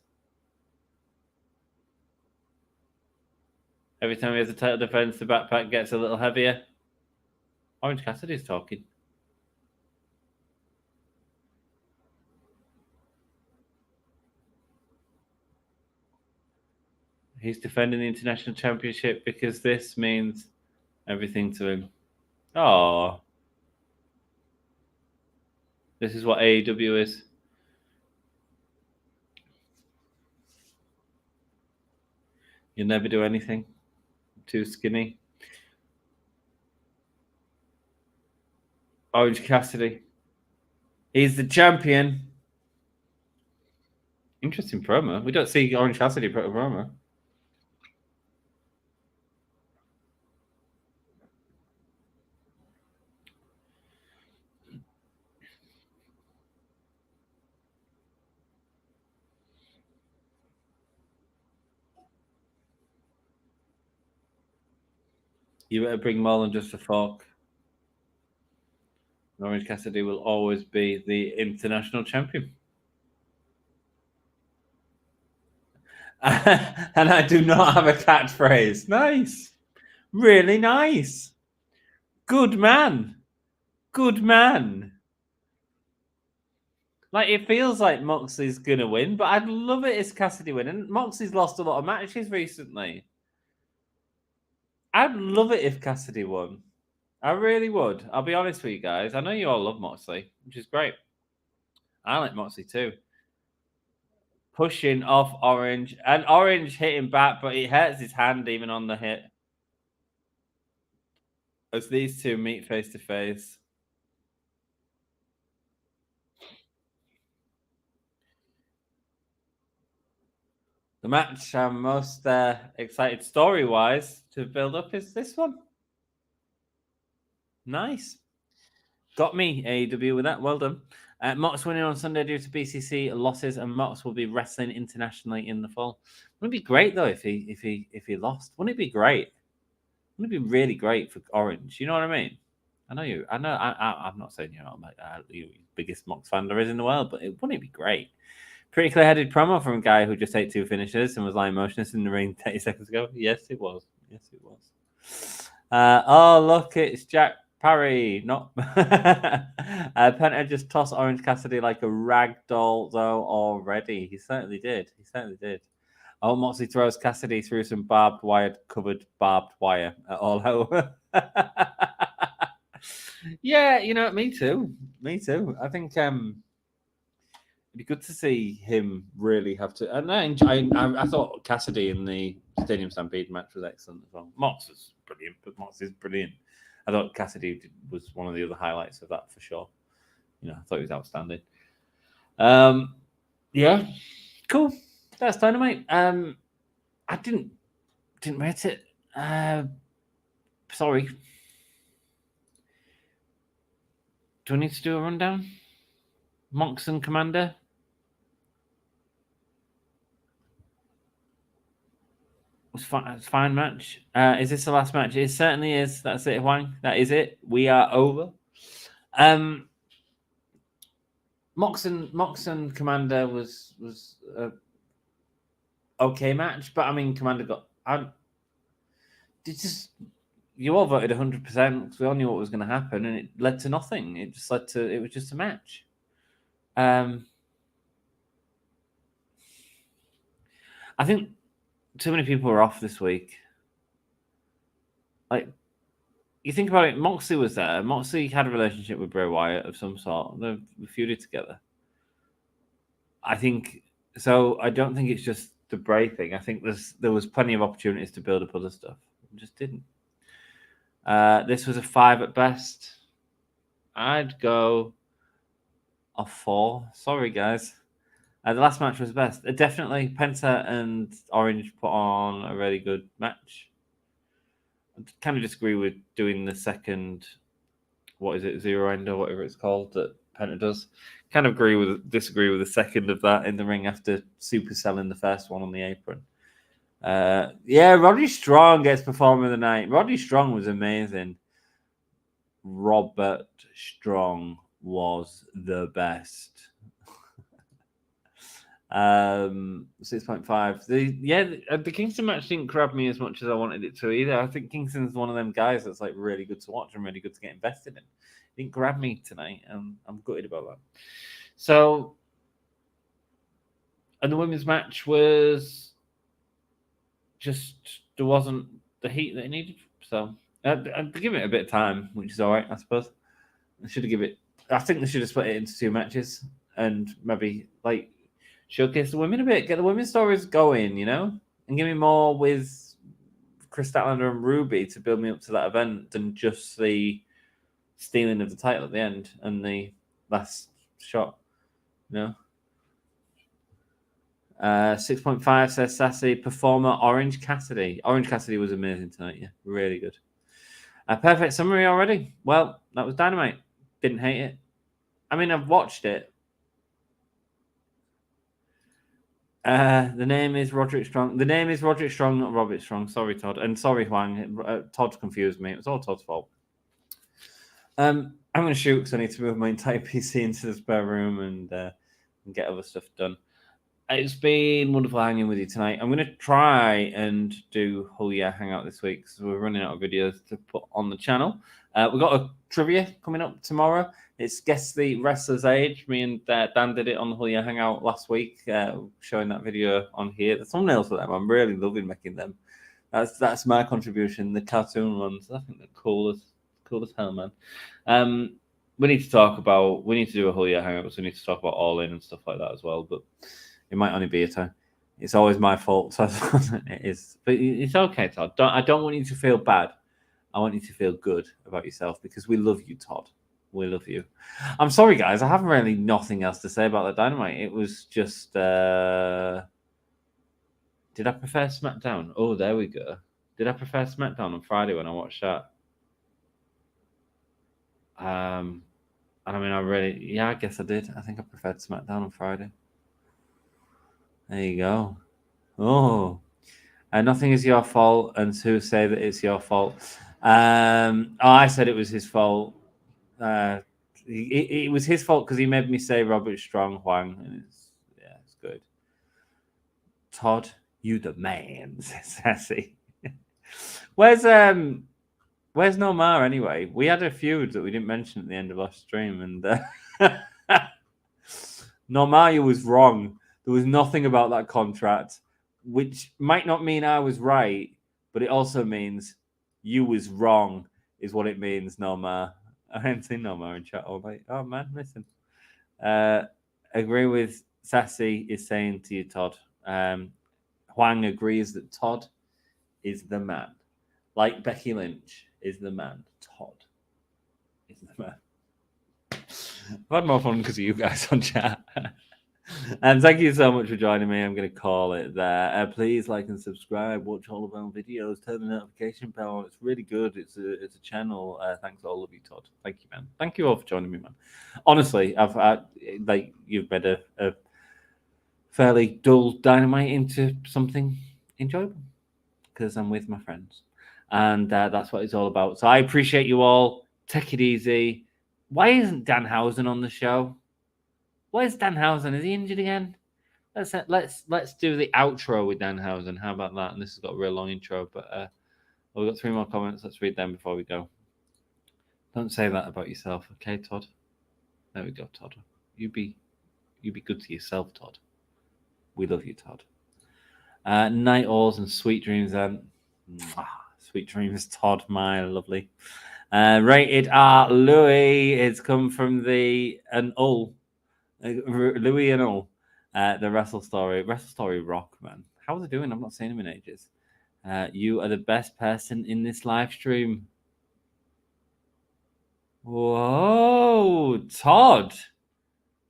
Every time he has a title defense, the backpack gets a little heavier. Orange Cassidy's talking. He's defending the international championship because this means everything to him. Oh, this is what AEW is. You'll never do anything. Too skinny. Orange Cassidy. He's the champion. Interesting promo. We don't see Orange Cassidy put a promo. You better bring more than just a fork. Orange Cassidy will always be the international champion. And I do not have a catchphrase. Nice. Really nice. Good man. Good man. Like, it feels like Moxley's going to win, but I'd love it if Cassidy win. And Moxley's lost a lot of matches recently. I'd love it if Cassidy won. I really would. I'll be honest with you guys. I know you all love Moxley, which is great. I like Moxley too. Pushing off Orange. And Orange hitting back, but it hurts his hand even on the hit. As these two meet face to face. The match I'm most excited story-wise to build up is this one. Nice. Got me, AEW, with that. Well done. Mox winning on Sunday due to BCC losses, and Mox will be wrestling internationally in the fall. Wouldn't it be great though if he lost? Wouldn't it be great? Wouldn't it be really great for Orange? You know what I mean? I know you. I know. I'm not saying you're not like the biggest Mox fan there is in the world, but wouldn't it be great? Pretty clear-headed promo from a guy who just ate two finishes and was lying motionless in the ring 30 seconds ago. Yes, it was. Yes, it was. Oh, look, it's Jack Parry. Not Penta just tossed Orange Cassidy like a rag doll, though, already. He certainly did. He certainly did. Oh, Moxley throws Cassidy through some covered barbed wire at all out. Yeah, you know, me too. Me too. I think it'd be good to see him really have to. And I thought Cassidy in the Stadium Stampede match was excellent as well. Mox was brilliant, but Mox is brilliant. I thought Cassidy was one of the other highlights of that for sure. You know, I thought he was outstanding. Yeah, cool. That's Dynamite. I didn't rate it. Sorry. Do I need to do a rundown? Mox and Commander. It's fine match. Is this the last match? It certainly is. That's it, Huang. That is it. We are over. Mox and Commander was a okay match, but I mean, Commander got. You all voted 100% because we all knew what was going to happen, and it led to nothing. It was just a match. I think too many people were off this week. Like, you think about it, Moxley was there. Moxley had a relationship with Bray Wyatt of some sort. They feuded together. I think so. I don't think it's just the Bray thing. I think there was plenty of opportunities to build up other stuff. Just didn't. This was a 5 at best. I'd go a 4. Sorry, guys. The last match was best. Definitely, Penta and Orange put on a really good match. I kind of disagree with doing the second, what is it, Zero End or whatever it's called that Penta does. Kind of disagree with the second of that in the ring after superselling the first one on the apron. Yeah, Roddy Strong gets Performer of the Night. Roddy Strong was amazing. Robert Strong was the best. 6.5. The Kingston match didn't grab me as much as I wanted it to either. I think Kingston's one of them guys that's like really good to watch and really good to get invested in. It didn't grab me tonight, and I'm gutted about that. So, and the women's match was just, there wasn't the heat that it needed. So I'd give it a bit of time, which is all right, I suppose. I think they should have split it into 2 matches and maybe like showcase the women a bit, get the women's stories going, and give me more with Chris Statlander and Ruby to build me up to that event than just the stealing of the title at the end and the last shot, 6.5 says Sassy. Performer Orange Cassidy. Orange Cassidy was amazing tonight. Yeah, really good. Perfect summary already. Well, that was Dynamite. Didn't hate it. I mean, I've watched it. The name is Roderick Strong. The name is Roderick Strong, not Robert Strong. Sorry, Todd. And sorry, Huang. Todd confused me. It was all Todd's fault. I'm going to shoot because I need to move my entire PC into the spare room and get other stuff done. It's been wonderful hanging with you tonight. I'm going to try and do Whole Year Hangout this week because we're running out of videos to put on the channel. We've got a trivia coming up tomorrow. It's Guess the Wrestler's Age. Me and Dan did it on the Whole Year Hangout last week, showing that video on here. The thumbnails for them, I'm really loving making them. That's my contribution. The cartoon ones, I think they're cool as hell, man. We need to do a Whole Year Hangout, so we need to talk about All In and stuff like that as well, but it might only be a time. It's always my fault, so it is. But it's okay, Todd. I don't want you to feel bad. I want you to feel good about yourself because we love you, Todd. We love you. I'm sorry, guys. I have really nothing else to say about the Dynamite. It was just... Did I prefer SmackDown? Oh, there we go. Did I prefer SmackDown on Friday when I watched that? And I mean, I guess I did. I think I preferred SmackDown on Friday. There you go. Oh, nothing is your fault, and Sue say that it's your fault. I said it was his fault. It was his fault because he made me say Robert Strong Huang, and it's good. Todd, you the man, says Sassy. Where's Nomar anyway? We had a feud that we didn't mention at the end of last stream, and Nomar, you was wrong. There was nothing about that contract, which might not mean I was right, but it also means you was wrong, is what it means, Nomar. I haven't seen Nomar in chat all night. Oh, man, listen. Agree with Sassy is saying to you, Todd. Huang agrees that Todd is the man. Like Becky Lynch is the man. Todd is the man. I've had more fun because of you guys on chat. And thank you so much for joining me. I'm going to call it there. Please like and subscribe. Watch all of our videos. Turn the notification bell on. It's really good. It's a channel. Thanks to all of you, Todd. Thank you, man. Thank you all for joining me, man. Honestly, you've made a fairly dull Dynamite into something enjoyable because I'm with my friends, and that's what it's all about. So I appreciate you all. Take it easy. Why isn't Danhausen on the show? Where's Danhausen? Is he injured again? Let's do the outro with Danhausen. How about that? And this has got a real long intro, but we've got 3 more comments. Let's read them before we go. Don't say that about yourself, okay, Todd? There we go, Todd. You be good to yourself, Todd. We love you, Todd. Night Owls and sweet dreams, then. Sweet dreams, Todd, my lovely. Rated R, Louis. It's come from Louis and all. The Wrestle Story Rock, man. How's it doing? I've not seen him in ages. You are the best person in this live stream. Whoa, Todd.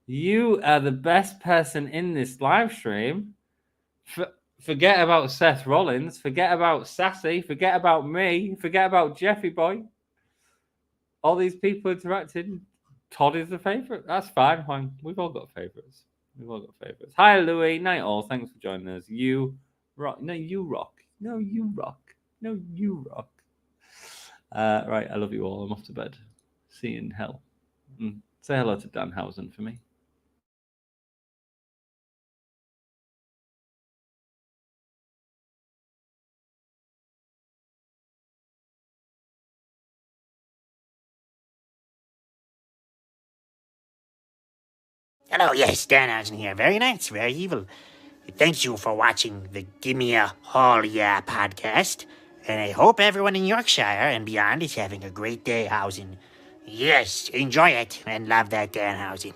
You are the best person in this live stream. Forget about Seth Rollins. Forget about Sassy. Forget about me. Forget about Jeffy Boy. All these people interacting. Todd is the favorite. That's fine. We've all got favorites. Hi, Louis. Night all. Thanks for joining us. You rock. No, you rock. No, you rock. No, you rock. Right. I love you all. I'm off to bed. See you in hell. Say hello to Danhausen for me. Hello, yes, Danhausen here. Very nice, very evil. Thank you for watching the Gimme a Hall Yeah podcast. And I hope everyone in Yorkshire and beyond is having a great day, Hausen. Yes, enjoy it and love that Danhausen.